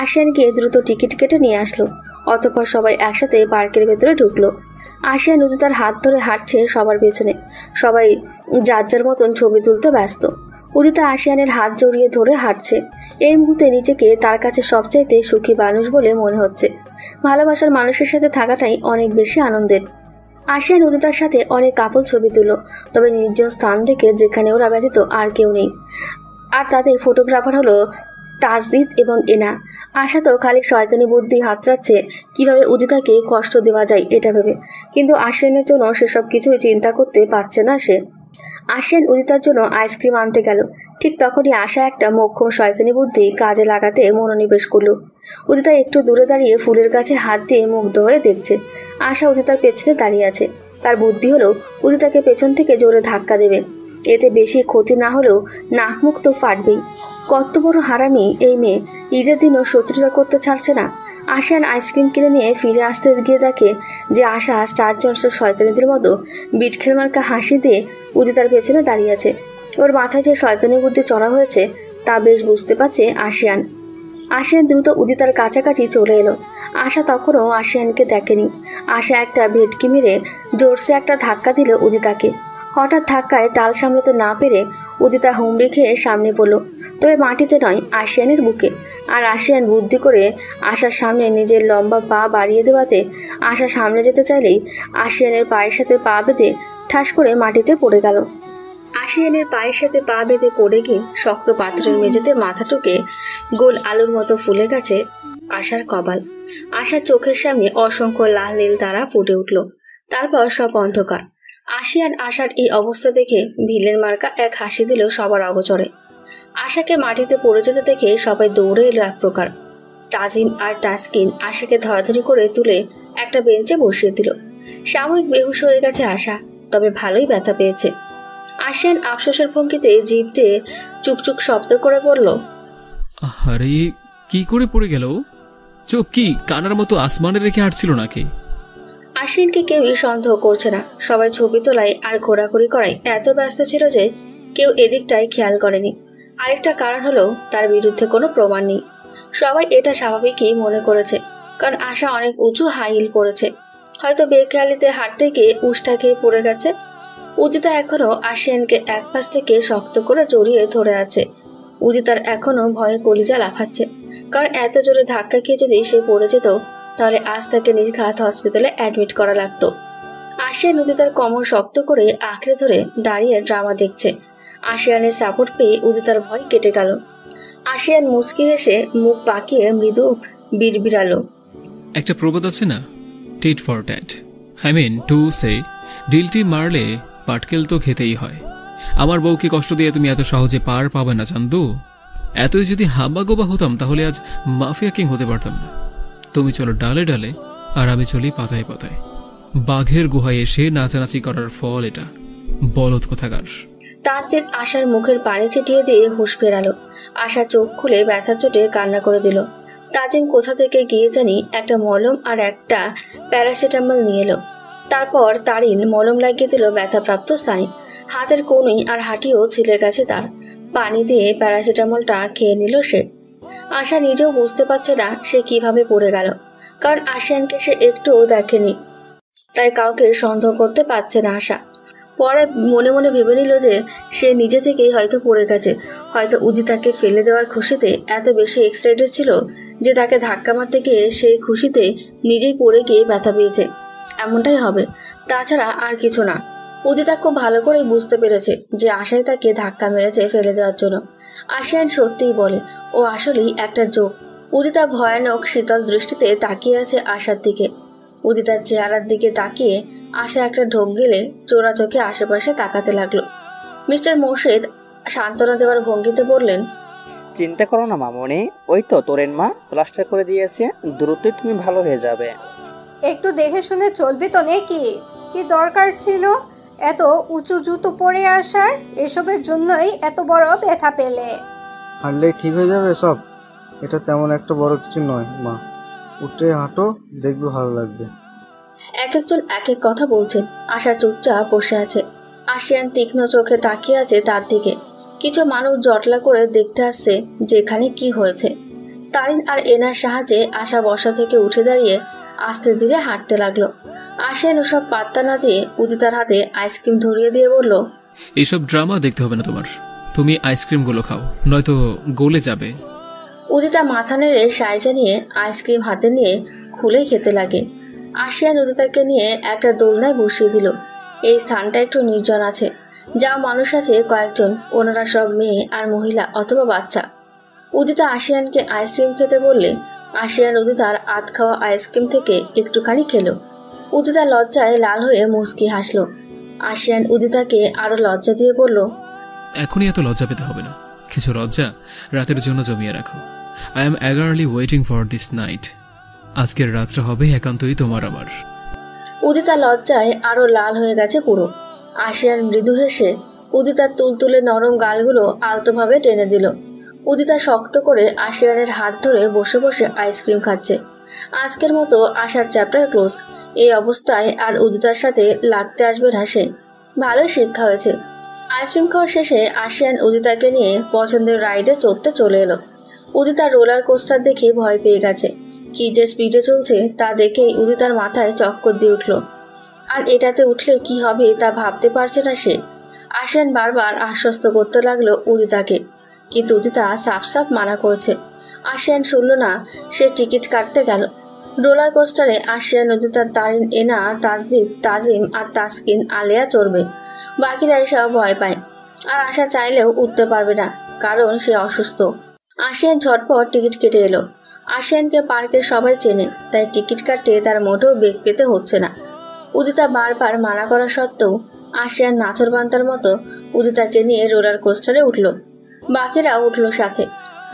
আশিয়ান গিয়ে দ্রুত টিকিট কেটে নিয়ে আসলো। অতঃপর সবাই একসাথে পার্কের ভেতরে ঢুকলো। আশিয়ান উদিতার হাত ধরে হাঁটছে সবার পেছনে। সবাই যার যার মতন ছবি তুলতে ব্যস্ত। উদিতা আশিয়ানের হাত জড়িয়ে ধরে হাঁটছে। এই মুহূর্তে নিজেকে তার কাছে সবচাইতে সুখী মানুষ বলে মনে হচ্ছে। ভালোবাসার মানুষের সাথে থাকাটাই অনেক বেশি আনন্দের। আশিয়ান উদিতার সাথে অনেক কাপল ছবি তুলো, তবে নির্জন স্থান থেকে যেখানে ওরা ব্যতীত আর কেউ নেই। আর তাদের ফটোগ্রাফার হলো তাজদিদ এবং এনা। আশা তো খালি শয়তানি বুদ্ধি হাতড়াচ্ছে কিভাবে উদিতাকে কষ্ট দেওয়া যায় এটা ভেবে, কিন্তু আশিয়ানের জন্য সেসব কিছুই চিন্তা করতে পারছে না সে। আশিয়ান উদিতার জন্য আইসক্রিম আনতে গেল। ঠিক তখনই আশা একটা মোক্ষম শয়তানি বুদ্ধি কাজে লাগাতে মনোনিবেশ করলো। উদিতা একটু দূরে দাঁড়িয়ে ফুলের গাছে হাত দিয়ে মুগ্ধ হয়ে দেখছে। আশা উদিতার পেছনে দাঁড়িয়ে আছে। তার বুদ্ধি হলো উদিতাকে পেছন থেকে জোরে ধাক্কা দেবে। এতে বেশি ক্ষতি না হলেও নাক মুখ তো ফাটবেই। কত বড় হারামি এই মেয়ে, ঈদের দিনও শত্রুতা করতে ছাড়ছে না। আশিয়ান আইসক্রিম কিনে নিয়ে ফিরে আসতে গিয়ে দেখে যে আশা স্টার জলসের শয়তানিদের মতো বিটখেল মার্কা হাসি দিয়ে উদিতার পেছনে দাঁড়িয়ে আছে। ওর মাথায় যে শয়তানি বুদ্ধি চড়া হয়েছে তা বেশ বুঝতে পারছে আশিয়ান। আশিয়ান দ্রুত উদিতার কাছাকাছি চলে এলো। আশা তখনও আশিয়ানকে দেখেনি। আশা একটা ভেটকি মেরে জোরসে একটা ধাক্কা দিল উদিতাকে। হঠাৎ ধাক্কায় তাল সামলাতে না পেরে উদিতা হুমড়ি খেয়ে সামনে পড়ল, তবে মাটিতে নয়, আশিয়ানের বুকে। আর আশিয়ান বুদ্ধি করে আশার সামনে নিজের লম্বা পা বাড়িয়ে দেওয়াতে আশা সামনে যেতে চাইলেই আশিয়ানের পায়ের সাথে পা বেঁধে ঠাস করে মাটিতে পড়ে গেল। আশিয়ানের পায়ের সাথে পা বেঁধে পড়ে গিয়ে শক্ত পাথরের মেঝেতে মাথা ঠুকে গোল আলুর মতো ফুলে গেছে আশার কপাল। আশার চোখের সামনে অসংখ্য লাল নীল তারা ফুটে উঠল। তারপর সব অন্ধকার। আশিয়ান আশার এই অবস্থা দেখে ভিলেন মার্কা এক হাসি দিল সবার অগোচরে। আশাকে মাটিতে পড়ে যেতে দেখে সবাই দৌড়ে এলো এক প্রকার। তাজিম আর তাসকিন আশাকে ধরাধরি করে তুলে একটা বেঞ্চে বসিয়ে দিল। সাময়িক বেহুশ হয়ে গেছে আশা, তবে ভালোই ব্যথা পেয়েছে। আশিয়ান আফসোসের ভঙ্গিতে জিভ দিয়ে চুকচুক শব্দ করে বলল, আরে কি করে পড়ে গেল? চোখ কি কানার মতো আসমানে রেখে হাঁটছিল নাকি? আশিয়ানকে কেউই সন্দেহ করছে না। সবাই ছবি তোলায় আর ঘোরাঘুরি করায় এত ব্যস্ত ছিল যে কেউ এদিকটাই খেয়াল করেনি। আরেকটা কারণ হলো তার বিরুদ্ধে কোনো প্রমাণ নেই। সবাই এটা স্বাভাবিকই মনে করেছে, কারণ আশা অনেক উঁচু হাই হিল পরেছে। হয়তো বেখেয়ালিতে হাঁটতে গিয়ে উষ্টা খেয়ে পড়ে গেছে। উদিতা এখনো আশিয়ানকে এক পাশ থেকে শক্ত করে জড়িয়ে ধরে আছে। উদিতার এখনো ভয়ে কলিজা লাফাচ্ছে, কারণ এত জোরে ধাক্কা খেয়ে যদি সে পড়ে যেত তাহলে আজ তাকে নির্ঘাত হসপিটালে অ্যাডমিট করা লাগতো। আশিয়ান উদিতার কোমর শক্ত করে আঁকড়ে ধরে দাঁড়িয়ে ড্রামা দেখছে। আশিয়ানের সাপোর্ট পেয়ে উদিতার ভয় কেটে গেল। আশিয়ান মুচকি হেসে মুখ বাঁকিয়ে মৃদু বিড়বিড়ালো, একটা প্রবাদ আছে না, tit for tat, I mean to say ডিলটি মারলে পাটকেল তো খেতেই হয়। আমার বউকে কষ্ট দিয়ে তুমি এত সহজে পার পাবে না চান্দু। এতই যদি হাবাগোবা হতাম তাহলে আজ মাফিয়া কিং হতে পারতাম না। তুমি চলো ডালে ডালে আর আমি চলি পাতায় পাতায়। বাঘের গুহায় এসে নাচানাচি করার ফল এটা, বলদ কোথাকার। তাসজিদ আশার মুখের পানি ছিটিয়ে দিয়ে হুঁশ ফেরালো। আশা চোখ খুলে ব্যথার চোটে কান্না করে দিল। তাজিম কোথা থেকে গিয়ে জানি একটা মলম আর একটা প্যারাসিটামল নিয়ে এলো। তারপর তারিন মলম লাগিয়ে দিল ব্যথাপ্রাপ্ত স্থানে। হাতের কনুই আর হাঁটিও ছিলে গেছে তার। পানি দিয়ে প্যারাসিটামলটা খেয়ে নিল সে। আশা নিজেও বুঝতে পারছে না সে কিভাবে পড়ে গেল, কারণ আশিয়ানকে সে একটুও দেখেনি, তাই কাউকে সন্দেহ করতে পারছে না আশা। পরে মনে মনে ভেবে নিল যে সে নিজে থেকেই হয়তো পড়ে গেছে, হয়তো উদিতাকে ফেলে দেওয়ার খুশিতে এত বেশি এক্সাইটেড ছিল যে তাকে ধাক্কা মারতে গিয়ে সেই খুশিতে নিজেই পড়ে গিয়ে ব্যথা পেয়েছে। এমনটাই হবে, তাছাড়া আর কিছু না। উদিতা খুব ভালো করেই বুঝতে পেরেছে যে আশাই তাকে ধাক্কা মেরেছে ফেলে দেওয়ার জন্য। আশিয়ান সত্যিই বলে, ও আসলেই একটা জোক। উদিতা ভয়ানক শীতল দৃষ্টিতে তাকিয়ে আছে আশার দিকে। উদিতার চেহারার দিকে তাকিয়ে আশা একটা ঢোক গেলে চোরা চোখে আশেপাশে তাকাতে লাগলো। মিস্টার মোর্শেদ সান্ত্বনা দেওয়ার ভঙ্গিতে বললেন, চিন্তা করো না মামনি, ওই তো তোরেন মা প্লাস্টার করে দিয়েছে, দ্রুতই তুমি ভালো হয়ে যাবে। একটু দেখে শুনে চলবি তো নাকি? কি দরকার ছিল এত উঁচু জুতো পরে আসার? এসবের জন্যই এত বড় ব্যথা পেলে। হাঁটলেই ঠিক হয়ে যাবে সব, এটা তেমন একটা বড় কিছু নয় মা, উঠে হাঁটো, দেখবে ভালো লাগবে। এক একজন এক এক কথা বলছেন। আশা চুপচাপ বসে আছে। আশিয়ান তীক্ষ্ণ চোখে তাকিয়ে আছে তার দিকে। কিছু মানুষ জটলা করে দেখতে আসছে যেখানে কি হয়েছে। তারিন আর এনার সাহায্যে আশা বসা থেকে উঠে দাঁড়িয়ে আস্তে ধীরে হাঁটতে লাগলো। আশিয়ান ওসব পাত্তা না দিয়ে উদিতার হাতে আইসক্রিম ধরিয়ে দিয়ে বলল, এইসব ড্রামা দেখতে হবে না তোমার, তুমি আইসক্রিমগুলো খাও, নয়তো গলে যাবে। উদিতা মাথা নেড়ে সায় জানিয়ে আইসক্রিম হাতে নিয়ে খুলে খেতে লাগে। আশিয়ান উদিতাকে নিয়ে একটা দোলনায় বসিয়ে দিল। এই স্থানটা একটু নির্জন আছে, যা মানুষ আছে কয়েকজন, ওনারা সব মেয়ে আর মহিলা অথবা বাচ্চা। উদিতা আশিয়ানকে আইসক্রিম খেতে বললে আশিয়ান উদিতার আধ খাওয়া আইসক্রিম থেকে একটুখানি খেলো। উদিতা লজ্জায় লাল হয়ে মুচকি হাসলো। আশিয়ান উদিতাকে আরো লজ্জা দিয়ে বলল, এখনই এত লজ্জা পেতে হবে না, কিছু লজ্জা রাতের জন্য জমিয়ে রাখো। I am eagerly waiting for this night. আজকের রাতটা হবে একান্তই তোমার আমার। উদিতা লজ্জায় আরো লাল হয়ে গেছে পুরো। আশিয়ান মৃদু হেসে উদিতার তুলতুলে নরম গালগুলো আলতোভাবে টেনে দিল। উদিতা শক্ত করে আশিয়ানের হাত ধরে বসে বসে আইসক্রিম খাচ্ছে। আজকের মতো আশার চ্যাপ্টার ক্লোজ। এই অবস্থায় আর উদিতার সাথে লাগতে আসবে না সে। ভালোই শিক্ষা হয়েছে। আইসক্রিম খাওয়া শেষে আশিয়ান উদিতাকে নিয়ে পছন্দের রাইডে চড়তে চলে এলো। উদিতা রোলার কোস্টার দেখে ভয় পেয়ে গেছে। কি যে স্পিডে চলছে তা দেখেই উদিতার মাথায় চক্কর দিয়ে উঠল। আর এটাতে উঠলে কি হবে তা ভাবতে পারছে না সে। আশিয়ান বারবার আশ্বস্ত করতে লাগলো উদিতাকে, কিন্তু উদিতা সাফ সাফ মানা করেছে। আশিয়ান শুনল না। সে টিকিট কাটতে গেল। রোলার কোস্টারে আশিয়ান উদিতার তারিন, এনা, তাসদিদ, তাজিম আর তাসকিন, আলেয়া চড়বে। বাকিরা এসব ভয় পায়। আর আশা চাইলেও উঠতে পারবে না, কারণ সে অসুস্থ। আশিয়ান ঝটপট টিকিট কেটে এলো। আশিয়ানকে পার্কের সবাই চেনে, তাই টিকিট কাটতে তার মোটেও বেগ পেতে হচ্ছে না। উদিতা বারবার মানা করা সত্ত্বেও আশিয়ান নাচরবান্তার মতো উদিতাকে নিয়ে রোলার কোস্টারে উঠল। বাকিরা উঠল সাথে।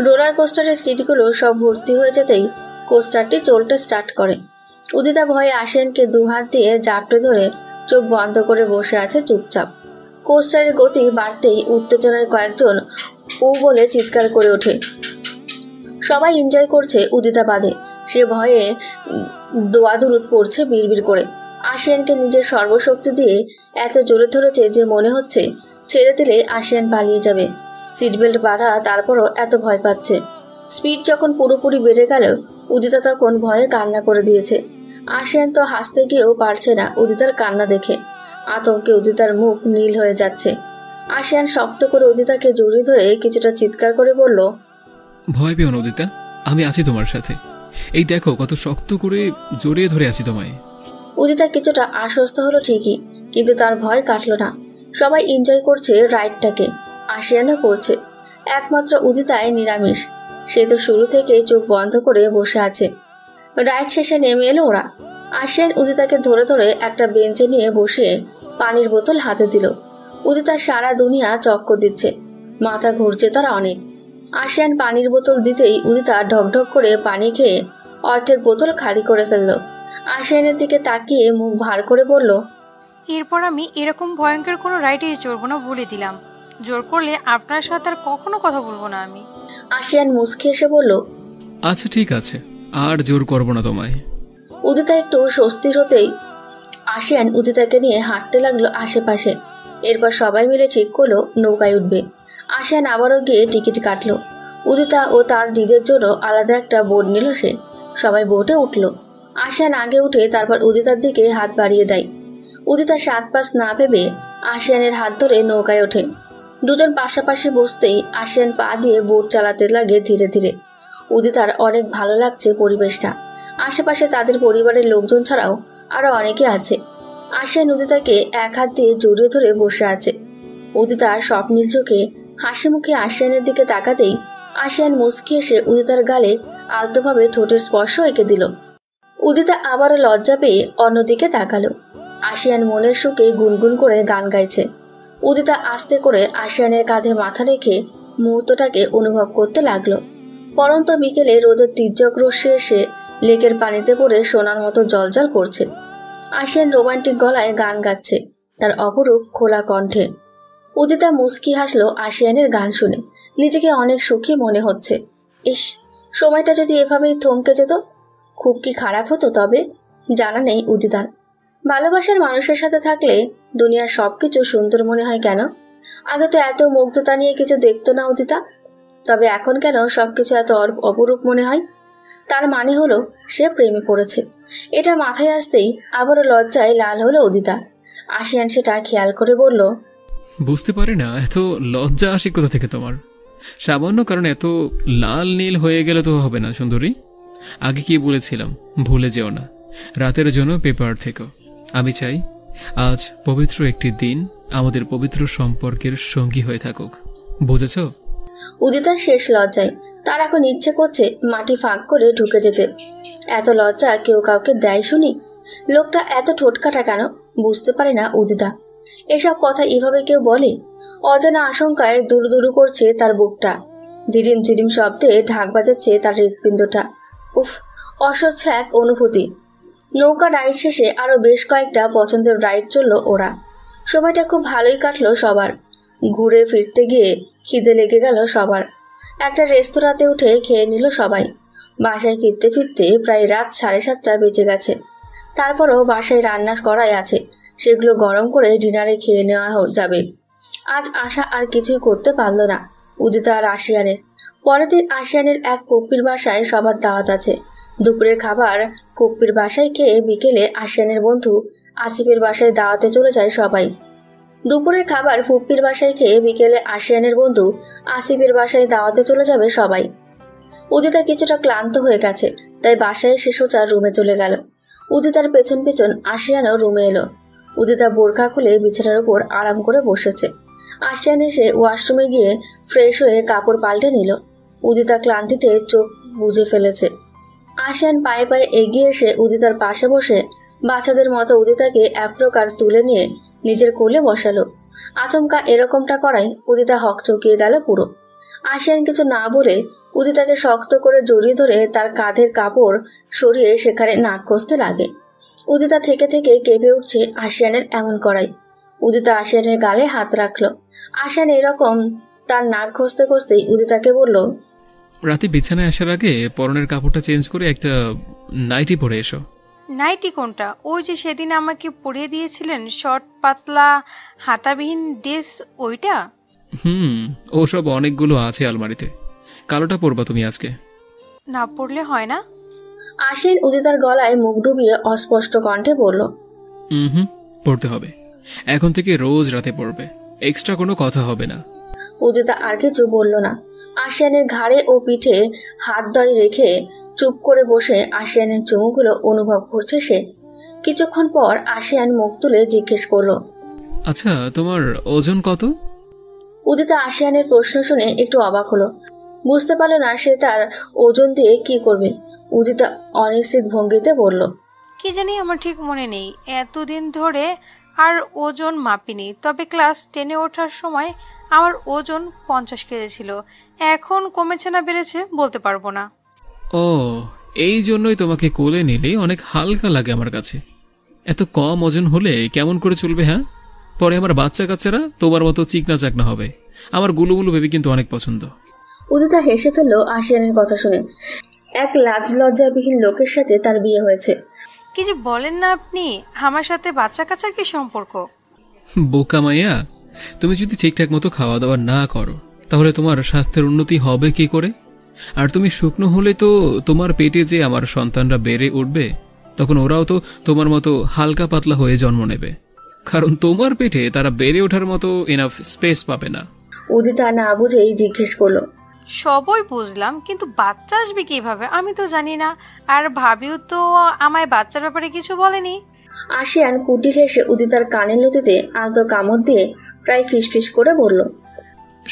রোলার কোস্টারের সিটগুলো সব ভর্তি হয়ে যেতেই কোস্টারটি চলতে স্টার্ট করে। উদিতা ভয়ে আশিয়ানকে দুহাত দিয়ে জাপটে ধরে চোখ বন্ধ করে বসে আছে চুপচাপ। কোস্টারের গতি বাড়তেই উত্তেজনায় কয়েকজন উ বলে চিৎকার করে ওঠে। সবাই এনজয় করছে উদিতা বাদে। সে ভয়ে দোয়াদুরুদ পড়ছে বিড়বিড় করে। আশিয়ানকে নিজের সর্বশক্তি দিয়ে এত জোরে ধরেছে যে মনে হচ্ছে ছেড়ে দিলে আশিয়ান পালিয়ে যাবে। সিটবেল্ট বাঁধা, তারপরও এত ভয় পাচ্ছে। স্পিড যখন পুরোপুরি বেড়ে গেল উদিতা তখন ভয়ে কান্না করে দিয়েছে। আশিয়ান তো হাসতে গিয়েও পারছে না উদিতার কান্না দেখে। আতঙ্কে উদিতার মুখ নীল হয়ে যাচ্ছে। আশিয়ান শক্ত করে উদিতাকে জড়িয়ে ধরে কিছুটা চিৎকার করে বলল, ভয় পেও না উদিতা, আমি আছি তোমার সাথে। এই দেখো কত শক্ত করে জড়িয়ে ধরে আছি তোমায়। উদিতা কিছুটা আশ্বস্ত হলো ঠিকই, কিন্তু তার ভয় কাটল না। সবাই এনজয় করছে রাইডটাকে, আশিয়ানও করছে। একমাত্র উদিতায় নিরামিষ, সে তো শুরু থেকে চোখ বন্ধ করে বসে আছে। রাইড শেষে নেমে এলো ওরা। আশিয়ান উদিতাকে ধরে ধরে একটা বেঞ্চে নিয়ে বসিয়ে পানির বোতল হাতে দিল। উদিতা সারা দুনিয়া চক্কর দিচ্ছে, মাথা ঘুরছে তার অনেক। আশিয়ান পানির বোতল দিতেই উদিতা ঢকঢক করে পানি খেয়ে অর্ধেক বোতল খালি করে ফেলল। আশিয়ানের দিকে তাকিয়ে মুখ ভার করে বলল, এরপর আমি এরকম ভয়ঙ্কর কোনো রাইডে চড়বো না বলে দিলাম। জোর করলে আপনার সাথে আর কখনো কথা বলবো না আমি। আশিয়ান মুচকি এসে বলল, আচ্ছা ঠিক আছে, আর জোর করবো না তোমায়। উদিতা একটু স্বস্তির হতেই আশিয়ান উদিতাকে নিয়ে হাঁটতে লাগলো আশেপাশে। এরপর সবাই মিলে ঠিক করলো নৌকায় উঠবে। আশিয়ান আবারও গিয়ে টিকিট কাটলো। উদিতা ও তার নিজের জন্য আলাদা একটা বোট নিল সে। সবাই বোটে উঠল। আশিয়ান আগে উঠে তারপর উদিতার দিকে হাত বাড়িয়ে দেয়। উদিতা 7 পাশ না ভেবে আশিয়ানের হাত ধরে নৌকায় ওঠে। দুজন পাশাপাশি বসতেই আশিয়ান পা দিয়ে বোট চালাতে লাগে ধীরে ধীরে। উদিতার অনেক ভালো লাগছে পরিবেশটা। আশেপাশে তাদের পরিবারের লোকজন ছাড়াও আরো অনেকে আছে। আশিয়ান উদিতাকে এক হাত দিয়ে জড়িয়ে ধরে বসে আছে। উদিতা স্বপ্নীল চোখে হাসি মুখে আশিয়ানের দিকে তাকাতেই আশিয়ান মুচকি এসে উদিতার গালে আলতোভাবে ঠোঁটের স্পর্শ এঁকে দিল। উদিতা আবারও লজ্জা পেয়ে অন্যদিকে তাকালো। আশিয়ান মনের সুখে গুনগুন করে গান গাইছে। উদিতা আস্তে করে আশিয়ানের কাঁধে মাথা রেখে মুহূর্তটাকে অনুভব করতে লাগলো। পরন্ত বিকেলে রোদের তীর্যক রশ্মি এসে লেকের পানিতে পড়ে সোনার মতো জলজল করছে। আশিয়ান রোমান্টিক গলায় গান গাচ্ছে তার অপরূপ খোলা কণ্ঠে। উদিতা মুস্কি হাসলো আশিয়ানের গান শুনে। নিজেকে অনেক সুখী মনে হচ্ছে। ইস, সময়টা যদি এভাবেই থমকে যেত, খুব কি খারাপ হতো? তবে জানা নেই উদিতার। ভালোবাসার মানুষের সাথে থাকলে দুনিয়ার সবকিছু সুন্দর মনে হয় কেন? আগে তো এত মুগ্ধতা নিয়ে কিছু দেখতো না উদিতা, তবে এখন কেন সবকিছু এত অপরূপ মনে হয়? তার মানে হলো সে প্রেমে পড়েছে। এটা মাথায় আসতেই আবারও লজ্জায় লাল হলো উদিতা। আশিয়ান সেটা খেয়াল করে বলল, বুঝতে পারি না এত লজ্জা আসে কোথা থেকে তোমার। সামান্য কারণ এত লাল নীল হয়ে গেলে তো হবে না সুন্দরী। আগে কি বলেছিলাম, ভুলে যেও না। রাতের জন্য পেপার থেকো। আমি চাই আজ পবিত্র একটি দিন আমাদের পবিত্র সম্পর্কের সঙ্গী হয়ে থাকুক, বুঝেছ? উদিতার শেষ লজ্জায় তার এখন ইচ্ছে করছে মাটি ফাঁক করে ঢুকে যেতে। এত লজ্জা কেউ কাউকে দেয় শুনি? লোকটা এত ঠোঁটকাটা কেন বুঝতে পারে না উদিতা। এসব কথা এভাবে কেউ বলে? অজানা আশঙ্কায় দুরু দুরু করছে তার বুকটা। ধীরিম ধীরিম শব্দে ঢাক বাজাচ্ছে তার হৃৎপিণ্ডটা। উফ, অসহ্য এক অনুভূতি। নৌকা রাইড শেষে আরো বেশ কয়েকটা পছন্দের রাইড চলল ওরা। সময়টা খুব ভালোই কাটলো সবার। ঘুরে ফিরতে গিয়ে খিদে লেগে গেল সবার। একটা রেস্তোরাঁতে উঠে খেয়ে নিল সবাই। বাসায় ফিরতে ফিরতে প্রায় রাত 7:30 বেজে গেছে। তারপরও বাসায় রান্না করাই আছে, সেগুলো গরম করে ডিনারে খেয়ে নেওয়া যাবে। আজ আশা আর কিছুই করতে পারল না উদিতা আর আশিয়ানের। পরের দিন আশিয়ানের এক পুপ্পির বাসায় সবার দাওয়াত আছে। দুপুরের খাবার পুপ্পির বাসায় খেয়ে বিকেলে আশিয়ানের বন্ধু আসিফের বাসায় দাওয়াতে চলে যায় সবাই। দুপুরের খাবার পুপ্পির বাসায় খেয়ে বিকেলে আশিয়ানের বন্ধু আসিফের বাসায় দাওয়াতে চলে যাবে সবাই। উদিতা কিছুটা ক্লান্ত হয়ে গেছে, তাই বাসায় এসে সোজা রুমে চলে গেল। উদিতার পেছন পেছন আশিয়ানও রুমে এলো। উদিতা বোরখা খুলে বিছানার উপর আরাম করে বসেছে। আশিয়ান এসে ওয়াশরুমে গিয়ে ফ্রেশ হয়ে কাপড় পাল্টে নিল। উদিতা ক্লান্তিতে চোখ বুজে ফেলেছে। আশিয়ান পায়ে পায়ে এগিয়ে এসে উদিতার পাশে বসে বাচ্চাদের মতো উদিতাকে এক প্রকার তুলে নিয়ে নিজের কোলে বসালো। আচমকা এরকমটা করাই উদিতা হকচকিয়ে গেল পুরো। আশিয়ান কিছু না বলে উদিতাকে শক্ত করে জড়িয়ে ধরে তার কাঁধের কাপড় সরিয়ে সেখানে নাক ঘষতে লাগে। উদিতা থেকে থেকে কেঁপে উঠছে আশিয়ানের এমন করাই। উদিতা আশিয়ানের গালে হাত রাখলো। আশিয়ান এরকম তার নাক ঘষতে ঘষতেই উদিতাকে বলল, রাতে বিছানায় আসার আগে পরনের কাপড়টা চেঞ্জ করে একটা নাইটি পরে এসো। নাইটি কোনটা? ওই যে সেদিন আমাকে পরিয়ে দিয়েছিলেন, শর্ট পাতলা হাতাবিহীন ড্রেস, ওইটা? ওসব অনেকগুলো আছে আলমারিতে। কালোটা পরবা তুমি আজকে? না পরলে হয় না? আশিয়ান উদিতার গলায় মুখ ডুবিয়ে অস্পষ্ট কণ্ঠে বলল, পরতে হবে। এখন থেকে রোজ রাতে পড়বে, এক্সট্রা কোনো কথা হবে না। উদিতা আর কিছু বলল না। আশিয়ানের ঘাড়ে ও পিঠে হাত দয় রেখে চুপ করে বসে আশিয়ানের চুমুগুলো অনুভব করছে সে। কিছুক্ষণ পর আশিয়ান মুখ তুলে জিজ্ঞেস করলো, আচ্ছা তোমার ওজন কত? উদিতা আশিয়ানের প্রশ্ন শুনে একটু অবাক হলো। বুঝতে পারল না সে তার ওজন দিয়ে কি করবে। উদিতা অনিশ্চিত ভঙ্গিতে বলল, কি জানি, আমার ঠিক মনে নেই। এতদিন ধরে আর ওজন মাপিনি, তবে ক্লাস 10-এ ওঠার সময় আমার ওজন 50 কেজি ছিল। এখন কমেছে না বেড়েছে বলতে পারবো না। ও, এই জন্যই তোমাকে কোলে নিলে অনেক হালকা লাগে আমার কাছে। এত কম ওজন হলে কেমন করে চলবে? হ্যাঁ, পরে আমার বাচ্চা কাচ্চারা তোমার মতো চিকনা চাকনা হবে। আমার গুলুমুলু বেবি কিন্তু অনেক পছন্দ। উদিতা হেসে ফেললো আশিয়ানের কথা শুনে। এক লাজ লজ্জাবিহীন লোকের সাথে তার বিয়ে হয়েছে। কি যে বলেন না আপনি, আমার সাথে বাচ্চা কাচ্চার কি সম্পর্ক? বোকা মাইয়া, তুমি যদি ঠিকঠাক মতো খাওয়া দাওয়া না করো তাহলে তোমার স্বাস্থ্যের উন্নতি হবে কি করে? আর তুমি শুকনো হলে তো তোমার পেটে যে আমার সন্তানরা বেড়ে উঠবে, তখন ওরাও তো তোমার মতো হালকা পাতলা হয়ে জন্ম নেবে, কারণ তোমার পেটে তারা বেড়ে ওঠার মতো এনাফ স্পেস পাবে না। উদিতা না বুঝেই জিজ্ঞেস করলো, সবই বুঝলাম, কিন্তু বাচ্চা আসবে কিভাবে আমি তো জানি না। আর ভাবিও তো আমায় বাচ্চার ব্যাপারে কিছু বলেনি। আশিয়ান কুটিল হেসে উদিতার কানের লতিতে আলতো কামড় দিয়ে প্রায় ফিসফিস করে বলল,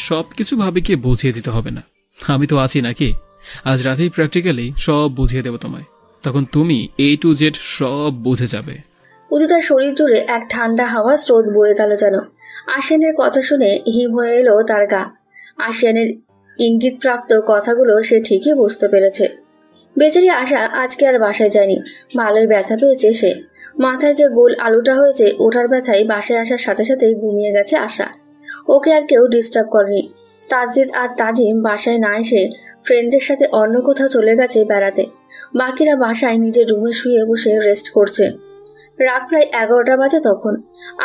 সবকিছু ভাবিকে বুঝিয়ে দিতে হবে না, আমি তো আছি নাকি? আজ রাতেই প্র্যাকটিক্যালি সব বুঝিয়ে দেব তোমায়, তখন তুমি A to Z সব বুঝে যাবে। উদিতার শরীর জুড়ে এক ঠান্ডা হাওয়া স্রোত বয়ে গেল যেন। আশিয়ানের কথা শুনে হিম হয়ে এলো তার গা। আশিয়ানের ইঙ্গিতপ্রাপ্ত কথাগুলো সে ঠিকই বুঝতে পেরেছে। বেচারি আশা আজকে আর বাসায় যায়নি, ভালোই ব্যথা পেয়েছে সে। মাথায় যে গোল আলুটা হয়েছে, ওঠার ব্যথায় বাসায় আসার সাথে সাথেই ঘুমিয়ে গেছে আশা। ওকে আর কেউ ডিস্টার্ব করেনি। তাজিদ আর তাজিম বাসায় না এসে ফ্রেন্ডদের সাথে অন্য কোথাও চলে গেছে বেড়াতে। বাকিরা বাসায় নিজের রুমে শুয়ে বসে রেস্ট করছে। রাত প্রায় 11টা বাজে তখন।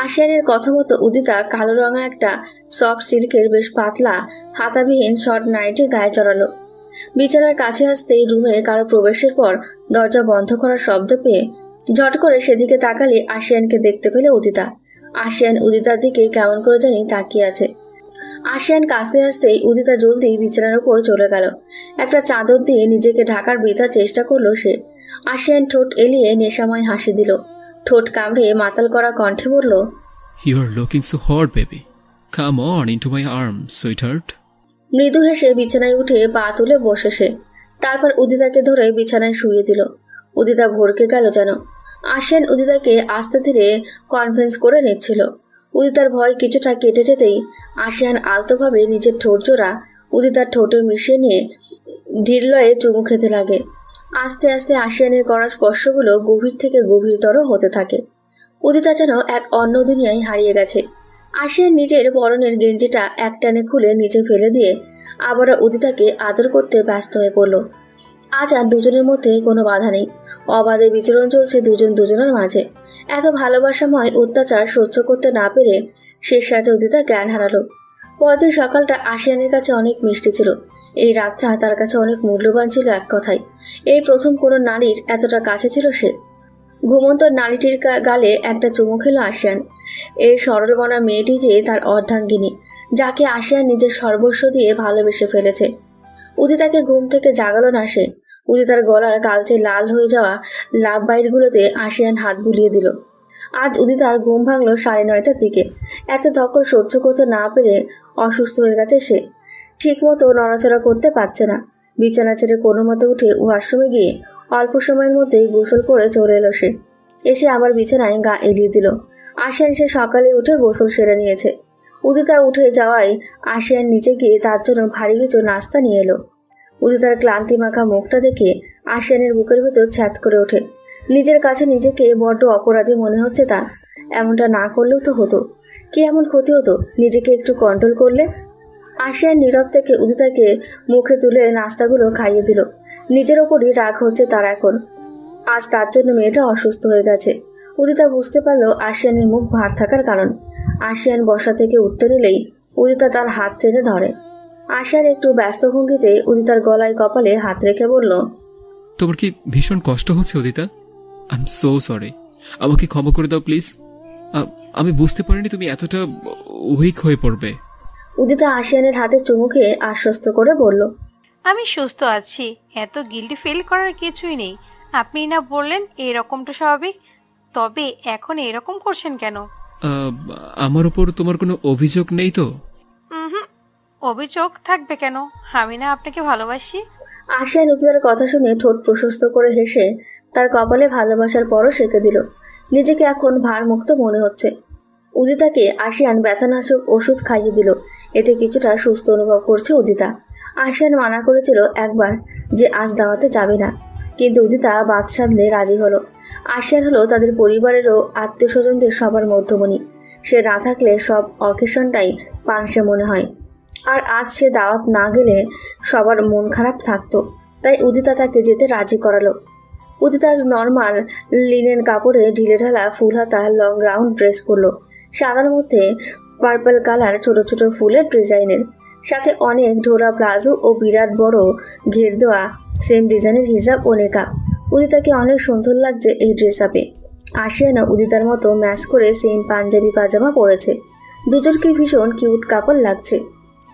আশিয়ানের কথা মতো উদিতা কালো রঙা একটা সফট সিল্কের বেশ পাতলা হাতাবিহীন শর্ট নাইটে গায়ে চড়ালো। বিছানার কাছে আসতেই রুমে কারো প্রবেশের পর দরজা বন্ধ করার শব্দ পেয়ে ঝট করে সেদিকে তাকালে আশিয়ানকে দেখতে পেলে উদিতা। আশিয়ান উদিতার দিকে কেমন করে জানি তাকিয়ে আছে। আশিয়ান কাছতে আসতেই উদিতা জলদি বিছানার উপর চলে গেল। একটা চাদর দিয়ে নিজেকে ঢাকার বৃথা চেষ্টা করলো সে। আশিয়ান ঠোঁট এলিয়ে নেশাময় হাসি দিল। ঠোঁট কামড়ে মাতাল করা কণ্ঠে বলল, You are looking so hot, baby. Come on into my arms, sweetheart. মৃদু হেসে বিছানায় উঠে পা তুলে বসে সে। তারপর উদিতাকে ধরে বিছানায় শুয়ে দিল। উদিতা ভরকে গেল যেন। আশিয়ান উদিতাকে আস্তে ধীরে কনভিন্স করে নিচ্ছিল। উদিতার ভয় কিছুটা কেটে যেতেই আশিয়ান আলতোভাবে নিজের ঠোঁট জোড়া উদিতার ঠোঁটে মিশিয়ে নিয়ে ধীরলয়ে চুমু খেতে লাগে। আস্তে আস্তে আশিয়ানের করা স্পর্শগুলো গভীর থেকে গভীরতর হতে থাকে। উদিতা যেন এক অন্য দুনিয়ায় হারিয়ে গেছে। আশিয়ান নিজের পরনের গেঞ্জিটা একটানে খুলে নিচে ফেলে দিয়ে আবারও উদিতাকে আদর করতে ব্যস্ত হয়ে পড়ল। আজ আর দুজনের মধ্যে কোনো বাধা নেই, অবাধে বিচরণ চলছে দুজন দুজনের মাঝে। এত ভালোবাসাময় অত্যাচার সহ্য করতে না পেরে শেষ রাতে উদিতা জ্ঞান হারালো। পরদিন সকালটা আশিয়ানের কাছে অনেক মিষ্টি ছিল। এই রাতটা তার কাছে অনেক মূল্যবান ছিল। এক কথায় এই প্রথম কোনো নারীর এতটা কাছে ছিল সে। ঘুমন্ত নারীটির গালে একটা চুমু খেল আশিয়ান। এই সরলমনা মেয়েটি যে তার অর্ধাঙ্গিনী, যাকে আশিয়ান নিজের সর্বস্ব দিয়ে ভালোবেসে ফেলেছে। উদিতাকে ঘুম থেকে জাগালো না সে। উদিতার গলার কালচে লাল হয়ে যাওয়া লাভ বাইরগুলোতে আশিয়ান হাত বুলিয়ে দিল। আজ উদিতার ঘুম ভাঙলো 9:30টার দিকে। এত ধকল সহ্য করতে না পেরে অসুস্থ হয়ে গেছে সে। ঠিক মতো নড়াচড়া করতে পারছে না। বিছানা ছেড়ে কোনো মতে উঠে ওয়াশরুমে গিয়ে অল্প সময়ের মধ্যেই গোসল করে চলে এলো সে। এসে আবার বিছানায় গা এলিয়ে দিল। আশিয়ান সে সকালে উঠে গোসল সেরে নিয়েছে। উদিতা উঠে যাওয়ায় আশিয়ান নিচে গিয়ে তার জন্য ভারী কিছু নাস্তা নিয়ে এলো। উদিতার ক্লান্তি মাখা মুখটা দেখে আশিয়ানের বুকের ভেতর ছ্যাদ করে ওঠে। নিজের কাছে নিজেকে বড্ড অপরাধী মনে হচ্ছে তার। এমনটা না করলেও তো হতো। কি এমন ক্ষতি হতো নিজেকে একটু কন্ট্রোল করলে? আশিয়ান নীরব থেকে উদিতাকে মুখে তুলে নাস্তাগুলো খাইয়ে দিল। নিজের ওপরই রাগ হচ্ছে তার এখন। আজ তার জন্য মেয়েটা অসুস্থ হয়ে গেছে। উদিতা বুঝতে পারল আশিয়ানের মুখ ভার থাকার কারণ। আশিয়ান বসা থেকে উঠতে নিলেই উদিতা তার হাত টেনে ধরে। আশিয়ান একটু ব্যস্ত ভঙ্গিতে উদিতার গলায় কপালে হাত রেখে বলল, তোমার কি ভীষণ কষ্ট হচ্ছে Udita? I am so sorry, আমাকে ক্ষমা করে দাও প্লিজ। আমি বুঝতে পারিনি তুমি এতটা উইক হয়ে পড়বে। উদিতা আশিয়ানের হাতে চুমু খেয়ে আশ্বস্ত করে বলল, আমি সুস্থ আছি, এত গিল্টি ফিল করার কিছুই নেই। আপনি না বললেন এরকমটা স্বাভাবিক, তবে এখন এরকম করছেন কেন? আমার উপর তোমার কোনো অভিযোগ নেই তো? অভিযোগ থাকবে কেন? আমি না আপনাকে ভালোবাসি। আশিয়ান উদিতার কথা শুনে ঠোঁট প্রশস্ত করে হেসে তার কপালে ভালোবাসার পরও সেঁকে দিল। নিজেকে এখন ভারমুক্ত মনে হচ্ছে। উদিতাকে আশিয়ান ব্যথানাশক ওষুধ খাইয়ে দিল। এতে কিছুটা সুস্থ অনুভব করছে উদিতা। আশিয়ান মানা করেছিল একবার যে আজ দাওয়াতে যাবে না, কিন্তু উদিতা বাদ সাধলে রাজি হলো। আশিয়ান হলো তাদের পরিবারেরও আত্মীয় স্বজনদের সবার মধ্যমণি। সে না থাকলে সব অকেশনটাই পানসে মনে হয়। আর আজ সে দাওয়াত না গেলে সবার মন খারাপ থাকতো, তাই উদিতা তাকে যেতে রাজি করালো। উদিতা আজ নর্মাল লিনেন কাপড়ে ঢিলেঢালা ফুল হাতা লং রাউন্ড ড্রেস পরলো, সাদার মধ্যে পার্পল কালার ছোট ছোট ফুলের ডিজাইনের, সাথে অনেক ঢোলা প্লাজো ও বিরাট বড় ঘের দেওয়া সেম ডিজাইনের হিজাব ও নেকাব। উদিতাকে অনেক সুন্দর লাগছে এই ড্রেস আপে। আশিয়ানা উদিতার মতো ম্যাচ করে সেম পাঞ্জাবি পাজামা পরেছে। দুজনকে ভীষণ কিউট কাপড় লাগছে।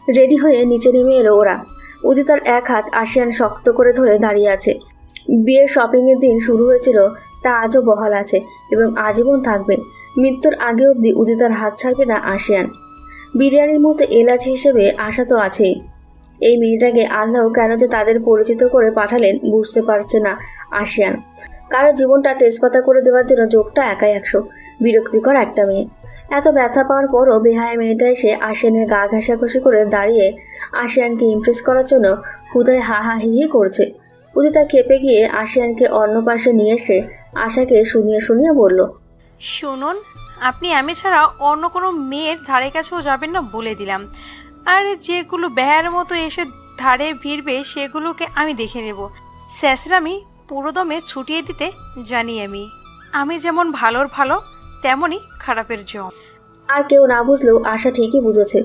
রেডি হয়ে নিচে নেমে এলো ওরা। উদিতার এক হাত আশিয়ান শক্ত করে ধরে দাঁড়িয়ে আছে। বিয়ের শপিংয়ের দিন শুরু হয়েছিল তা আজও বহাল আছে এবং আজীবন থাকবে। মৃত্যুর আগে অবধি উদিতার হাত ছাড়বে না আশিয়ান। বিরিয়ানির মধ্যে এলাচি হিসেবে আশা তো আছেই। এই মেয়েটাকে আল্লাহ কেন যে তাদের পরিচিত করে পাঠালেন বুঝতে পারছে না আশিয়ান। কারো জীবনটা তেজপাতা করে দেওয়ার জন্য যোগটা একাই 100। বিরক্তিকর একটা মেয়ে। এত ব্যথা পাওয়ার পরও বেহায়া মেয়েটা এসে আশিয়ানের গা ঘাসাঘষি করে দাঁড়িয়ে আশিয়ানকে ইমপ্রেস করার জন্য হুদায় হা হা হি হি করছে। উদিতা খেপে গিয়ে আশিয়ানকে অন্য পাশে নিয়ে এসে আশাকে শুনিয়ে শুনিয়ে বলল, শুনুন, আপনি আমি ছাড়া অন্য কোনো মেয়ের ধারে কাছেও যাবেন না বলে দিলাম। আর যেগুলো বেহার মতো এসে ধারে ভিড়বে সেগুলোকে আমি দেখে নেব। স্যাসরামি পুরোদমে ছুটিয়ে দিতে জানি আমি যেমন ভালোর ভালো তেমনই খারাপের জম। আর কেউ না বুঝলেও আশা ঠিকই বুঝেছে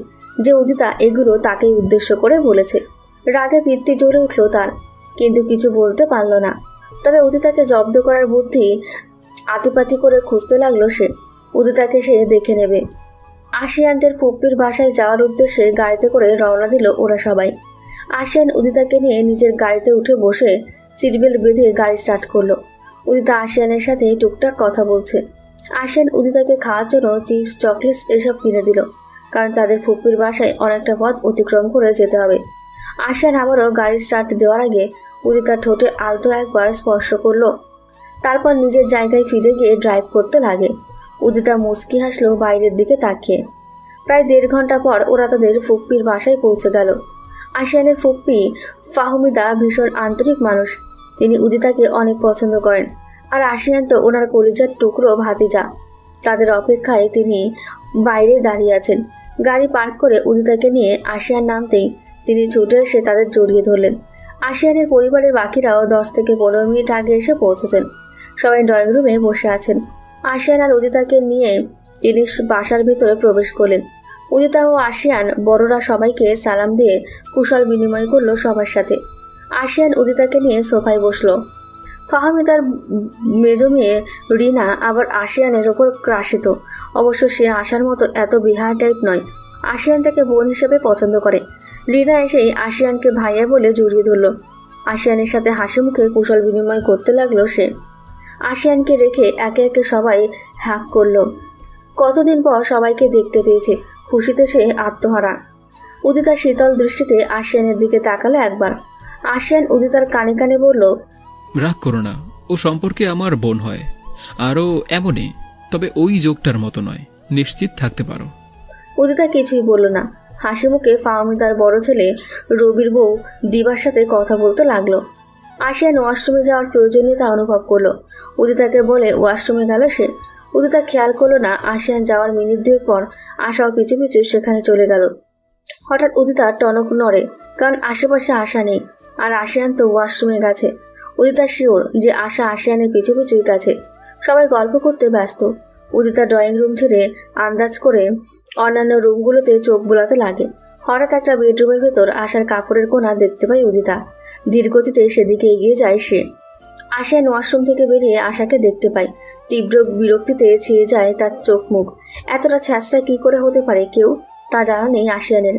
যে উদিতা এগুলো তাকেই উদ্দেশ্য করে বলেছে। রাগে পিত্তি জ্বলে উঠল তার, কিন্তু কিছু বলতে পারল না। তবে উদিতাকে জব্দ করার বুদ্ধি আতিপাতি করে খুঁজতে লাগলো সে। উদিতাকে সে দেখে নেবে। আশিয়ানদের ফুপ্পির বাসায় যাওয়ার উদ্দেশ্যে গাড়িতে করে রওনা দিল ওরা সবাই। আশিয়ান উদিতাকে নিয়ে নিজের গাড়িতে উঠে বসে সিটবেল্ট বেঁধে গাড়ি স্টার্ট করলো। উদিতা আশিয়ানের সাথে টুকটাক কথা বলছে। আশিয়ান উদিতাকে খাওয়ার জন্য চিপস চকলেটস এসব কিনে দিল, কারণ তাদের ফুপ্পির বাসায় অনেকটা পথ অতিক্রম করে যেতে হবে। আশিয়ান আবারও গাড়ি স্টার্ট দেওয়ার আগে উদিতার ঠোঁটে আলতো একবার স্পর্শ করলো, তারপর নিজের জায়গায় ফিরে গিয়ে ড্রাইভ করতে লাগে। উদিতা মুচকি হাসলো বাইরের দিকে তাকিয়ে। প্রায় 1.5 ঘন্টা পর ওরা তাদের ফুপ্পির বাসায় পৌঁছে গেল। আশিয়ানের ফুপ্পি ফাহমিদা ভীষণ আন্তরিক মানুষ। তিনি উদিতাকে অনেক পছন্দ করেন, আর আশিয়ান তো ওনার কলিজার টুকরো ভাতিজা। তাদের অপেক্ষায় তিনি বাইরে দাঁড়িয়ে আছেন। গাড়ি পার্ক করে উদিতাকে নিয়ে আশিয়ান নামতেই তিনি ছুটে এসে তাদের জড়িয়ে ধরলেন। আশিয়ানের পরিবারের বাকিরাও 10 থেকে 15 মিনিট আগে এসে পৌঁছেছেন। সবাই ড্রয়িং রুমে বসে আছেন। আশিয়ান আর উদিতাকে নিয়ে তিনি বাসার ভিতরে প্রবেশ করলেন। উদিতা ও আশিয়ান বড়রা সবাইকে সালাম দিয়ে কুশল বিনিময় করলো সবার সাথে। আশিয়ান উদিতাকে নিয়ে সোফায় বসলো। ফাহমিদার মেজো মেয়ে রিনা আবার আশিয়ানের ওপর ক্রাশিত। অবশ্য সে আশার মতো এত বিহার টাইপ নয়। আশিয়ান তাকে বোন হিসেবে পছন্দ করে। রিনা এসেই আশিয়ানকে ভাইয়া বলে জড়িয়ে ধরল। আশিয়ানের সাথে হাসি মুখে কুশল বিনিময় করতে লাগলো সে। আশিয়ানকে রেখে একে একে সবাই হ্যাক করলো। কতদিন পর সবাইকে দেখতে পেয়েছে, খুশিতে সে আত্মহারা। উদিতা শীতল দৃষ্টিতে আশিয়ানের দিকে তাকালো একবার। আশিয়ান উদিতার কানে কানে বলল, রাগ করো না, ও সম্পর্কে আমার বোন হয়, আরও এমনই, তবে ওই যোগটার মতো নয়, নিশ্চিত থাকতে পারো। উদিতা কিছুই বলল না। হাসি মুখে ফাহমিদার বড় ছেলে রবির বউ দিবার সাথে কথা বলতে লাগলো। আশিয়ান ওয়াশরুমে যাওয়ার প্রয়োজনীয়তা অনুভব করলো। উদিতাকে বলে ওয়াশরুমে গেল সে। উদিতা খেয়াল করলো না আশিয়ান যাওয়ার মিনিট 2 পর আশাও পিছু পিছু সেখানে চলে গেল। হঠাৎ উদিতার টনক নড়ে, কারণ আশেপাশে আশা নেই, আর আশিয়ান তো ওয়াশরুমে গেছে। উদিতা শিওর যে আশা আশিয়ানের পিছু পিছুই গেছে। সবাই গল্প করতে ব্যস্ত। উদিতা ড্রয়িং রুম ছেড়ে আন্দাজ করে অন্যান্য রুমগুলোতে চোখ বুলাতে লাগে। হঠাৎ একটা বেডরুমের ভেতর আশার কাপড়ের কোনা দেখতে পায় উদিতা। ধীরগতিতে সেদিকে এগিয়ে যায় সে। আশিয়ান ওয়াশরুম থেকে বেরিয়ে আশাকে দেখতে পায়। তীব্র বিরক্তিতে ছেয়ে যায় তার চোখ মুখ। এতটা ছ্যাঁচড়া কি করে হতে পারে কেউ, তা জানা নেই আশিয়ানের।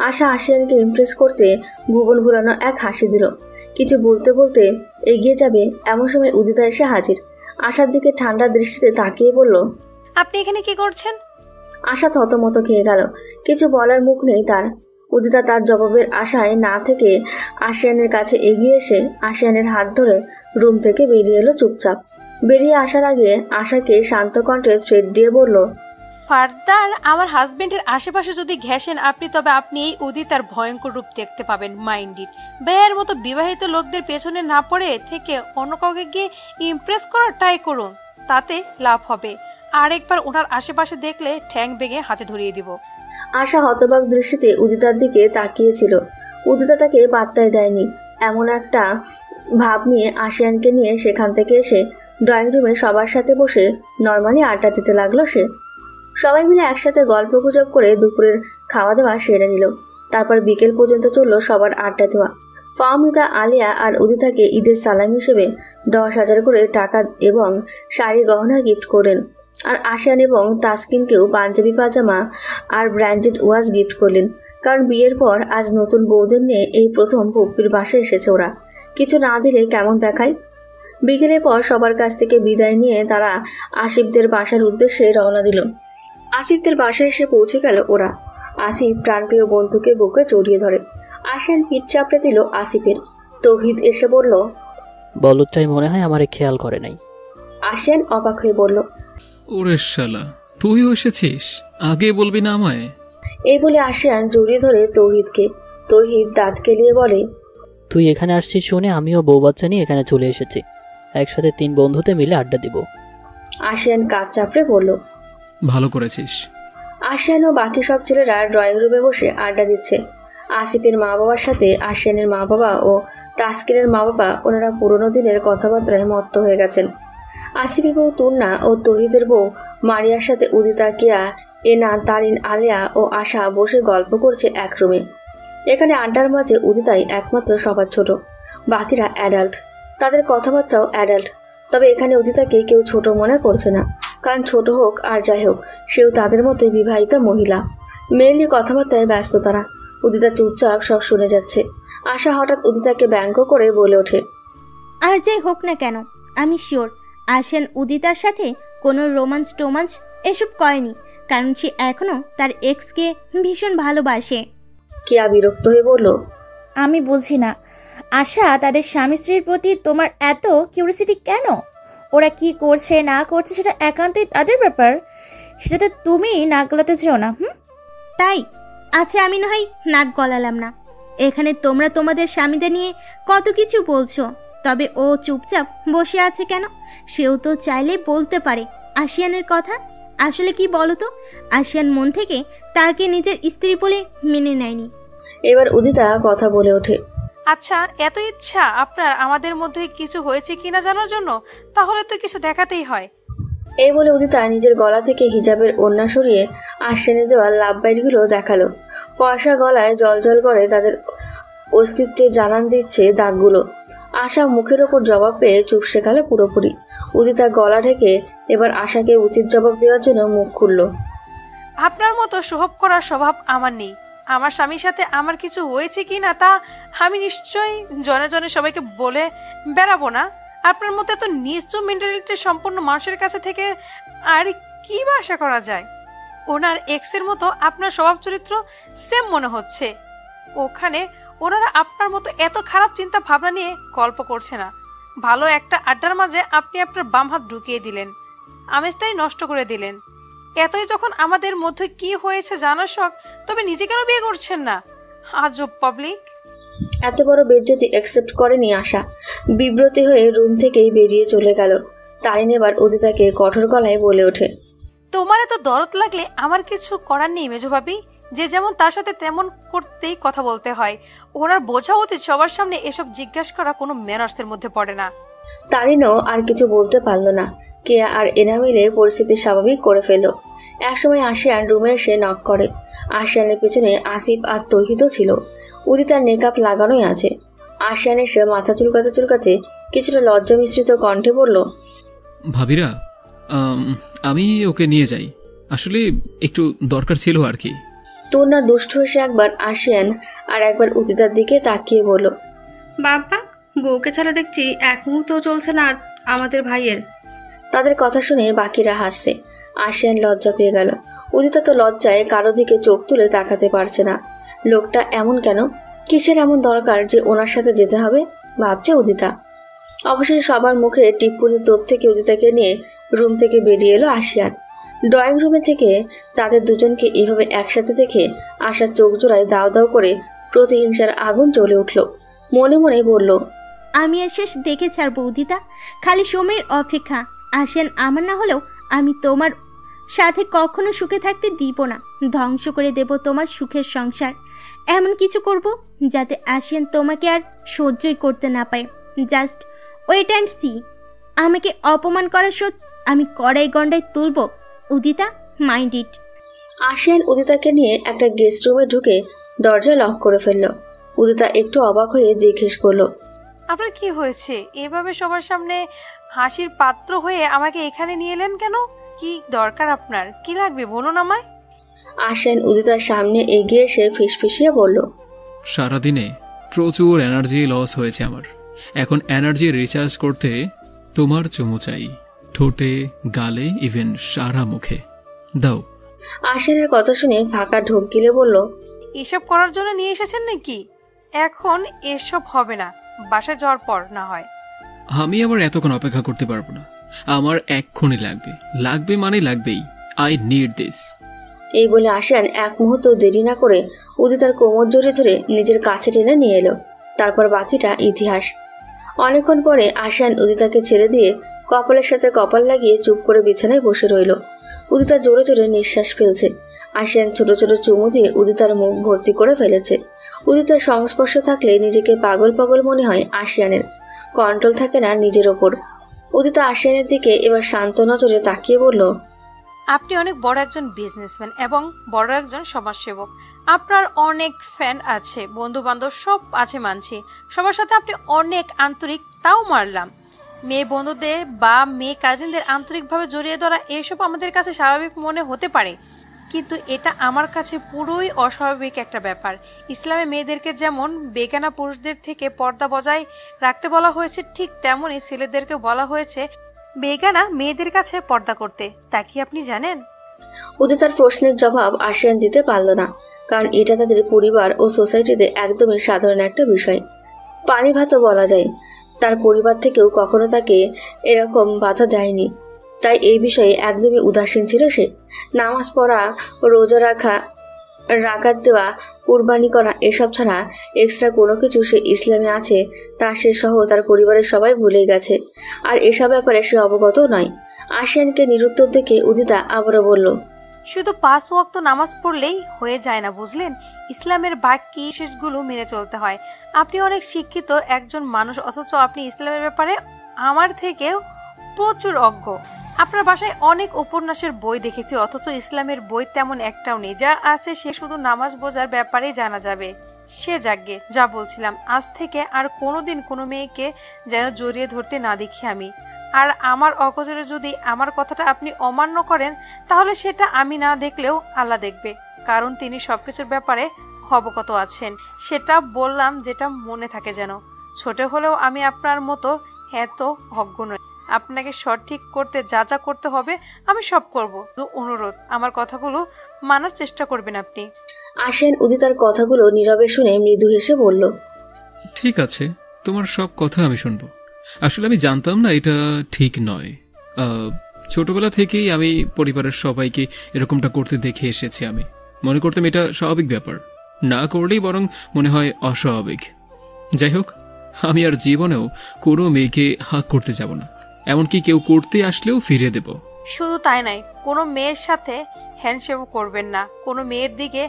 আশা আশিয়ানকে ইমপ্রেস করতে ভুবন ভুলানো এক হাসি দিল। কিছু বলতে বলতে এগিয়ে যাবে এমন সময় উদিতা এসে হাজির। আশার দিকে ঠান্ডা দৃষ্টিতে তাকিয়ে বলল, আপনি এখানে কি করছেন? আশা থতমত খেয়ে গেল। কিছু বলার মুখ নেই তার। উদিতা তার জবাবের আশায় না থেকে আশিয়ানের কাছে এগিয়ে এসে আশিয়ানের হাত ধরে রুম থেকে বেরিয়ে এলো চুপচাপ। বেরিয়ে আসার আগে আশাকে শান্ত কণ্ঠে থ্রেড দিয়ে বলল, ফার্দার আমার হাজবেন্ডের আশেপাশে যদি ঘেঁষেন আপনি, তবে আপনি এই উদিতার ভয়ঙ্কর রূপ দেখতে পাবেন। Mind it. বেয়ের মতো বিবাহিত লোকদের পেছনে না পড়ে থেকে অন্য কাউকে গিয়ে ইমপ্রেস করার ট্রাই করুন, তাতে লাভ হবে। আরেকবার ওনার আশেপাশে দেখলে ঠ্যাং ভেঙে হাতে ধরিয়ে দিব। আশা হতবাক দৃষ্টিতে উদিতার দিকে তাকিয়েছিল। উদিতা তাকে পাত্তাই দেয়নি। এমন একটা ভাব নিয়ে আশিয়ানকে নিয়ে সেখান থেকে এসে ড্রয়িং রুমে সবার সাথে বসে নর্মালি আড্ডা দিতে লাগলো সে। সবাই মিলে একসাথে গল্প গুজব করে দুপুরের খাওয়া দাওয়া সেরে নিল। তারপর বিকেল পর্যন্ত চলল সবার আড্ডা দেওয়া। ফাহমিদা, আলিয়া আর উদিতাকে ঈদের সালাম হিসেবে 10,000 করে টাকা এবং শাড়ি গহনা গিফট করলেন। আর আশিয়ান এবং তাসকিনকেও পাঞ্জাবি পাজামা আর ব্র্যান্ডেড ওয়াচ গিফট করলেন। কারণ বিয়ের পর আজ নতুন বউদের নিয়ে এই প্রথম পুপ্পির বাসায় এসেছে ওরা। কিছু না দিলে কেমন দেখায়। বিকেলের পর সবার কাছ থেকে বিদায় নিয়ে তারা আসিফদের বাসার উদ্দেশ্যে রওনা দিল। আসিফদের বাসায় এসে পৌঁছে গেল ওরা। আসিফ প্রাণপ্রিয় বন্ধুকে বুকে জড়িয়ে ধরে। আশিয়ান পিঠ চাপড়ে দিল আসিফের। তৌহিদ এসে বলল, বলদটাই মনে হয় আমারে খেয়াল করে নাই। আশিয়ান অবাক হয়ে বলল, ওরে শালা, তুইও এসেছিস, আগে বলবি না আমায়? এই বলে আশিয়ান জড়িয়ে ধরে তৌহিদকে। তৌহিদ দাঁত কেলিয়ে বলে, তুই এখানে আসছিস শুনে আমিও বউ বাচ্চা নিয়ে এখানে চলে এসেছি। একসাথে 3 বন্ধুতে মিলে আড্ডা দিব। আশিয়ান কাঁধ চাপড়ে বলল, ভালো করেছিস। আশিয়ান ও বাকি সব ছেলেরা ড্রয়িং রুমে বসে আড্ডা দিচ্ছে। আসিফের মা বাবার সাথে আশিয়ানের মা বাবা ও তাসকিনের মা বাবা, ওনারা পুরোনো দিনের কথাবার্তায় মত্ত হয়ে গেছেন। আসিফের বউ তুন্না ও তৌহিদের বউ মারিয়ার সাথে উদিতা, কেয়া, এনা, তারিন, আলিয়া ও আশা বসে গল্প করছে এক রুমে। এখানে আড্ডার মাঝে উদিতাই একমাত্র সবার ছোট, বাকিরা অ্যাডাল্ট। তাদের কথাবার্তাও অ্যাডাল্ট। তবে এখানে উদিতাকে কেউ ছোট মনে করছে না, কারণ ছোট হোক আর যাই হোক সেও তাদের মতোই বিবাহিতা মহিলা। মেনলি কথাবার্তায় ব্যস্ত তারা। উদিতা চুপচাপ সব শুনে যাচ্ছে। আশা হঠাৎ উদিতাকে ব্যঙ্গ করে বলে ওঠে, আর যাই হোক না কেন, আমি শিওর আশিয়ান উদিতার সাথে কোনো রোমান্স এসব করেনি, কারণ সে এখনো তার এক্সকে ভীষণ ভালোবাসে। কেয়া বিরক্ত হয়ে বলল, আমি বুঝি না আশা, তাদের স্বামী স্ত্রীর প্রতি তোমার এত কিউরিয়াসিটি কেন? ওরা কি করছে না করছে সেটা একান্তই তাদের ব্যাপার, সেটাতে তুমি নাক গলাতে চেও না। তাই আচ্ছা, আমি না হয় নাক গলালাম না। এখানে তোমরা তোমাদের স্বামীদের নিয়ে কত কিছু বলছো, তবে ও চুপচাপ বসে আছে কেন? সেও তো চাইলে বলতে পারে আশিয়ানের কথা। আসলে কি বলো তো, আশিয়ান মন থেকে তাকে নিজের স্ত্রী বলে মেনে নেয়নি। এবার উদিতা কথা বলে ওঠে, আচ্ছা, এত ইচ্ছা আপনার আমাদের মধ্যে কিছু হয়েছে কিনা জানার জন্য, তাহলে তো কিছু দেখাতেই হয়। এই বলে উদিতা নিজের গলা থেকে হিজাবের ওড়না সরিয়ে আশিয়ানে দেওয়া লাভ বাইটগুলো দেখালো। ফর্সা গলায় জল করে তাদের অস্তিত্বে জানান দিচ্ছে দাগগুলো। আশা মুখের ওপর জবাব পেয়ে চুপসে গেল পুরোপুরি। উদিতা গলা ঢেকে এবার আশাকে উচিত জবাব দেওয়ার জন্য মুখ খুলল। আপনার মতো সোহব করার স্বভাব আমার নেই। আমার স্বামীর সাথে আমার কিছু হয়েছে কি না তা আমি নিশ্চয়ই জনে জনে সবাইকে বলে বেড়াবো না। আপনার মতো এত নিচু মেন্টালিটি সম্পন্ন মানুষের কাছে থেকে আর কি বা আশা করা যায়? ওনার এক্সের মতো আপনার স্বভাব চরিত্র সেম মনে হচ্ছে। ওখানে ওনারা আপনার মতো এত খারাপ চিন্তা ভাবনা নিয়ে গল্প করছে না। ভালো একটা আড্ডার মাঝে আপনি আপনার বাম হাত ঢুকিয়ে দিলেন, আমেজটাই নষ্ট করে দিলেন। এতই যখন আমাদের মধ্যে কি হয়েছে জানার শখ, তবে নিজে কেন বিয়ে করছেন না? আজব পাবলিক। এত বড় বেজ্জতি অ্যাকসেপ্ট করেনি আশা। বিব্রতি হয়ে রুম থেকেই বেরিয়ে চলে গেল। তারিন এবার উদিতাকে কঠোর গলায় বলে ওঠে, তোমার এত দরদ লাগলে আমার কিছু করার নেই মেজো ভাবি। যে যেমন তার সাথে তেমন করতেই কথা বলতে হয়। ওনার বোঝা উচিত সবার সামনে এসব জিজ্ঞাসা করা কোনো ম্যানার্সের মধ্যে পড়ে না। তারিনও আর কিছু বলতে পারল না। কেয়া আর এনা মিলে পরিস্থিতি স্বাভাবিক করে ফেলল। একসময় আশিয়ান রুমে এসে নক করে। আশিয়ানের পেছনে আসিফ আর তৌহিদও ছিল। উদিতার মেকআপ লাগানোই আছে। আশিয়ান এসে মাথা চুলকাতে চুলকাতে কিছুটা লজ্জা মিশ্রিত কণ্ঠে বলল, ভাবিরা, আমি ওকে নিয়ে যাই, আসলে একটু দরকার ছিল আর কি। তূর্ণা দুষ্ট এসে একবার আশিয়ান আর একবার উদিতার দিকে তাকিয়ে বলল, বাবা, বউকে ছাড়া দেখছি এক মুহূর্তও চলছে না আমাদের ভাইয়ের। তাদের কথা শুনে বাকিরা হাসছে। আশিয়ান লজ্জা পেয়ে গেল। উদিতা তো লজ্জায় কারো দিকে চোখ তুলে তাকাতে পারছে না। লোকটা এমন কেন? কিসের এমন দরকার যে ওনার সাথে যেতে হবে, ভাবছে উদিতা। অবশেষে সবার মুখে টিপ্পুনির তোপ থেকে উদিতাকে নিয়ে রুম থেকে বেরিয়ে এলো আশিয়ান। ড্রয়িং রুমে থেকে তাদের দুজনকে এভাবে একসাথে দেখে আশার চোখ জোড়ায় দাও দাও করে প্রতিহিংসার আগুন জ্বলে উঠল। মনে মনে বলল, আমি আর শেষ দেখে ছাড়বো উদিতা, খালি সময়ের অপেক্ষা। আশিয়ান আমার না হলেও আমি তোমার সাথে কখনো সুখে থাকতে দিব না। ধ্বংস করে দেব তোমার সুখের সংসার। এমন কিছু করব যাতে আশিয়ান তোমাকে আর সহ্যই করতে না পারে। Just wait and see. আমাকে অপমান করার শোধ আমি কড়াই গন্ডায় তুলব উদিতা, মাইন্ড ইট। আশিয়ান উদিতাকে নিয়ে একটা গেস্ট রুমে ঢুকে দরজা লক করে ফেলল। উদিতা একটু অবাক হয়ে জিজ্ঞেস করলো, আপনার কি হয়েছে? এভাবে সবার সামনে হাসির পাত্র হয়ে আমাকে এখানে নিয়ে এলেন কেন? কি দরকার আপনার? কি লাগবে বলুন আমায়। আশিয়ান উদিতার সামনে এগিয়ে এসে ফিসফিসিয়ে বলল, সারাদিনে প্রচুর এনার্জি লস হয়েছে আমার। এখন এনার্জি রিচার্জ করতে তোমার চুমু চাই, ঠোঁটে, গালে, ইভেন সারা মুখে দাও। আশিয়ানের কথা শুনে ফাঁকা ঢোক গিলে বলল, এসব করার জন্য নিয়ে এসেছেন নাকি? এখন এসব হবে না, বাসায় যাওয়ার পর না হয়। আমি আবার এতক্ষণ অপেক্ষা করতে পারবো না, আমার এক্ষুনি লাগবে, লাগবে মানে লাগবেই। I need this. এই বলে আশিয়ান এক মুহূর্ত দেরি না করে উদিতার কোমর জড়িয়ে ধরে নিজের কাছে টেনে নিয়ে এলো। তারপর বাকিটা ইতিহাস। অনেকক্ষণ পরে আশিয়ান উদিতাকে ছেড়ে দিয়ে কপালের সাথে কপাল লাগিয়ে চুপ করে বিছানায় বসে রইল। উদিতা জোরে জোরে নিঃশ্বাস ফেলছে। আশিয়ান ছোট ছোট চুমু দিয়ে উদিতার মুখ ভর্তি করে ফেলেছে। উদিতার সংস্পর্শে থাকলে নিজেকে পাগল পাগল মনে হয় আশিয়ানের। কন্ট্রোল থাকে না নিজের ওপর। উদিতা আশিয়ানের দিকে এবার শান্ত নজরে তাকিয়ে বলল, আপনি অনেক বড় একজন বিজনেসম্যান এবং বড় একজন সমাজসেবক। আপনার অনেক ফ্যান আছে, বন্ধু বান্ধব সব আছে মানছি। সবার সাথে আপনি অনেক আন্তরিক, তাও মারলাম। মেয়ে বন্ধুদের বা মেয়ে কাজিনদের আন্তরিকভাবে জড়িয়ে ধরা এসব আমাদের কাছে স্বাভাবিক মনে হতে পারে, কিন্তু এটা আমার কাছে পুরোই অস্বাভাবিক একটা ব্যাপার। ইসলামে মেয়েদেরকে যেমন বেগানা পুরুষদের থেকে পর্দা বজায় রাখতে বলা হয়েছে, ঠিক তেমনই ছেলেদেরকে বলা হয়েছে বেগানা মেয়েদের কাছে পর্দা করতে। তা কি আপনি জানেন? উদিতার প্রশ্নের জবাব আশিয়ান দিতে পারল না, কারণ এটা তাদের পরিবার ও সোসাইটিতে একদমই সাধারণ একটা বিষয়। পানি ভাতও বলা যায়। তার পরিবার থেকেও কখনো তাকে এরকম বাধা দেয়নি, তাই এই বিষয়ে একদমই উদাসীন ছিল সে। নামাজ পড়া, রোজা রাখা, রাকাত দেওয়া, কুরবানি করা এসব ছাড়া এক্সট্রা কোনো কিছু সে ইসলামে আছে তা সে সহ তার পরিবারের সবাই ভুলে গেছে, আর এসব ব্যাপারে সে অবগত নয়। আশিয়ানকে নিরুত্তর দেখে উদিতা আবারও বলল, শুধু 5 ওয়াক্ত নামাজ পড়লেই হয়ে যায় না, বুঝলেন? ইসলামের বাকি শেষগুলো মেনে চলতে হয়। আপনি অনেক শিক্ষিত একজন মানুষ, অথচ আপনি ইসলামের ব্যাপারে আমার থেকেও প্রচুর অজ্ঞ। আপনার বাসায় অনেক উপন্যাসের বই দেখেছি, অথচ ইসলামের বই তেমন একটাও নেই। যা আছে সে শুধু নামাজ বোঝার ব্যাপারেই জানা যাবে। সে যাগ্গে, যা বলছিলাম, আজ থেকে আর কোনোদিন কোনো মেয়েকে যেন জড়িয়ে ধরতে না দেখি আমি। আর আমার অগোচরে যদি আমার কথাটা আপনি অমান্য করেন, তাহলে সেটা আমি না দেখলেও আল্লাহ দেখবে, কারণ তিনি সবকিছুর ব্যাপারে অবগত আছেন। সেটা বললাম যেটা মনে থাকে যেন। ছোট হলেও আমি আপনার মতো এত অজ্ঞ নই। আপনাকে সঠিক করতে যা যা করতে হবে আমি সব করব। অনুরোধ, আমার কথাগুলো মানার চেষ্টা করবেন আপনি। আশিয়ান উদিতার কথাগুলো নীরবে শুনে মৃদু হেসে বলল, ঠিক আছে, তোমার সব কথা আমি শুনবো। আসলে আমি জানতাম না এটা ঠিক নয়। ছোটবেলা থেকেই আমি পরিবারের সবাইকে এরকমটা করতে দেখে এসেছি। আমি মনে করতাম এটা স্বাভাবিক ব্যাপার, না করলেই বরং মনে হয় অস্বাভাবিক। যাই হোক, আমি আর জীবনেও কোনো মেয়েকে হাক করতে যাব না, এমনকি কেউ করতে আসলেও ফিরিয়ে দেব। শুধু তাই নয়, কোনো মেয়ের সাথে হ্যান্ডশেকও করবেন না, কোনো মেয়ের দিকে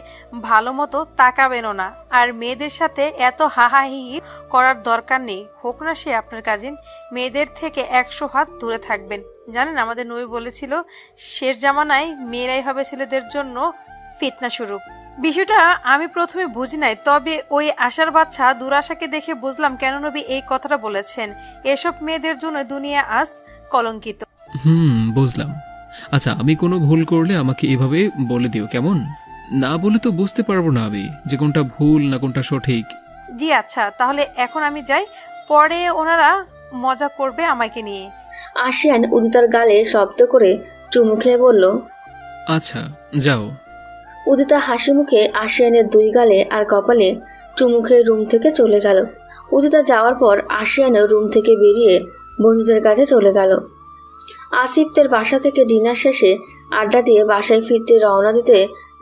ভালো মতো তাকাবেনও না। আর মেয়েদের সাথে এত হাহাহি করার দরকার নেই, হোক না সে আপনার কাজিন। মেয়েদের থেকে 100 হাত দূরে থাকবেন। জানেন, আমাদের নবী বলেছিল শেষ জামানায় মেয়েরাই হবে ছেলেদের জন্য ফিতনা স্বরূপ। বিষয়টা আমি প্রথমে বুঝি নাই, তবে ওই আশার বাচ্চা দুরাশাকে দেখে বুঝলাম কেন নবী এই কথাটা বলেছেন। এসব মেয়েদের জন্য দুনিয়া আজ কলঙ্কিত। বুঝলাম। আচ্ছা, আমি কোনো ভুল করলে আমাকে এভাবে বলে দিও, কেমন? না বলে তো বুঝতে পারবো না আমি যে কোনটা ভুল না কোনটা সঠিক। জি আচ্ছা, তাহলে এখন আমি যাই, পরে ওনারা মজা করবে আমাকে নিয়ে। আশিয়ান উদিতার গালে শব্দ করে চুমু খেয়ে বলল, আচ্ছা যাও। উদিতা হাসি মুখে আশিয়ানের 2 গালে আর কপালে চুমু খেয়ে রুম থেকে চলে গেল। উদিতা যাওয়ার পর আশিয়ানও রুম থেকে বেরিয়ে বন্ধুদের কাছে চলে গেল। আসিফদের বাসা থেকে ডিনার শেষে আড্ডা দিয়ে বাসায় ফিরতে রওনা দিতে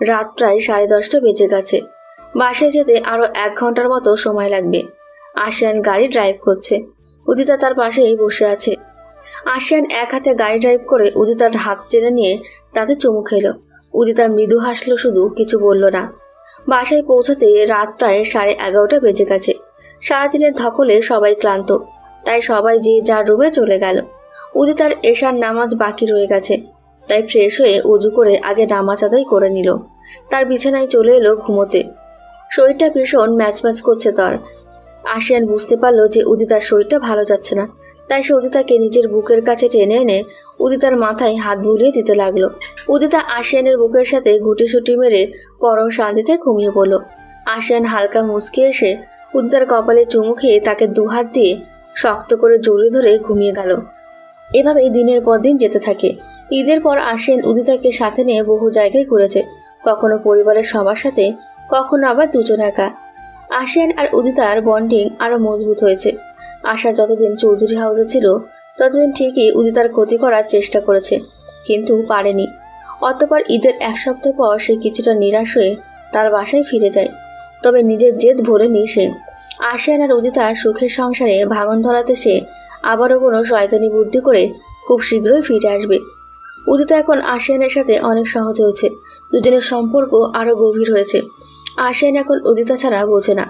রাত প্রায় 10:30 বেজে গেছে। বাসায় যেতে আরো 1 ঘন্টার মতো সময় লাগবে। আশিয়ান গাড়ি ড্রাইভ করছে, উদিতা তার পাশেই বসে আছে। আশিয়ান এক হাতে গাড়ি ড্রাইভ করে উদিতার হাত টেনে নিয়ে তাতে চুমু খেল। উদিতা মৃদু হাসলো, শুধু কিছু বলল না। বাসায় পৌঁছাতে রাত প্রায় 11:30 বেজে গেছে। সারাদিনের ধকলে সবাই ক্লান্ত, তাই সবাই যে যার রুমে চলে গেল। উদিতার এশার নামাজ বাকি রয়ে গেছে, তাই ফ্রেশ হয়ে উজু করে আগে নামাজ আদায় করে নিল। তার বিছানায় চলে এলো ঘুমোতে। শরীরটা ভীষণ ম্যাচ করছে তার। আশিয়ান বুঝতে পারলো যে উদিতার শরীরটা ভালো যাচ্ছে না, তাই সে উদিতাকে নিজের বুকের কাছে টেনে এনে উদিতার মাথায় হাত বুলিয়ে দিতে লাগলো। উদিতা আশিয়ানের বুকের সাথে গুটিসুটি মেরে পরম শান্তিতে ঘুমিয়ে পড়ল। আশিয়ান হালকা মুচকে এসে উদিতার কপালে চুমু খেয়ে তাকে 2 হাত দিয়ে শক্ত করে জড়িয়ে ধরে ঘুমিয়ে গেল। এভাবেই দিনের পর দিন যেতে থাকে। ঈদের পর আশিয়ান উদিতাকে সাথে নিয়ে বহু জায়গায় ঘুরেছে, কখনো পরিবারের সবার সাথে, কখনো আবার দুজন একা। আশিয়ান আর উদিতার বন্ডিং আরো মজবুত হয়েছে। আশা যতদিন চৌধুরী হাউসে ছিল ততদিন ঠিকই উদিতার ক্ষতি করার চেষ্টা করেছে, কিন্তু পারেনি। অতঃপর ঈদের 1 সপ্তাহ পর সে কিছুটা নিরাশ হয়ে তার বাসায় ফিরে যায়। তবে নিজের জেদ ভোলেনি সে। আশিয়ান আর উদিতার সুখের সংসারে ভাঙন ধরাতে সে আবারও কোনো শয়তানি বুদ্ধি করে খুব শীঘ্রই ফিরে আসবে। উদিতা এখন আশিয়ানের সাথে অনেক সহজ হয়েছে, দুজনের সম্পর্ক আরো গভীর হয়েছে। আশিয়ান এখন উদিতা ছাড়া বোঝে না।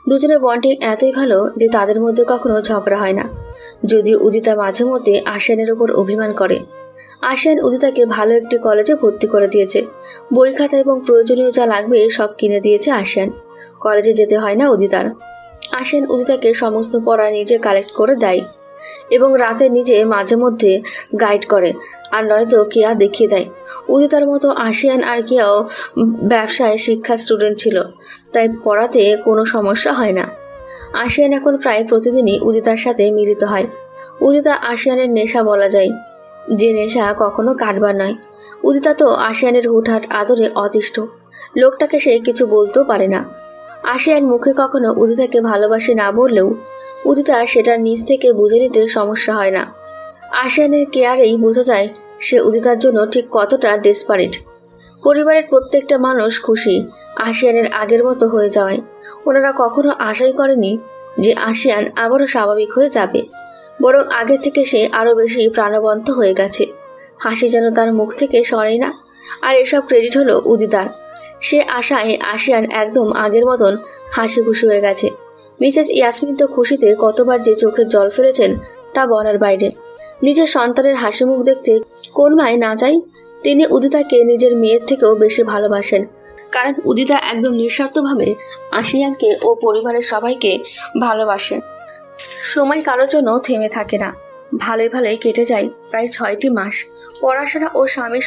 দুজনের বন্ডিং এতই ভালো যে তাদের মধ্যে কখনো ঝগড়া হয় না, যদিও উদিতা মাঝে মধ্যে আশিয়ানের উপর অভিমান করে। আশিয়ান উদিতাকে ভালো একটি কলেজে ভর্তি করে দিয়েছে। বই খাতা এবং প্রয়োজনীয় যা লাগবে সব কিনে দিয়েছে আশিয়ান। কলেজে যেতে হয় না উদিতার। আশিয়ান উদিতাকে সমস্ত পড়া নিজে কালেক্ট করে দেয় এবং রাতে নিজে মাঝে মধ্যে গাইড করে, আর নয়তো কেয়া দেখিয়ে দেয়। উদিতার মতো আশিয়ান আর কেয়াও ব্যবসায় শিক্ষা স্টুডেন্ট ছিল, তাই পড়াতে কোনো সমস্যা হয় না। আশিয়ান এখন প্রায় প্রতিদিনই উদিতার সাথে মিলিত হয়। উদিতা আশিয়ানের নেশা বলা যায়, যে নেশা কখনো কাটবার নয়। উদিতা তো আশিয়ানের হুটহাট আদরে অতিষ্ঠ, লোকটাকে সে কিছু বলতেও পারে না। আশিয়ান মুখে কখনো উদিতাকে ভালোবাসে না বললেও উদিতা সেটা নিজ থেকে বুঝে নিতে সমস্যা হয় না। আশিয়ানের কেয়ারেই বোঝা যায় সে উদিতার জন্য ঠিক কতটা ডেসপারেট। পরিবারের প্রত্যেকটা মানুষ খুশি আশিয়ানের আগের মতো হয়ে যাওয়ায়। ওনারা কখনো আশাই করেনি যে আশিয়ান আবারও স্বাভাবিক হয়ে যাবে, বরং আগে থেকে সে আরো বেশি প্রাণবন্ত হয়ে গেছে। হাসি যেন তার মুখ থেকে সরেই না, আর এসব ক্রেডিট হলো উদিতার। সে আশায় আশিয়ান একদম আগের মতন হাসি খুশি হয়ে গেছে। মিসেস ইয়াসমিন তো খুশিতে কতবার যে চোখের জল ফেলেছেন তা বলার বাইরে। নিজের সন্তানের হাসি মুখ দেখতে কোন মায় না চায়? তিনি উদিতাকে নিজের মেয়ের থেকেও বেশি ভালোবাসেন, কারণ উদিতা একদম নিঃস্বার্থভাবে আশিয়ানকে ও পরিবারের সবাইকে ভালোবাসেন। সময় কারোর জন্য থেমে থাকে না। ভালোই ভালোই কেটে যায় প্রায় 6টি মাস। পড়াশোনা ও স্বামী